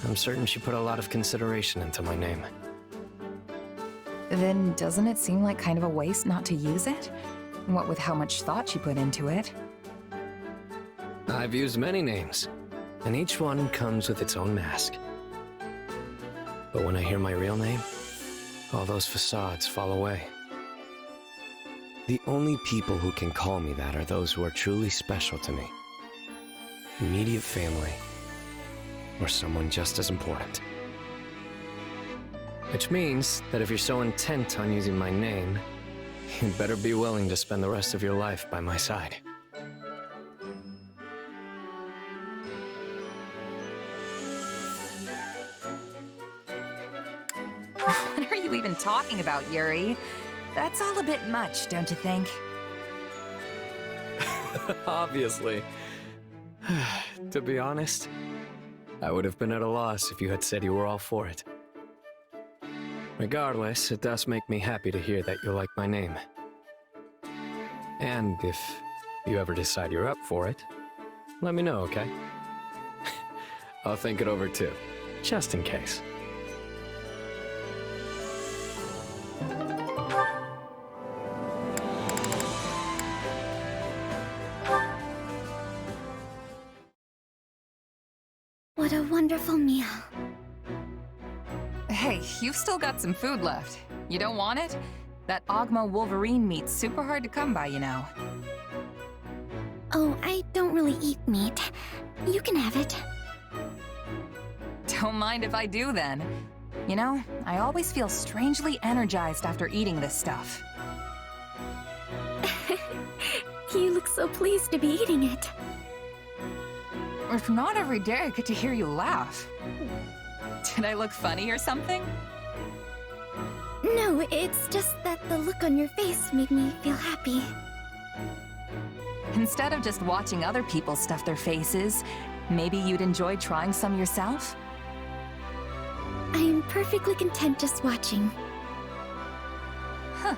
I'm certain she put a lot of consideration into my name. Then doesn't it seem like kind of a waste not to use it? What with how much thought she put into it? I've used many names, and each one comes with its own mask. But when I hear my real name, all those facades fall away. The only people who can call me that are those who are truly special to me. Immediate family, or someone just as important. Which means that if you're so intent on using my name, you'd better be willing to spend the rest of your life by my side. What are you even talking about, Yuri? That's all a bit much, don't you think? Obviously. To be honest, I would have been at a loss if you had said you were all for it. Regardless, it does make me happy to hear that you like my name. And if you ever decide you're up for it, let me know, okay? I'll think it over too, just in case. What a wonderful meal. Hey, you've still got some food left. You don't want it? That Ogma Wolverine meat's super hard to come by, you know. Oh, I don't really eat meat. You can have it. Don't mind if I do, then. You know, I always feel strangely energized after eating this stuff. You look so pleased to be eating it. If not every day I get to hear you laugh. Did I look funny or something? No, it's just that the look on your face made me feel happy. Instead of just watching other people stuff their faces, maybe you'd enjoy trying some yourself? I am perfectly content just watching. Huh.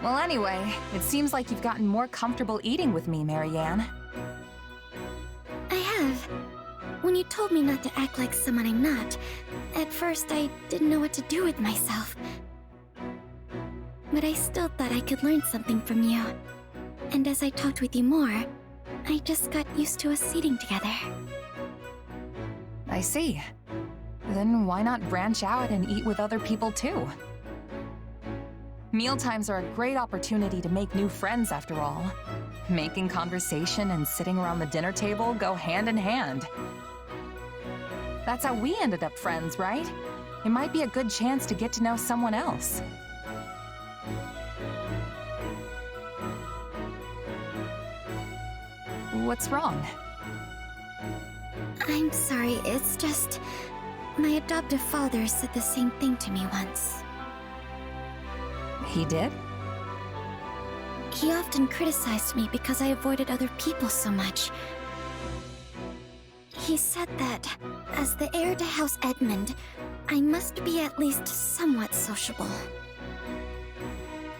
Well, anyway, it seems like you've gotten more comfortable eating with me, Marianne. I have. When you told me not to act like someone I'm not, at first I didn't know what to do with myself. But I still thought I could learn something from you. And as I talked with you more, I just got used to us eating together. I see. Then why not branch out and eat with other people too? Mealtimes are a great opportunity to make new friends after all. Making conversation and sitting around the dinner table go hand in hand. That's how we ended up friends, right? It might be a good chance to get to know someone else. What's wrong? I'm sorry, it's just... my adoptive father said the same thing to me once. He did? He often criticized me because I avoided other people so much. He said that, as the heir to House Edmund, I must be at least somewhat sociable.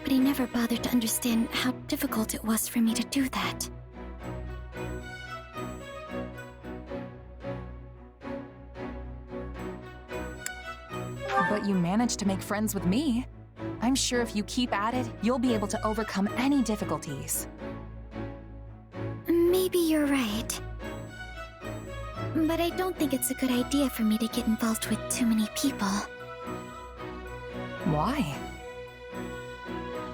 But he never bothered to understand how difficult it was for me to do that. But you managed to make friends with me. I'm sure if you keep at it, you'll be able to overcome any difficulties. Maybe you're right. But I don't think it's a good idea for me to get involved with too many people. Why?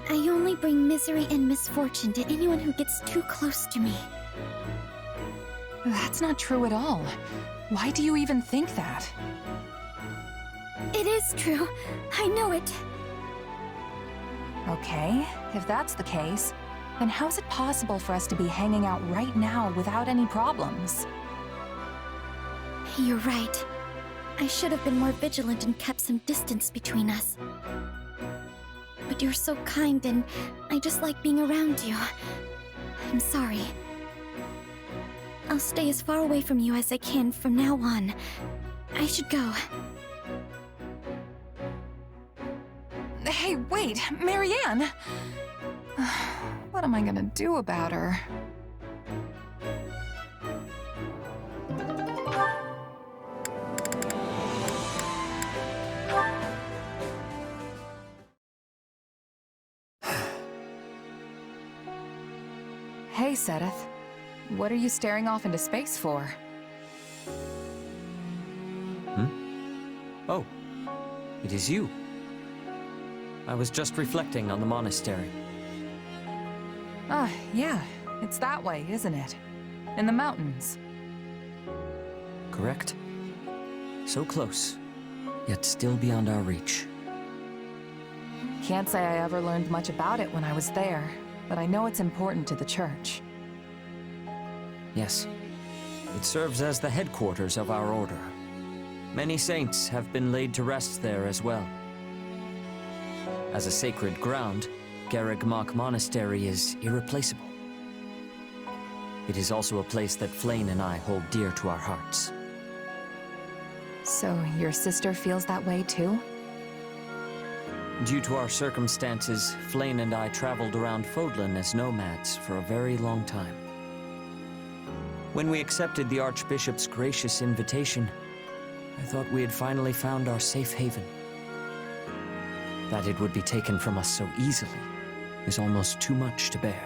I only bring misery and misfortune to anyone who gets too close to me. That's not true at all. Why do you even think that? It is true. I know it. Okay, if that's the case, then how's it possible for us to be hanging out right now without any problems? You're right. I should have been more vigilant and kept some distance between us. But you're so kind and I just like being around you. I'm sorry. I'll stay as far away from you as I can from now on. I should go. Hey, wait, Marianne! What am I gonna do about her? Hey, Ch.10. What are you staring off into space for? Oh, It is you. I was just reflecting on the monastery. Ah, yeah. It's that way, isn't it? In the mountains. Correct. So close, yet still beyond our reach. Can't say I ever learned much about it when I was there, but I know it's important to the church. Yes. It serves as the headquarters of our order. Many saints have been laid to rest there as well. As a sacred ground, Garreg-Mach Monastery is irreplaceable. It is also a place that Flayn and I hold dear to our hearts. So, your sister feels that way too? Due to our circumstances, Flayn and I traveled around Fodlan as nomads for a very long time. When we accepted the Archbishop's gracious invitation, I thought we had finally found our safe haven. That it would be taken from us so easily is almost too much to bear.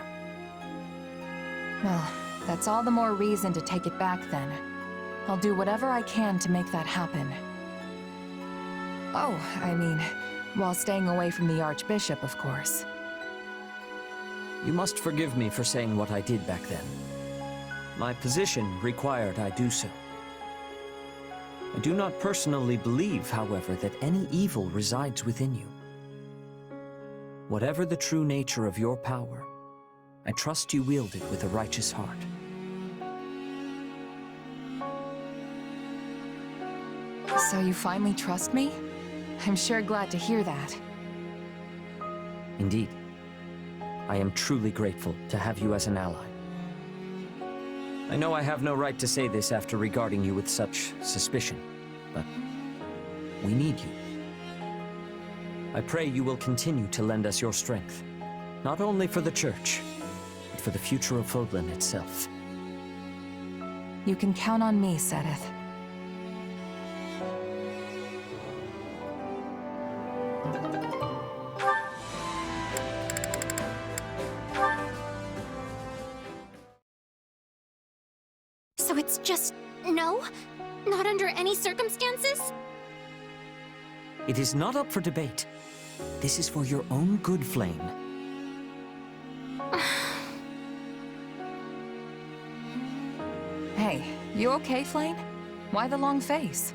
Well, that's all the more reason to take it back then. I'll do whatever I can to make that happen. Oh, I mean, while staying away from the Archbishop, of course. You must forgive me for saying what I did back then. My position required I do so. I do not personally believe, however, that any evil resides within you. Whatever the true nature of your power, I trust you wield it with a righteous heart. So you finally trust me? I'm sure glad to hear that. Indeed. I am truly grateful to have you as an ally. I know I have no right to say this after regarding you with such suspicion, but we need you. I pray you will continue to lend us your strength, not only for the Church, but for the future of Fodlan itself. You can count on me, Ch.10. So it's just no? Not under any circumstances? It is not up for debate. This is for your own good, Flayn. Hey, you okay, Flayn? Why the long face?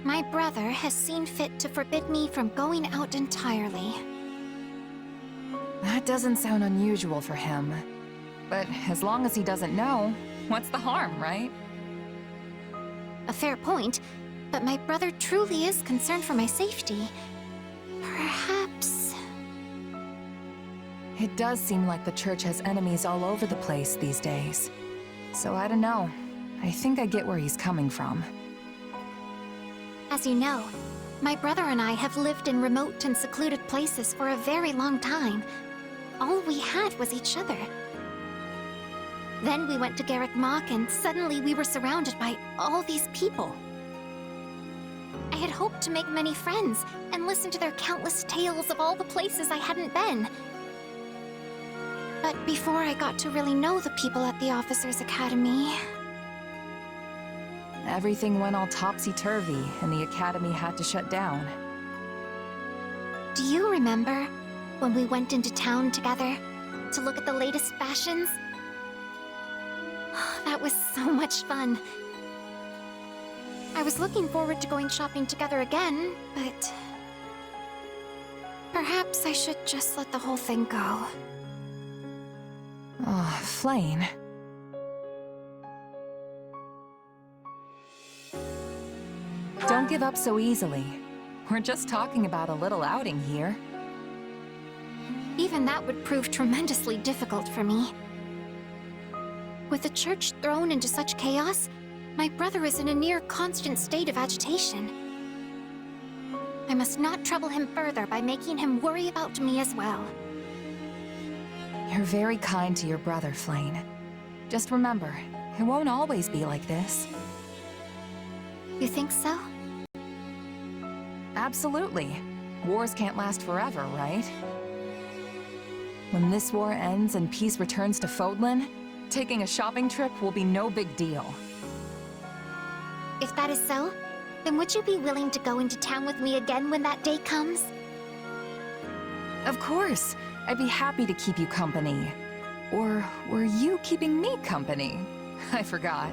My brother has seen fit to forbid me from going out entirely. That doesn't sound unusual for him. But as long as he doesn't know, what's the harm, right? A fair point, but my brother truly is concerned for my safety. Perhaps... It does seem like the Church has enemies all over the place these days. So I don't know. I think I get where he's coming from. As you know, my brother and I have lived in remote and secluded places for a very long time. All we had was each other. Then we went to Garreg-Mach and suddenly we were surrounded by all these people. I had hoped to make many friends and listen to their countless tales of all the places I hadn't been. But before I got to really know the people at the Officers' Academy... Everything went all topsy-turvy and the Academy had to shut down. Do you remember when we went into town together to look at the latest fashions? That was so much fun. I was looking forward to going shopping together again, but... perhaps I should just let the whole thing go. Oh, Flayn. Don't give up so easily. We're just talking about a little outing here. Even that would prove tremendously difficult for me. With the Church thrown into such chaos, my brother is in a near constant state of agitation. I must not trouble him further by making him worry about me as well. You're very kind to your brother, Flayn. Just remember, it won't always be like this. You think so? Absolutely. Wars can't last forever, right? When this war ends and peace returns to Fodlan, taking a shopping trip will be no big deal. If that is so, Then would you be willing to go into town with me again when that day comes? Of course. I'd be happy to keep you company. Or were you keeping me company? I forgot.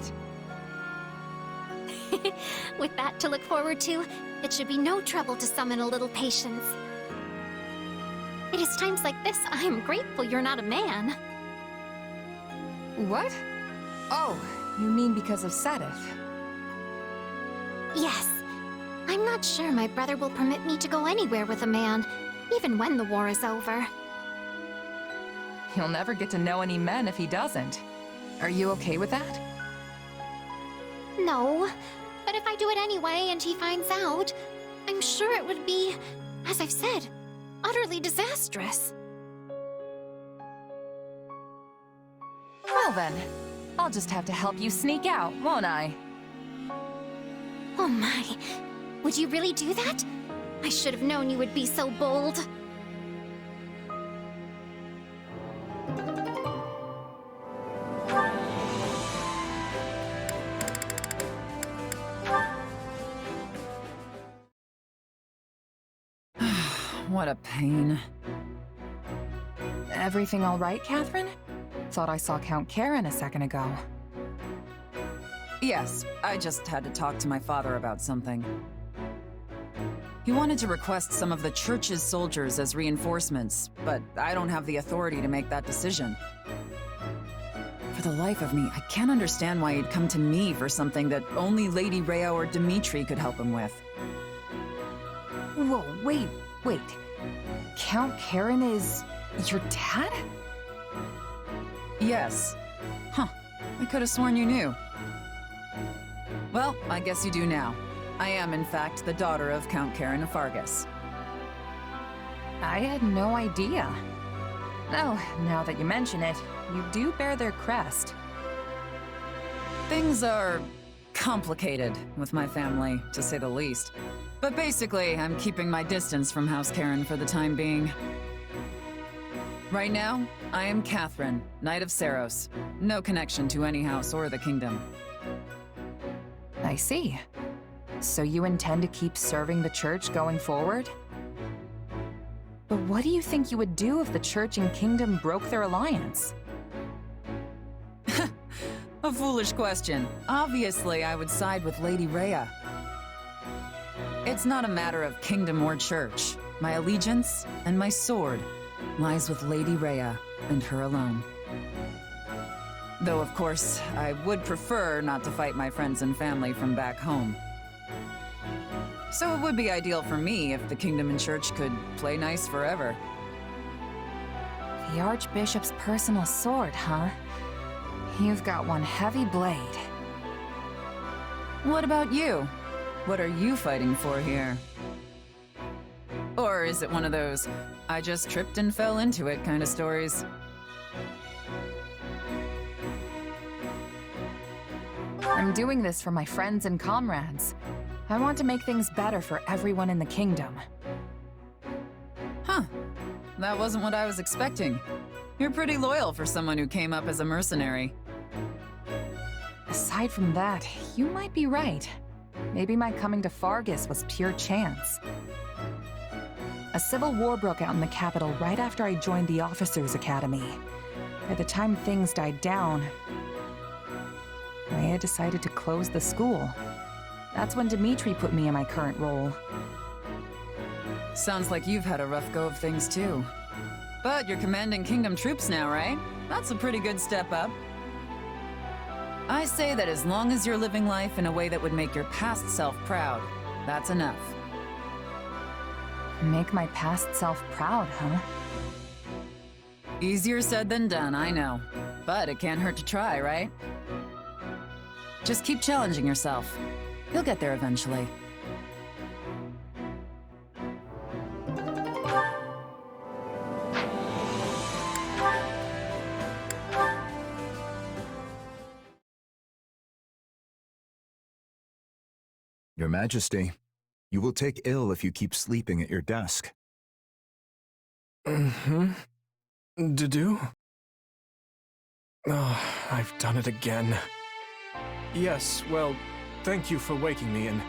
With that to look forward to, it should be no trouble to summon a little patience. It is times like this I am grateful you're not a man. What? Oh, you mean because of Sedith? Yes. I'm not sure my brother will permit me to go anywhere with a man, even when the war is over. You'll never get to know any men if he doesn't. Are you okay with that? No, but if I do it anyway and he finds out, I'm sure it would be, as I've said, utterly disastrous. Well then, I'll just have to help you sneak out, won't I? Oh my, would you really do that? I should have known you would be so bold. What a pain. Everything all right, Catherine? Thought I saw Count Karen a second ago. Yes, I just had to talk to my father about something. He wanted to request some of the church's soldiers as reinforcements, but I don't have the authority to make that decision. For the life of me, I can't understand why he'd come to me for something that only Lady Rhea or Dimitri could help him with. Whoa, wait. Count Karen is your dad? Yes. Huh. I could have sworn you knew. Well, I guess you do now. I am, in fact, the daughter of Count Karen of Fargus. I had no idea. Oh, now that you mention it, you do bear their crest. Things are complicated with my family, to say the least. But basically, I'm keeping my distance from House Karen for the time being. Right now, I am Catherine, Knight of Saros. No connection to any house or the kingdom. I see. So you intend to keep serving the church going forward? But what do you think you would do if the church and kingdom broke their alliance? A foolish question. Obviously, I would side with Lady Rhea. It's not a matter of kingdom or church. My allegiance and my sword lies with Lady Rhea and her alone. Though, of course, I would prefer not to fight my friends and family from back home. So it would be ideal for me if the kingdom and church could play nice forever. The Archbishop's personal sword, huh? You've got one heavy blade. What about you? What are you fighting for here? Or is it one of those, I just tripped and fell into it kind of stories? I'm doing this for my friends and comrades. I want to make things better for everyone in the kingdom. Huh. That wasn't what I was expecting. You're pretty loyal for someone who came up as a mercenary. Aside from that, you might be right. Maybe my coming to Fargus was pure chance. A civil war broke out in the capital right after I joined the Officers' Academy. By the time things died down, Rhea decided to close the school. That's when Dimitri put me in my current role. Sounds like you've had a rough go of things too. But you're commanding kingdom troops now, right? That's a pretty good step up. I say that as long as you're living life in a way that would make your past self proud, that's enough. Make my past self proud, huh? Easier said than done, I know. But it can't hurt to try, right? Just keep challenging yourself. You'll get there eventually. Your Majesty, you will take ill if you keep sleeping at your desk. Do? Oh, I've done it again. Yes, well, thank you for waking me, and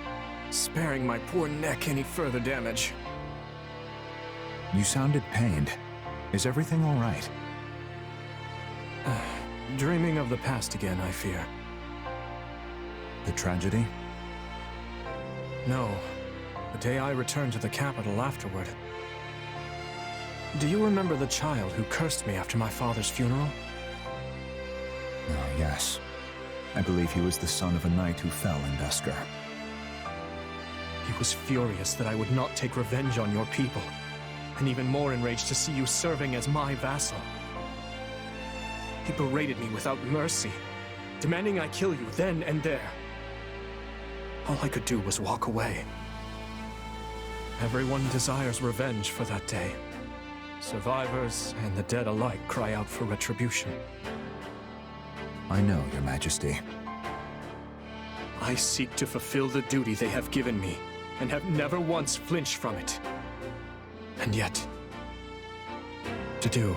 sparing my poor neck any further damage. You sounded pained. Is everything all right? Dreaming of the past again, I fear. The tragedy? No. The day I returned to the capital afterward. Do you remember the child who cursed me after my father's funeral? Oh, yes. I believe he was the son of a knight who fell in Dusker. He was furious that I would not take revenge on your people, and even more enraged to see you serving as my vassal. He berated me without mercy, demanding I kill you then and there. All I could do was walk away. Everyone desires revenge for that day. Survivors and the dead alike cry out for retribution. I know, Your Majesty. I seek to fulfill the duty they have given me, and have never once flinched from it. And yet, to do.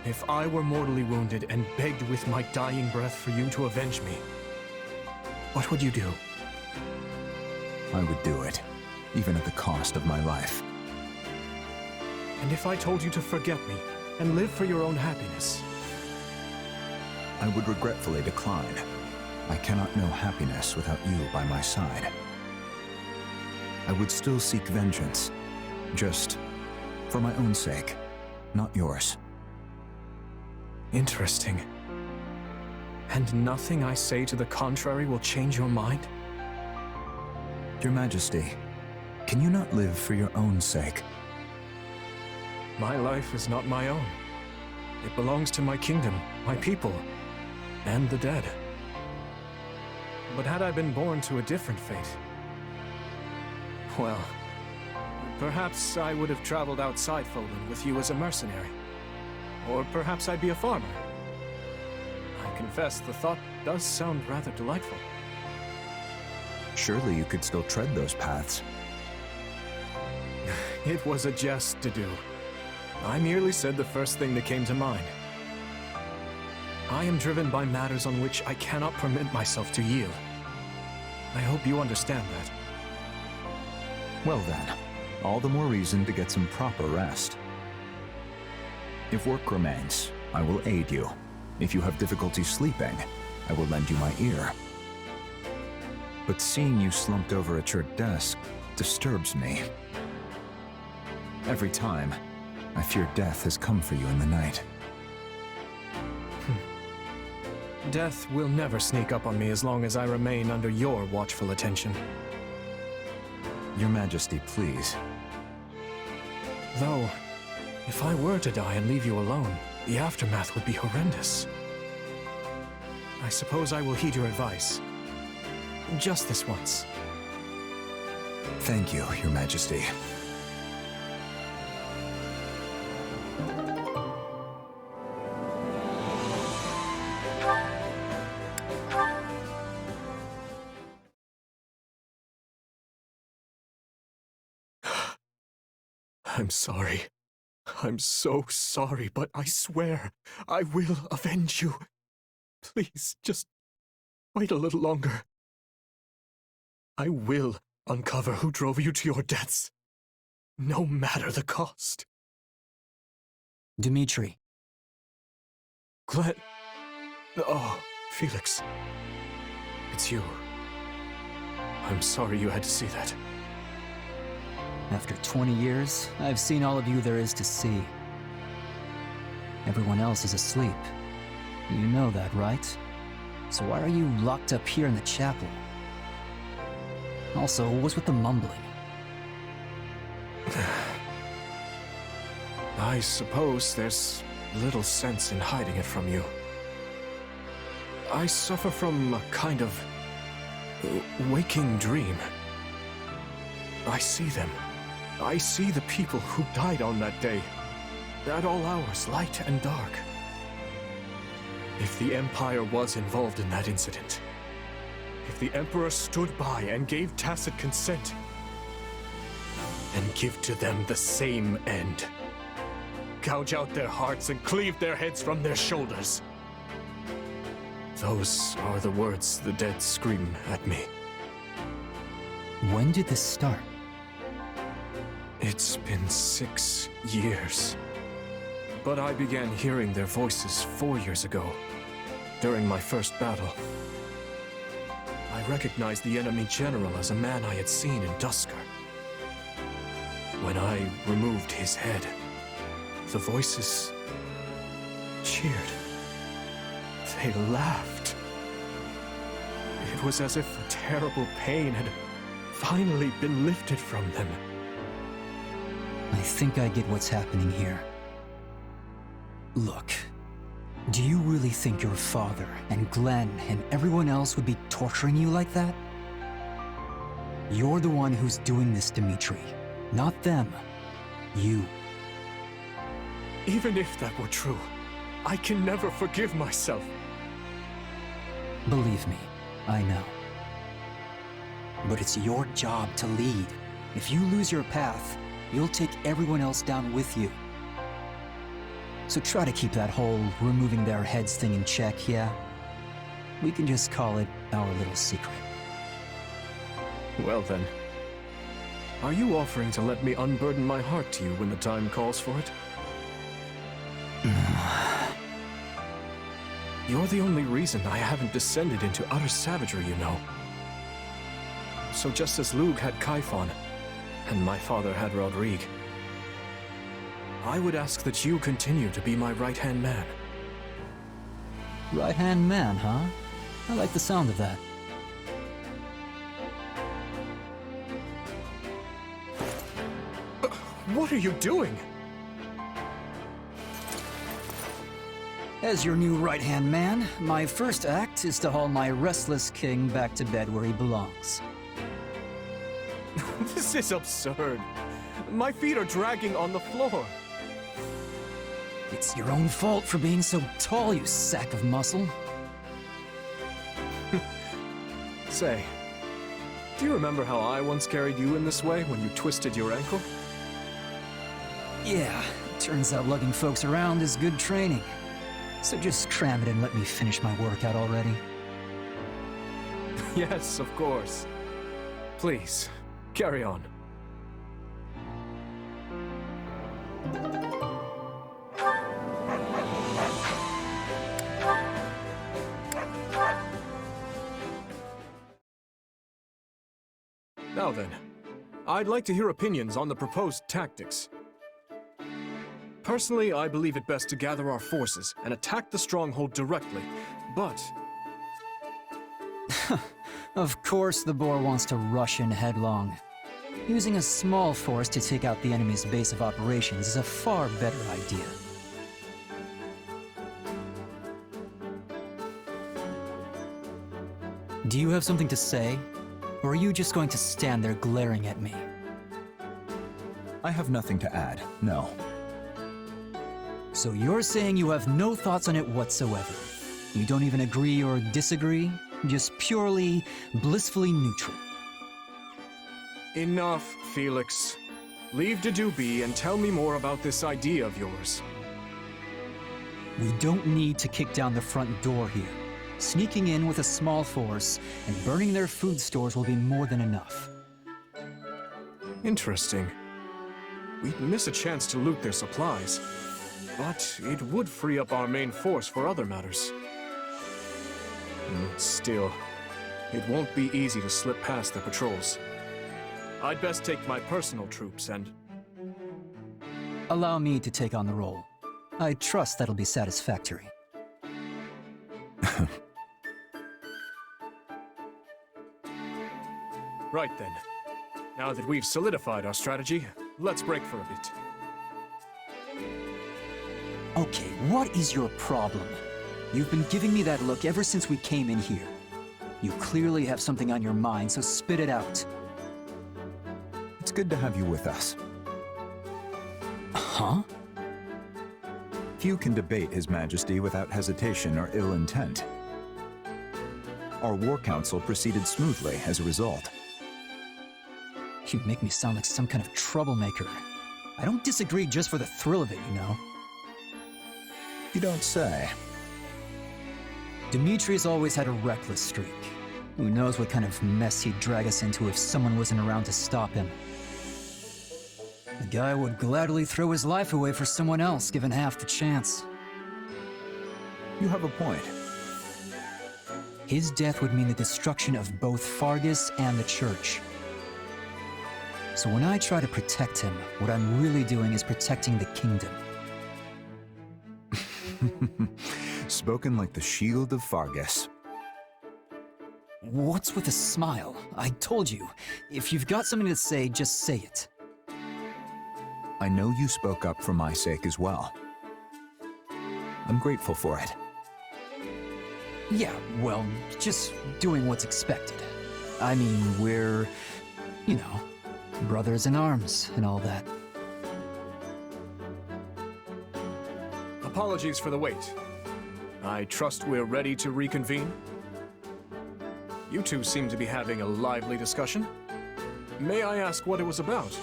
If I were mortally wounded and begged with my dying breath for you to avenge me, what would you do? I would do it, even at the cost of my life. And if I told you to forget me, and live for your own happiness? I would regretfully decline. I cannot know happiness without you by my side. I would still seek vengeance, just for my own sake, not yours. Interesting. And nothing I say to the contrary will change your mind? Your Majesty, can you not live for your own sake? My life is not my own. It belongs to my kingdom, my people, and the dead. But had I been born to a different fate, well, perhaps I would have traveled outside Fodlan with you as a mercenary. Or perhaps I'd be a farmer. I confess the thought does sound rather delightful. Surely you could still tread those paths. It was a jest to do. I merely said the first thing that came to mind. I am driven by matters on which I cannot permit myself to yield. I hope you understand that. Well then, all the more reason to get some proper rest. If work remains, I will aid you. If you have difficulty sleeping, I will lend you my ear. But seeing you slumped over at your desk disturbs me. Every time, I fear death has come for you in the night. Death will never sneak up on me as long as I remain under your watchful attention. Your Majesty, please. Though, if I were to die and leave you alone, the aftermath would be horrendous. I suppose I will heed your advice. Just this once. Thank you, Your Majesty. I'm sorry. I'm so sorry, but I swear I will avenge you. Please, just wait a little longer. I will uncover who drove you to your deaths, no matter the cost. Dimitri. Glenn. Oh, Felix. It's you. I'm sorry you had to see that. After 20 years, I've seen all of you there is to see. Everyone else is asleep. You know that, right? So why are you locked up here in the chapel? Also, what's with the mumbling? I suppose there's little sense in hiding it from you. I suffer from a kind of waking dream. I see them. I see the people who died on that day, at all hours, light and dark. If the Empire was involved in that incident, if the Emperor stood by and gave tacit consent, and give to them the same end, gouge out their hearts and cleave their heads from their shoulders. Those are the words the dead scream at me. When did this start? It's been 6 years. But I began hearing their voices 4 years ago, during my first battle. I recognized the enemy general as a man I had seen in Dusker. When I removed his head, the voices cheered. They laughed. It was as if a terrible pain had finally been lifted from them. I think I get what's happening here. Look, do you really think your father and Glenn and everyone else would be torturing you like that? You're the one who's doing this, Dimitri, not them. You. Even if that were true, I can never forgive myself. Believe me, I know. But it's your job to lead. If you lose your path, you'll take everyone else down with you. So try to keep that whole removing their heads thing in check, yeah? We can just call it our little secret. Well then, are you offering to let me unburden my heart to you when the time calls for it? You're the only reason I haven't descended into utter savagery, you know. So just as Lug had Kaifon, and my father had Rodrigue, I would ask that you continue to be my right-hand man. Right-hand man, huh? I like the sound of that. What are you doing? As your new right-hand man, my first act is to haul my restless king back to bed where he belongs. This is absurd. My feet are dragging on the floor. It's your own fault for being so tall, you sack of muscle. Say, do you remember how I once carried you in this way when you twisted your ankle? Yeah, turns out lugging folks around is good training. So just cram it and let me finish my workout already. Yes, of course. Please, carry on. Now then, I'd like to hear opinions on the proposed tactics. Personally, I believe it best to gather our forces and attack the stronghold directly, but... Of course the boar wants to rush in headlong. Using a small force to take out the enemy's base of operations is a far better idea. Do you have something to say? Or are you just going to stand there glaring at me? I have nothing to add, no. So you're saying you have no thoughts on it whatsoever? You don't even agree or disagree? Just purely, blissfully neutral? Enough, Felix. Leave Dedue be and tell me more about this idea of yours. We don't need to kick down the front door here. Sneaking in with a small force and burning their food stores will be more than enough. Interesting. We'd miss a chance to loot their supplies, but it would free up our main force for other matters. Still, it won't be easy to slip past their patrols. I'd best take my personal troops and... Allow me to take on the role. I trust that'll be satisfactory. Right then. Now that we've solidified our strategy, let's break for a bit. Okay, what is your problem? You've been giving me that look ever since we came in here. You clearly have something on your mind, so spit it out. It's good to have you with us. Huh? Few can debate His Majesty without hesitation or ill intent. Our war council proceeded smoothly as a result. You make me sound like some kind of troublemaker. I don't disagree just for the thrill of it, you know. You don't say. Dimitri's always had a reckless streak. Who knows what kind of mess he'd drag us into if someone wasn't around to stop him. The guy would gladly throw his life away for someone else, given half the chance. You have a point. His death would mean the destruction of both Fargus and the Church. So when I try to protect him, what I'm really doing is protecting the kingdom. Spoken like the shield of Fargus. What's with a smile? I told you, if you've got something to say, just say it. I know you spoke up for my sake as well. I'm grateful for it. Yeah, well, just doing what's expected. I mean, we're, you know, brothers in arms and all that. Apologies for the wait. I trust we're ready to reconvene? You two seem to be having a lively discussion. May I ask what it was about?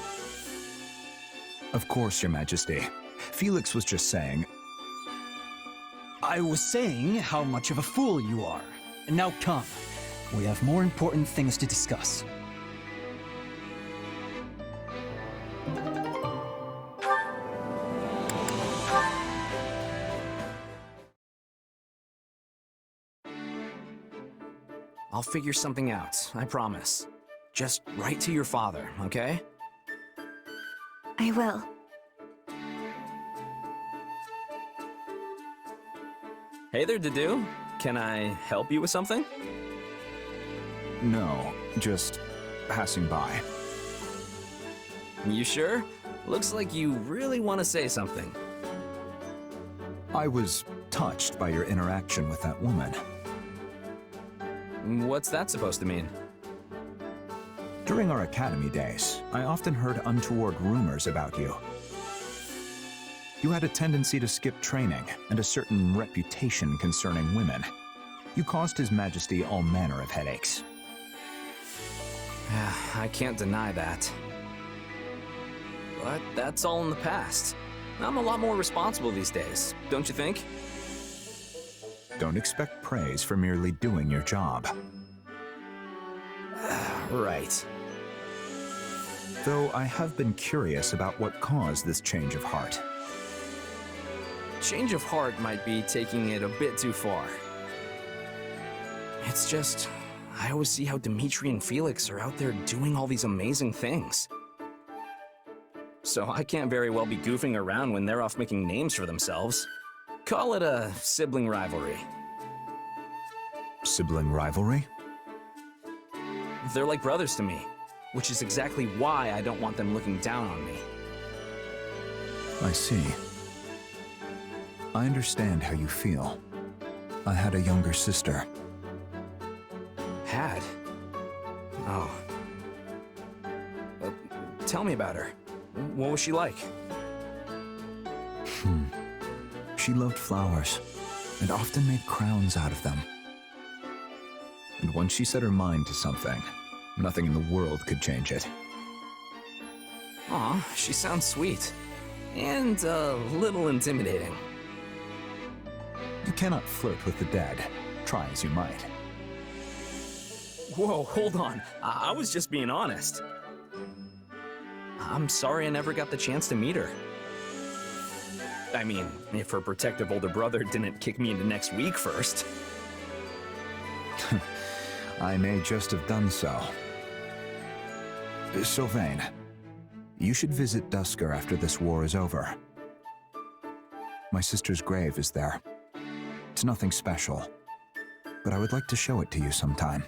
Of course, Your Majesty. Felix was just saying... I was saying how much of a fool you are. And now come. We have more important things to discuss. I'll figure something out, I promise. Just write to your father, okay? I will. Hey there, Dedu. Can I help you with something? No, just passing by. You sure? Looks like you really want to say something. I was touched by your interaction with that woman. What's that supposed to mean? During our academy days, I often heard untoward rumors about you. You had a tendency to skip training and a certain reputation concerning women. You caused His Majesty all manner of headaches. I can't deny that. But that's all in the past. I'm a lot more responsible these days, don't you think? Don't expect praise for merely doing your job. Right. Though I have been curious about what caused this change of heart. Change of heart might be taking it a bit too far. It's just, I always see how Dimitri and Felix are out there doing all these amazing things. So I can't very well be goofing around when they're off making names for themselves. Call it a sibling rivalry. Sibling rivalry? They're like brothers to me, which is exactly why I don't want them looking down on me. I see. I understand how you feel. I had a younger sister. Had? Oh. Tell me about her. What was she like? She loved flowers, and often made crowns out of them. And once she set her mind to something, nothing in the world could change it. Aw, she sounds sweet. And a little intimidating. You cannot flirt with the dead, try as you might. Whoa, hold on. I was just being honest. I'm sorry I never got the chance to meet her. I mean, if her protective older brother didn't kick me into next week first. I may just have done so. Sylvain, you should visit Duscur after this war is over. My sister's grave is there. It's nothing special, but I would like to show it to you sometime.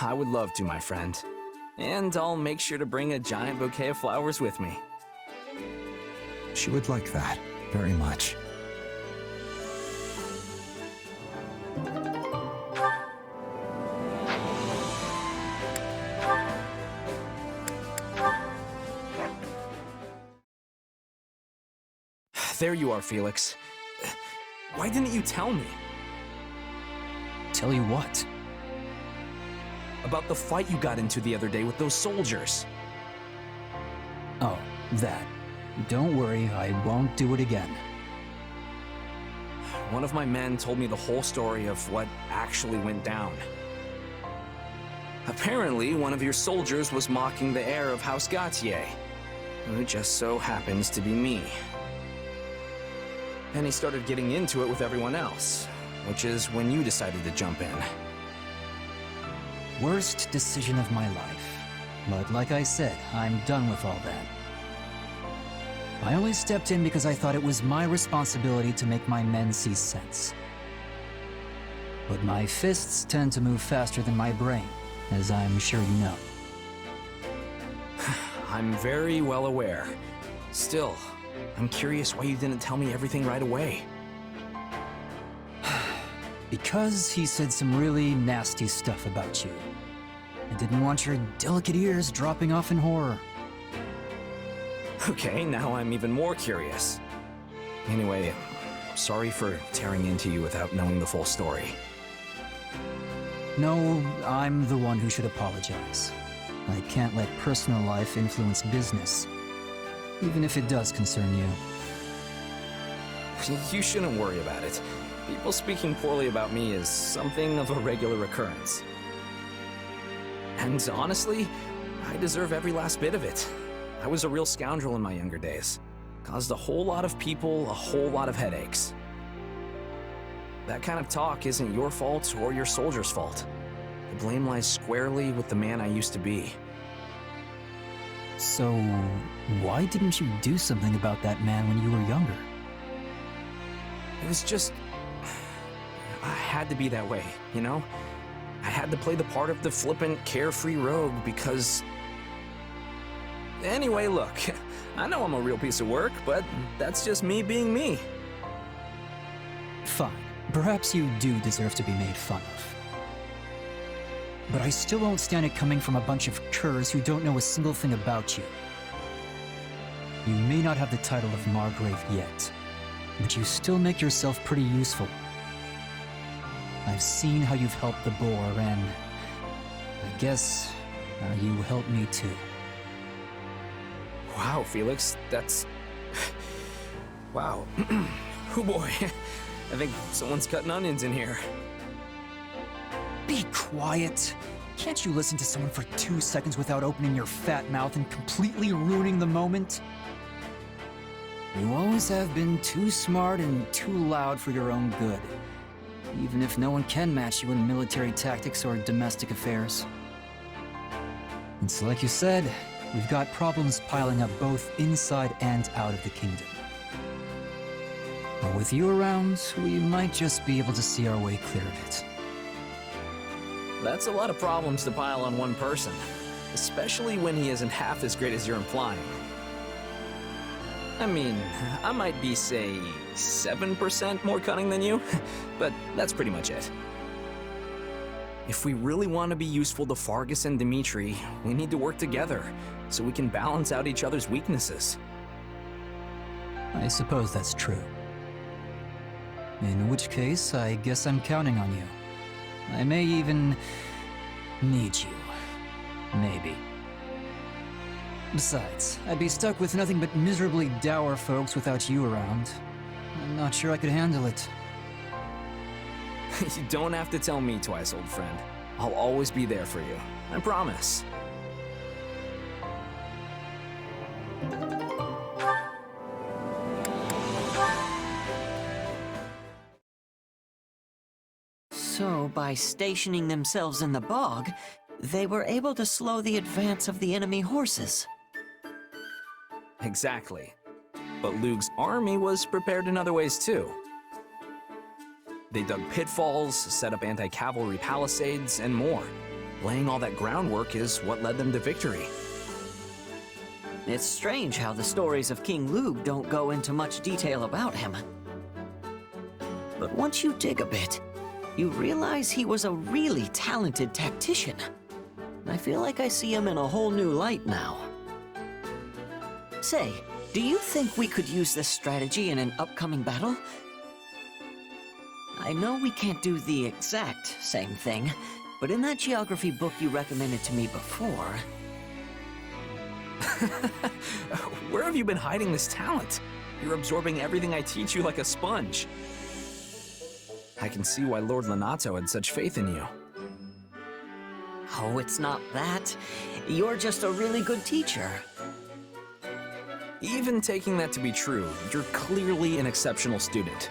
I would love to, my friend. And I'll make sure to bring a giant bouquet of flowers with me. She would like that, very much. There you are, Felix. Why didn't you tell me? Tell you what? About the fight you got into the other day with those soldiers. Oh, that. Don't worry, I won't do it again. one of my men told me the whole story of what actually went down. Apparently, one of your soldiers was mocking the heir of House Gautier, who just so happens to be me. And he started getting into it with everyone else, which is when you decided to jump in. Worst decision of my life. But like I said, I'm done with all that. I only stepped in because I thought it was my responsibility to make my men see sense. But my fists tend to move faster than my brain, as I'm sure you know. I'm very well aware. Still, I'm curious why you didn't tell me everything right away. Because he said some really nasty stuff about you. I didn't want your delicate ears dropping off in horror. Okay, now I'm even more curious. Anyway, sorry for tearing into you without knowing the full story. No, I'm the one who should apologize. I can't let personal life influence business, even if it does concern you. You shouldn't worry about it. People speaking poorly about me is something of a regular occurrence. And honestly, I deserve every last bit of it. I was a real scoundrel in my younger days. Caused a whole lot of people a whole lot of headaches. That kind of talk isn't your fault or your soldier's fault. The blame lies squarely with the man I used to be. So, why didn't you do something about that man when you were younger? It was just... I had to be that way, you know? I had to play the part of the flippant, carefree rogue because... Anyway, look, I know I'm a real piece of work, but that's just me being me. Fine. Perhaps you do deserve to be made fun of. But I still won't stand it coming from a bunch of curs who don't know a single thing about you. You may not have the title of Margrave yet, but you still make yourself pretty useful. I've seen how you've helped the boar, and I guess you helped me too. Wow, Felix, that's... Wow. Oh boy, I think someone's cutting onions in here. Be quiet. Can't you listen to someone for 2 seconds without opening your fat mouth and completely ruining the moment? You always have been too smart and too loud for your own good, even if no one can match you in military tactics or domestic affairs. It's like you said, we've got problems piling up both inside and out of the kingdom. But with you around, we might just be able to see our way clear of it. That's a lot of problems to pile on one person, especially when he isn't half as great as you're implying. I mean, I might be, say, 7% more cunning than you, but that's pretty much it. If we really want to be useful to Fargus and Dimitri, we need to work together, so we can balance out each other's weaknesses. I suppose that's true. In which case, I guess I'm counting on you. I may even need you. Maybe. Besides, I'd be stuck with nothing but miserably dour folks without you around. I'm not sure I could handle it. You don't have to tell me twice, old friend. I'll always be there for you. I promise. So, by stationing themselves in the bog, they were able to slow the advance of the enemy horses. Exactly. But Lug's army was prepared in other ways too. They dug pitfalls, set up anti-cavalry palisades, and more. Laying all that groundwork is what led them to victory. It's strange how the stories of King Lug don't go into much detail about him. But once you dig a bit, you realize he was a really talented tactician. I feel like I see him in a whole new light now. Say, do you think we could use this strategy in an upcoming battle? I know we can't do the exact same thing, but in that geography book you recommended to me before... Where have you been hiding this talent? You're absorbing everything I teach you like a sponge. I can see why Lord Lenato had such faith in you. Oh, it's not that. You're just a really good teacher. Even taking that to be true, you're clearly an exceptional student.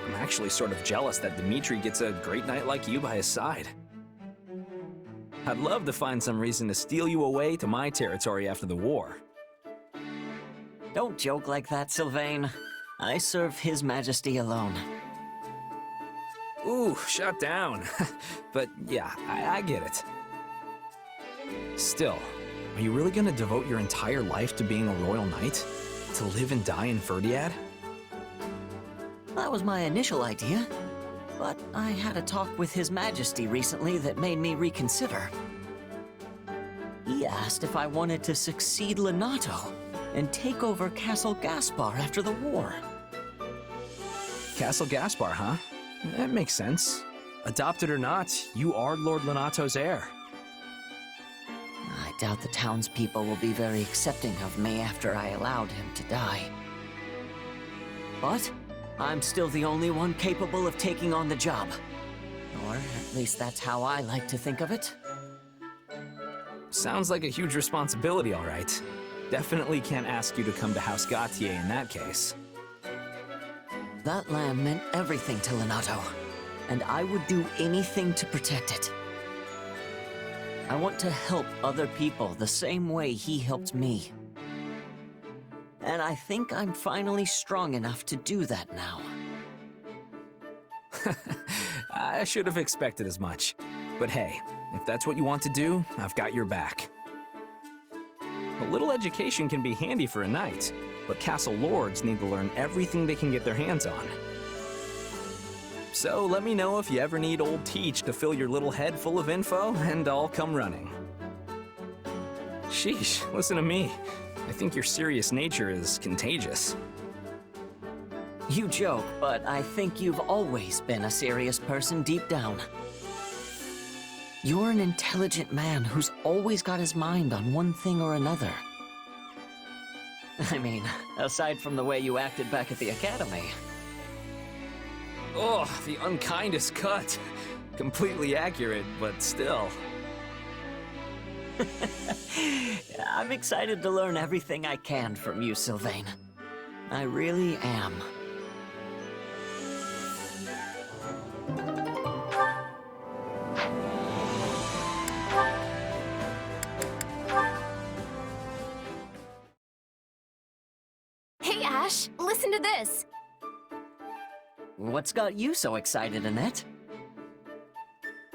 I'm actually sort of jealous that Dimitri gets a great knight like you by his side. I'd love to find some reason to steal you away to my territory after the war. Don't joke like that, Sylvain. I serve His Majesty alone. Ooh, shut down. But yeah, I get it. Still, are you really gonna devote your entire life to being a royal knight? To live and die in Verdiad? That was my initial idea, but I had a talk with His Majesty recently that made me reconsider. He asked if I wanted to succeed Lenato and take over Castle Gaspar after the war. Castle Gaspar, huh? That makes sense. Adopted or not, you are Lord Lenato's heir. I doubt the townspeople will be very accepting of me after I allowed him to die. But I'm still the only one capable of taking on the job. Or at least that's how I like to think of it. Sounds like a huge responsibility, all right. Definitely can't ask you to come to House Gautier in that case. That land meant everything to Lenato, and I would do anything to protect it. I want to help other people the same way he helped me. And I think I'm finally strong enough to do that now. I should have expected as much. But hey, if that's what you want to do, I've got your back. A little education can be handy for a knight, but castle lords need to learn everything they can get their hands on. So let me know if you ever need old Teach to fill your little head full of info, and I'll come running. Sheesh, listen to me. I think your serious nature is contagious. You joke, but I think you've always been a serious person deep down. You're an intelligent man who's always got his mind on one thing or another. I mean, aside from the way you acted back at the academy. Oh, the unkindest cut. Completely accurate, but still. I'm excited to learn everything I can from you, Sylvain. I really am. Hey, Ash, listen to this. What's got you so excited, Annette?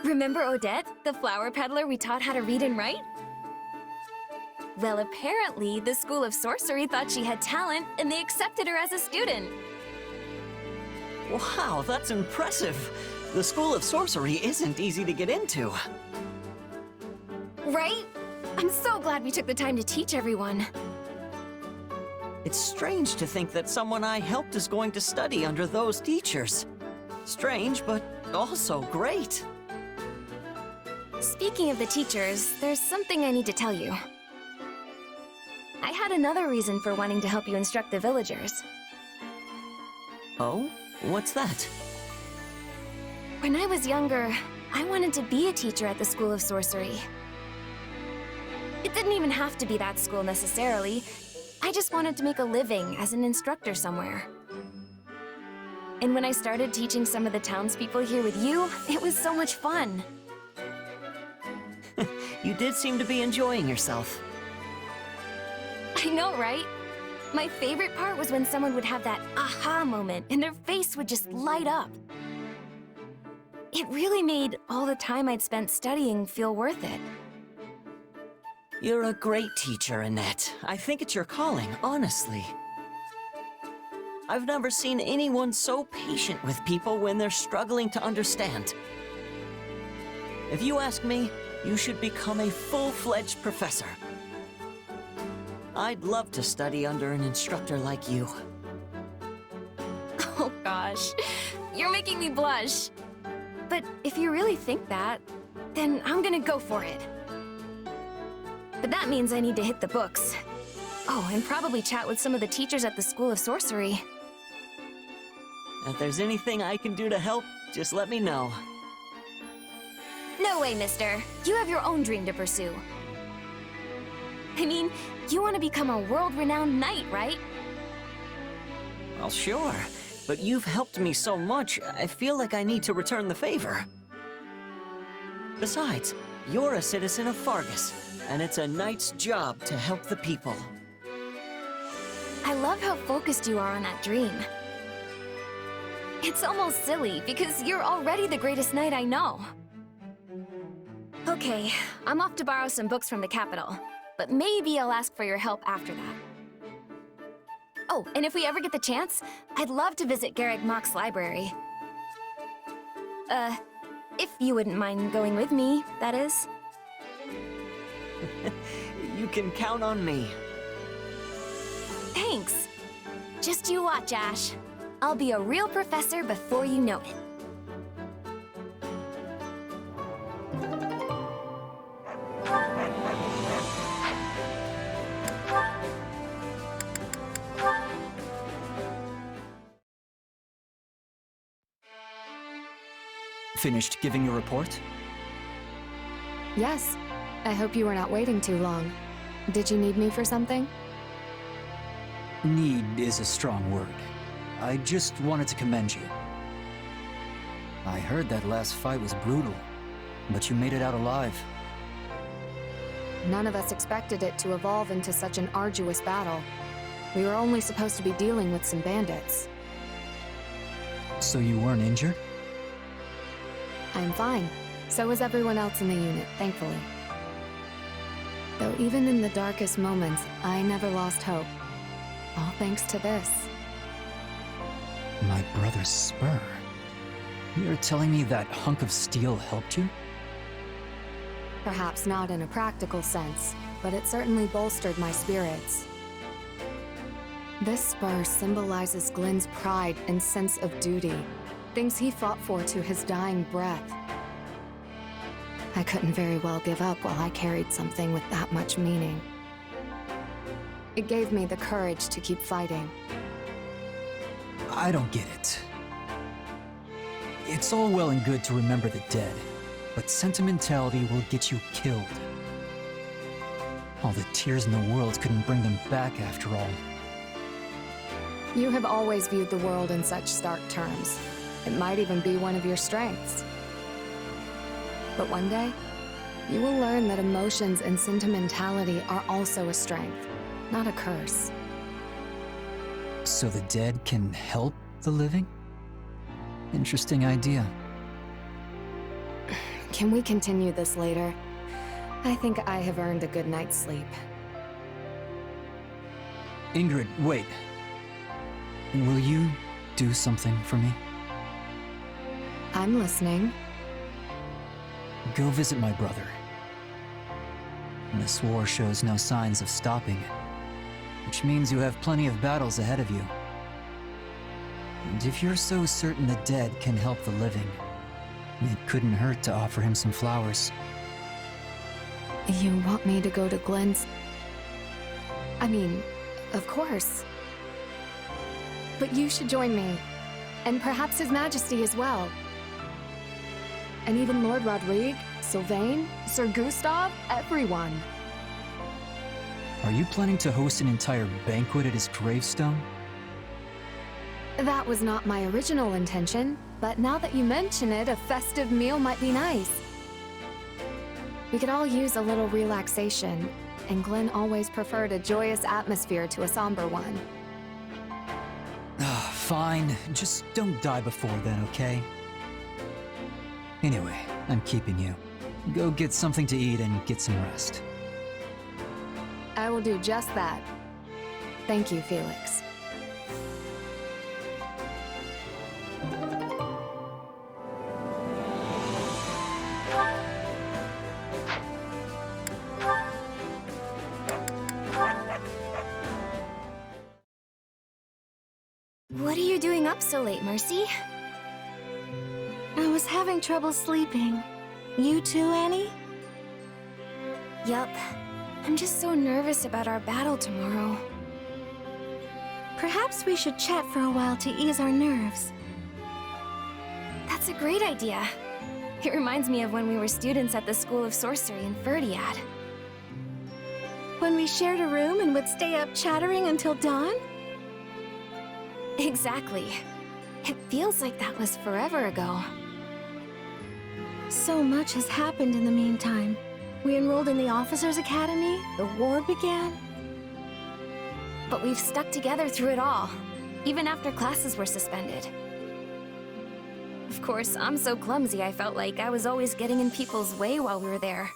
Remember Odette, the flower peddler we taught how to read and write? Well, apparently, the School of Sorcery thought she had talent, and they accepted her as a student. Wow, that's impressive. The School of Sorcery isn't easy to get into. Right? I'm so glad we took the time to teach everyone. It's strange to think that someone I helped is going to study under those teachers. Strange, but also great. Speaking of the teachers, there's something I need to tell you. I had another reason for wanting to help you instruct the villagers. Oh? What's that? When I was younger, I wanted to be a teacher at the School of Sorcery. It didn't even have to be that school necessarily. I just wanted to make a living as an instructor somewhere. And when I started teaching some of the townspeople here with you, it was so much fun. You did seem to be enjoying yourself. I know, right? My favorite part was when someone would have that aha moment and their face would just light up. It really made all the time I'd spent studying feel worth it. You're a great teacher, Annette. I think it's your calling, honestly. I've never seen anyone so patient with people when they're struggling to understand. If you ask me, you should become a full-fledged professor. I'd love to study under an instructor like you. Oh gosh, you're making me blush. But if you really think that, then I'm gonna go for it. But that means I need to hit the books. Oh, and probably chat with some of the teachers at the School of Sorcery. If there's anything I can do to help, just let me know. No way, mister. You have your own dream to pursue. I mean, you want to become a world-renowned knight, right? Well, sure. But you've helped me so much, I feel like I need to return the favor. Besides, you're a citizen of Fargus, and it's a knight's job to help the people. I love how focused you are on that dream. It's almost silly, because you're already the greatest knight I know. Okay, I'm off to borrow some books from the capital, but maybe I'll ask for your help after that. Oh, and if we ever get the chance, I'd love to visit Garreg Mach's library. If you wouldn't mind going with me, that is. You can count on me. Thanks. Just you watch, Ash. I'll be a real professor before you know it. Finished giving your report? Yes. I hope you were not waiting too long. Did you need me for something? Need is a strong word. I just wanted to commend you. I heard that last fight was brutal, but you made it out alive. None of us expected it to evolve into such an arduous battle. We were only supposed to be dealing with some bandits. So you weren't injured? I'm fine. So is everyone else in the unit, thankfully. Though even in the darkest moments, I never lost hope. All thanks to this. My brother's spur. You're telling me that hunk of steel helped you? Perhaps not in a practical sense, but it certainly bolstered my spirits. This spur symbolizes Glenn's pride and sense of duty, things he fought for to his dying breath. I couldn't very well give up while I carried something with that much meaning. It gave me the courage to keep fighting. I don't get it. It's all well and good to remember the dead, but sentimentality will get you killed. All the tears in the world couldn't bring them back after all. You have always viewed the world in such stark terms. It might even be one of your strengths. But one day, you will learn that emotions and sentimentality are also a strength, not a curse. So the dead can help the living? Interesting idea. Can we continue this later? I think I have earned a good night's sleep. Ingrid, wait. Will you do something for me? I'm listening. Go visit my brother. This war shows no signs of stopping, which means you have plenty of battles ahead of you. And if you're so certain the dead can help the living, it couldn't hurt to offer him some flowers. You want me to go to Glenn's? I mean, of course. But you should join me, and perhaps His Majesty as well. And even Lord Rodrigue, Sylvain, Sir Gustav, everyone. Are you planning to host an entire banquet at his gravestone? That was not my original intention, but now that you mention it, a festive meal might be nice. We could all use a little relaxation, and Glenn always preferred a joyous atmosphere to a somber one. Fine, just don't die before then, okay? Anyway, I'm keeping you. Go get something to eat and get some rest. I will do just that. Thank you, Felix. What are you doing up so late, Mercy? I was having trouble sleeping. You too, Annie? Yup. I'm just so nervous about our battle tomorrow. Perhaps we should chat for a while to ease our nerves. That's a great idea. It reminds me of when we were students at the School of Sorcery in Verdiad. When we shared a room and would stay up chattering until dawn? Exactly. It feels like that was forever ago. So much has happened in the meantime. We enrolled in the Officers' Academy, the war began. But we've stuck together through it all, even after classes were suspended. Of course, I'm so clumsy I felt like I was always getting in people's way while we were there.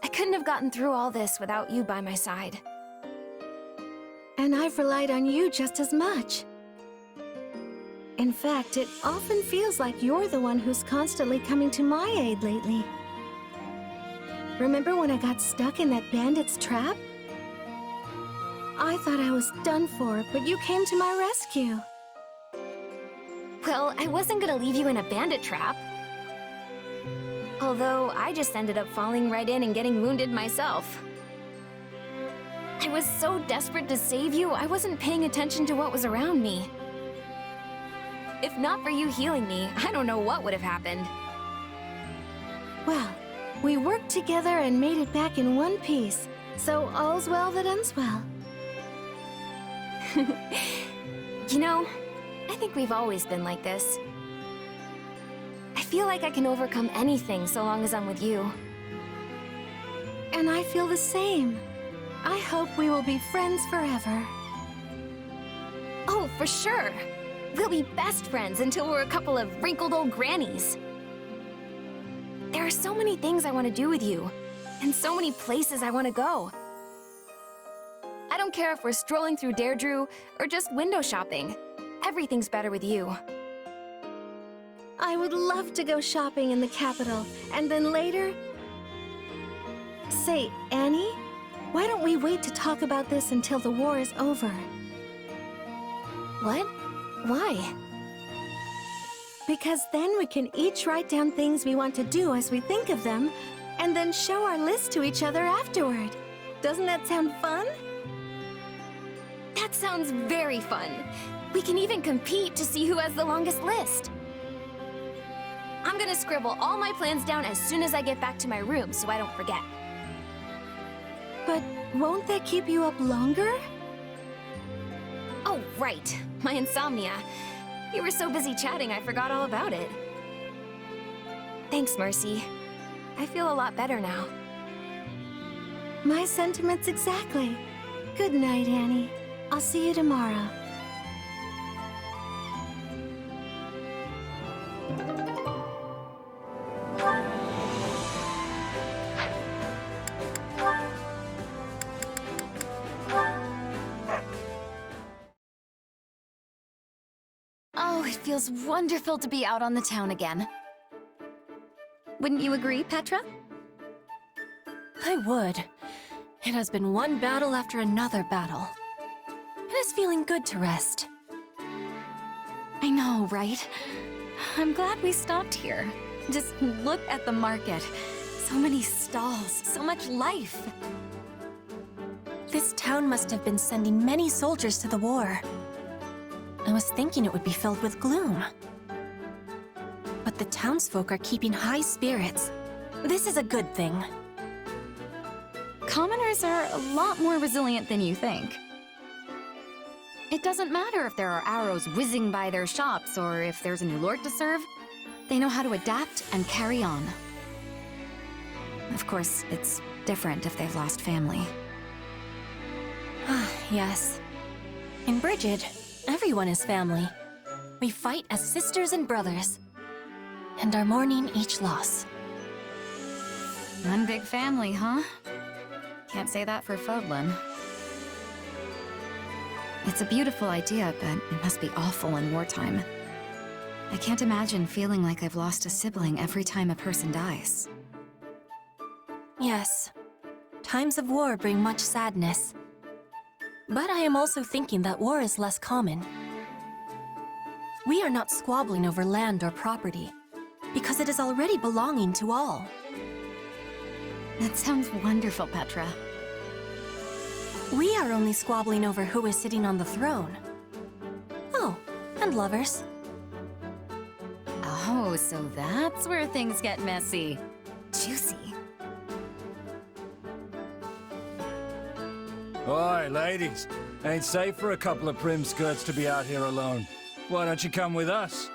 I couldn't have gotten through all this without you by my side. And I've relied on you just as much. In fact, it often feels like you're the one who's constantly coming to my aid lately. Remember when I got stuck in that bandit's trap? I thought I was done for, but you came to my rescue. Well, I wasn't gonna leave you in a bandit trap. Although, I just ended up falling right in and getting wounded myself. I was so desperate to save you, I wasn't paying attention to what was around me. If not for you healing me, I don't know what would have happened. Well, we worked together and made it back in one piece, so all's well that ends well. You know, I think we've always been like this. I feel like I can overcome anything so long as I'm with you. And I feel the same. I hope we will be friends forever. Oh, for sure! We'll be best friends until we're a couple of wrinkled old grannies. There are so many things I want to do with you, and so many places I want to go. I don't care if we're strolling through Deirdre or just window shopping. Everything's better with you. I would love to go shopping in the capital, and then later... Say, Annie, why don't we wait to talk about this until the war is over? What? Why? Because then we can each write down things we want to do as we think of them, and then show our list to each other afterward. Doesn't that sound fun? That sounds very fun. We can even compete to see who has the longest list. I'm gonna scribble all my plans down as soon as I get back to my room so I don't forget. But won't that keep you up longer? Oh, right. My insomnia. You were so busy chatting, I forgot all about it. Thanks, Mercy. I feel a lot better now. My sentiments exactly. Good night, Annie. I'll see you tomorrow. Oh, it feels wonderful to be out on the town again. Wouldn't you agree, Petra? I would. It has been one battle after another battle. It is feeling good to rest. I know, right? I'm glad we stopped here. Just look at the market. So many stalls, so much life. This town must have been sending many soldiers to the war. I was thinking it would be filled with gloom. But the townsfolk are keeping high spirits. This is a good thing. Commoners are a lot more resilient than you think. It doesn't matter if there are arrows whizzing by their shops or if there's a new lord to serve. They know how to adapt and carry on. Of course, it's different if they've lost family. Ah, yes. In Brigid, everyone is family. We fight as sisters and brothers, and are mourning each loss. One big family, huh? Can't say that for Fodlan. It's a beautiful idea, but it must be awful in wartime. I can't imagine feeling like I've lost a sibling every time a person dies. Yes, times of war bring much sadness. But I am also thinking that war is less common. We are not squabbling over land or property, because it is already belonging to all. That sounds wonderful, Petra. We are only squabbling over who is sitting on the throne. Oh, and lovers. Oh, so that's where things get messy. Juicy. Oi, ladies. Ain't safe for a couple of prim skirts to be out here alone. Why don't you come with us?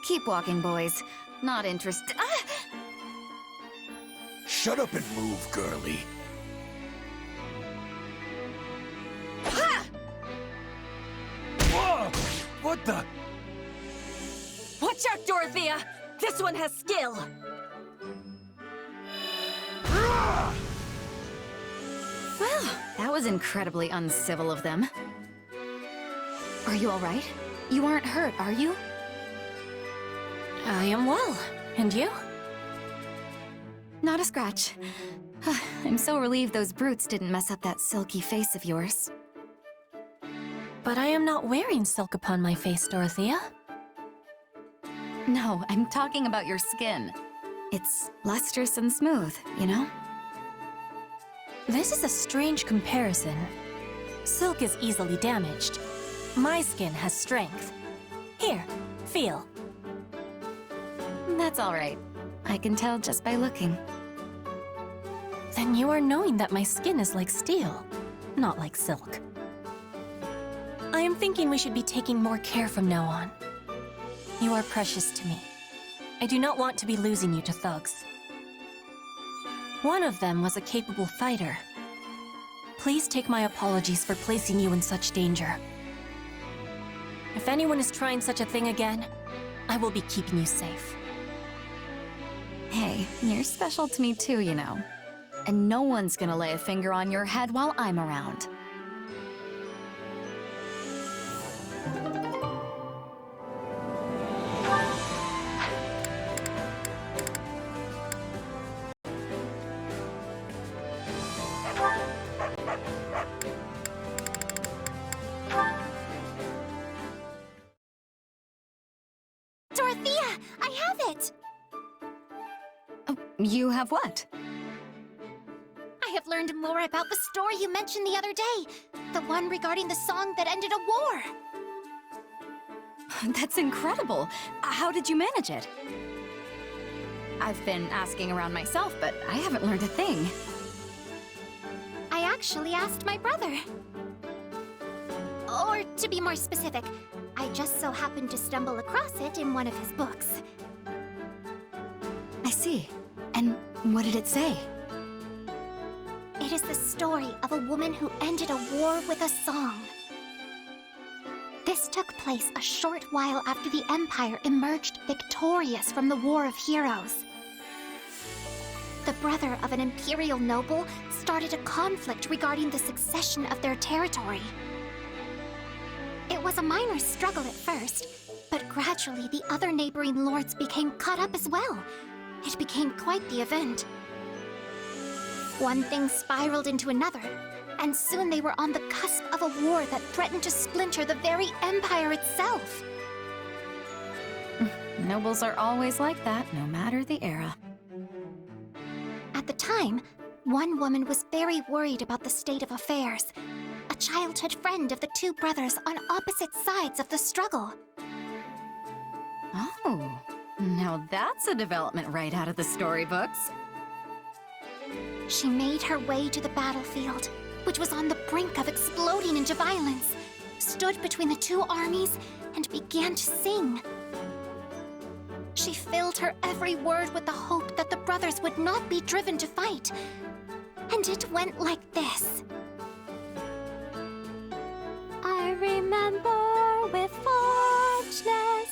Keep walking, boys. Not interested. Ah! Shut up and move, girlie. Ha! Whoa! What the? Watch out, Dorothea! This one has skill! Well, that was incredibly uncivil of them. Are you all right? You aren't hurt, are you? I am well. And you? Not a scratch. I'm so relieved those brutes didn't mess up that silky face of yours. But I am not wearing silk upon my face, Dorothea. No, I'm talking about your skin. It's lustrous and smooth, you know? This is a strange comparison. Silk is easily damaged. My skin has strength. Here, feel. That's all right. I can tell just by looking. Then you are knowing that my skin is like steel, not like silk. I am thinking we should be taking more care from now on. You are precious to me. I do not want to be losing you to thugs. One of them was a capable fighter. Please take my apologies for placing you in such danger. If anyone is trying such a thing again, I will be keeping you safe. Hey, you're special to me too, you know. And no one's gonna lay a finger on your head while I'm around. Dorothea, I have it! You have what? I have learned more about the story you mentioned the other day. The one regarding the song that ended a war. That's incredible. How did you manage it? I've been asking around myself, but I haven't learned a thing. I actually asked my brother. Or to be more specific, I just so happened to stumble across it in one of his books. I see. And what did it say? It is the story of a woman who ended a war with a song. This took place a short while after the Empire emerged victorious from the War of Heroes. The brother of an imperial noble started a conflict regarding the succession of their territory. It was a minor struggle at first, but gradually the other neighboring lords became caught up as well. It became quite the event. One thing spiraled into another, and soon they were on the cusp of a war that threatened to splinter the very Empire itself. Nobles are always like that, no matter the era. At the time, one woman was very worried about the state of affairs. A childhood friend of the two brothers on opposite sides of the struggle. Oh, now that's a development right out of the storybooks. She made her way to the battlefield, which was on the brink of exploding into violence, stood between the two armies, and began to sing. She filled her every word with the hope that the brothers would not be driven to fight. And it went like this. I remember with fondness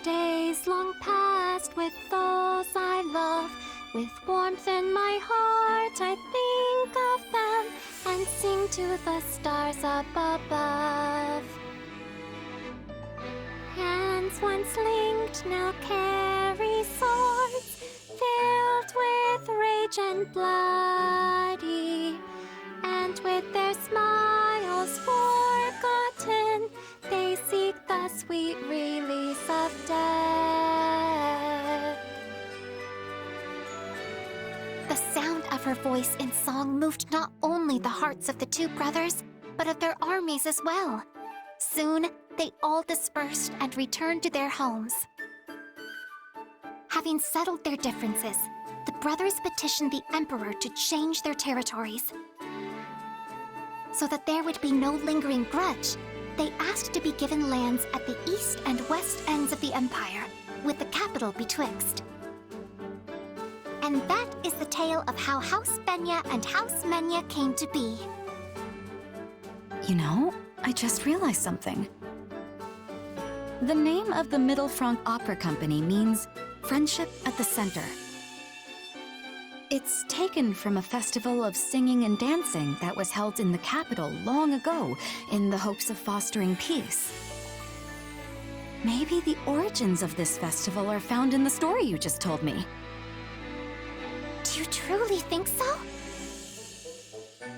days long past with those I love. With warmth in my heart, I think of them and sing to the stars up above. Hands once linked now carry swords, filled with rage and bloody, and with their smiles forgotten, they seek the sweet release of death. The sound of her voice in song moved not only the hearts of the two brothers, but of their armies as well. Soon, they all dispersed and returned to their homes. Having settled their differences, the brothers petitioned the Emperor to change their territories. So that there would be no lingering grudge, they asked to be given lands at the east and west ends of the Empire, with the capital betwixt. And that is the tale of how House Benya and House Menya came to be. You know, I just realized something. The name of the Middle Franc Opera Company means friendship at the center. It's taken from a festival of singing and dancing that was held in the capital long ago in the hopes of fostering peace. Maybe the origins of this festival are found in the story you just told me. Do you truly think so?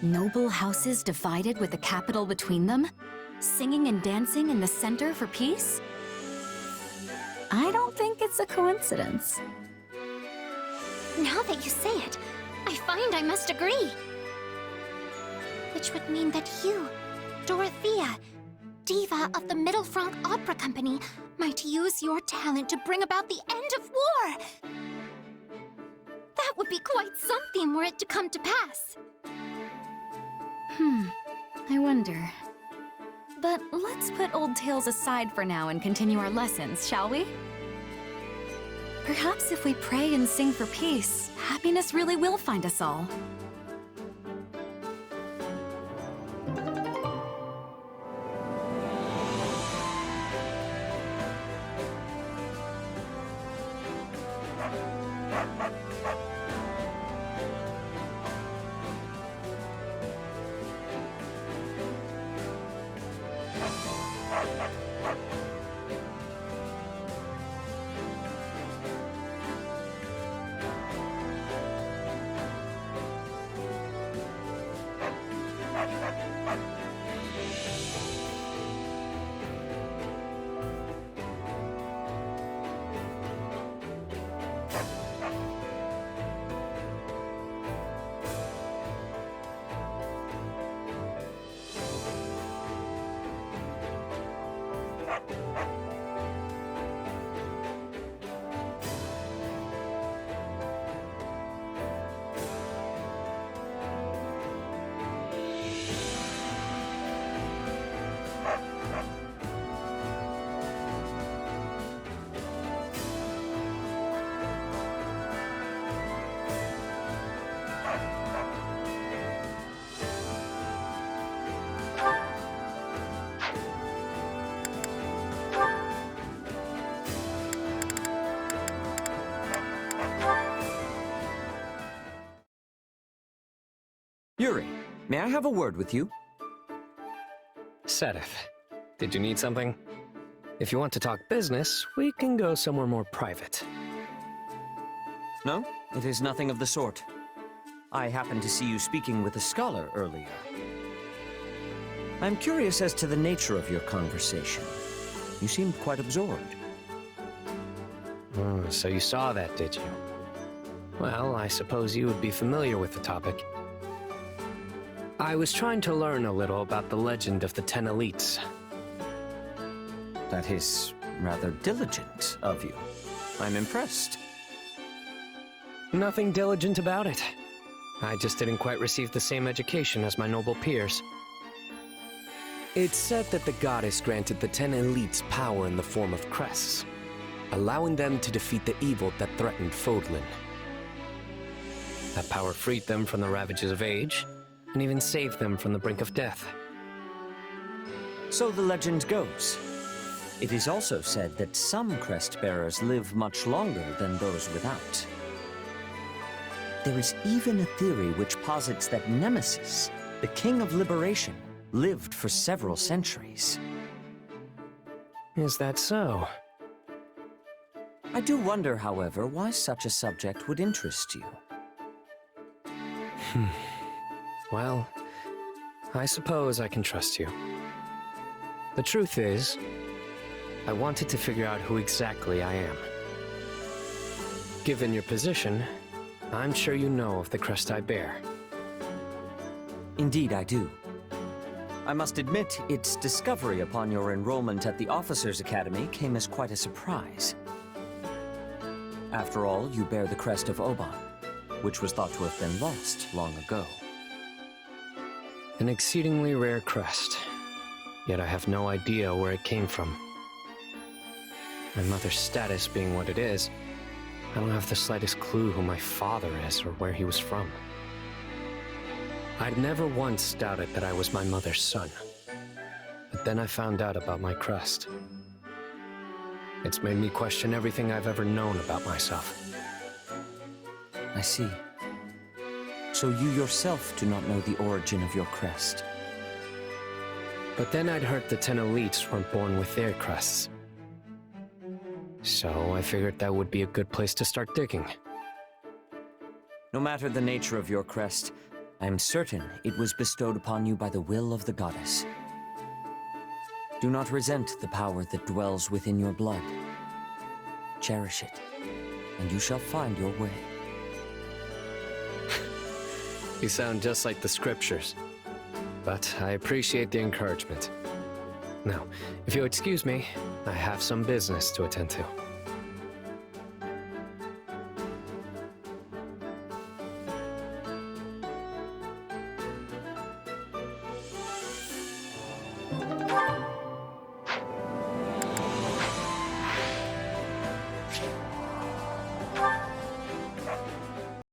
Noble houses divided with the capital between them? Singing and dancing in the center for peace? I don't think it's a coincidence. Now that you say it, I find I must agree. Which would mean that you, Dorothea, diva of the Middle Franc Opera Company, might use your talent to bring about the end of war. That would be quite something were it to come to pass. I wonder. But let's put old tales aside for now and continue our lessons, shall we? Perhaps if we pray and sing for peace, happiness really will find us all. Yuri, may I have a word with you? Sedith, did you need something? If you want to talk business, we can go somewhere more private. No, it is nothing of the sort. I happened to see you speaking with a scholar earlier. I'm curious as to the nature of your conversation. You seemed quite absorbed. Oh, so you saw that, did you? Well, I suppose you would be familiar with the topic. I was trying to learn a little about the legend of the 10 elites. That is rather diligent of you. I'm impressed. Nothing diligent about it. I just didn't quite receive the same education as my noble peers. It's said that the goddess granted the 10 elites power in the form of crests, allowing them to defeat the evil that threatened Fodlan. That power freed them from the ravages of age, and even saved them from the brink of death. So the legend goes. It is also said that some crest-bearers live much longer than those without. There is even a theory which posits that Nemesis, the King of Liberation, lived for several centuries. Is that so? I do wonder, however, why such a subject would interest you. Well, I suppose I can trust you. The truth is, I wanted to figure out who exactly I am. Given your position, I'm sure you know of the crest I bear. Indeed, I do. I must admit, its discovery upon your enrollment at the Officers' Academy came as quite a surprise. After all, you bear the crest of Oban, which was thought to have been lost long ago. An exceedingly rare crest, yet I have no idea where it came from. My mother's status being what it is, I don't have the slightest clue who my father is or where he was from. I'd never once doubted that I was my mother's son, but then I found out about my crest. It's made me question everything I've ever known about myself. I see. So you yourself do not know the origin of your crest? But then I'd heard the 10 elites weren't born with their crests. So I figured that would be a good place to start digging. No matter the nature of your crest, I am certain it was bestowed upon you by the will of the goddess. Do not resent the power that dwells within your blood. Cherish it, and you shall find your way. You sound just like the scriptures, but I appreciate the encouragement. Now, if you'll excuse me, I have some business to attend to.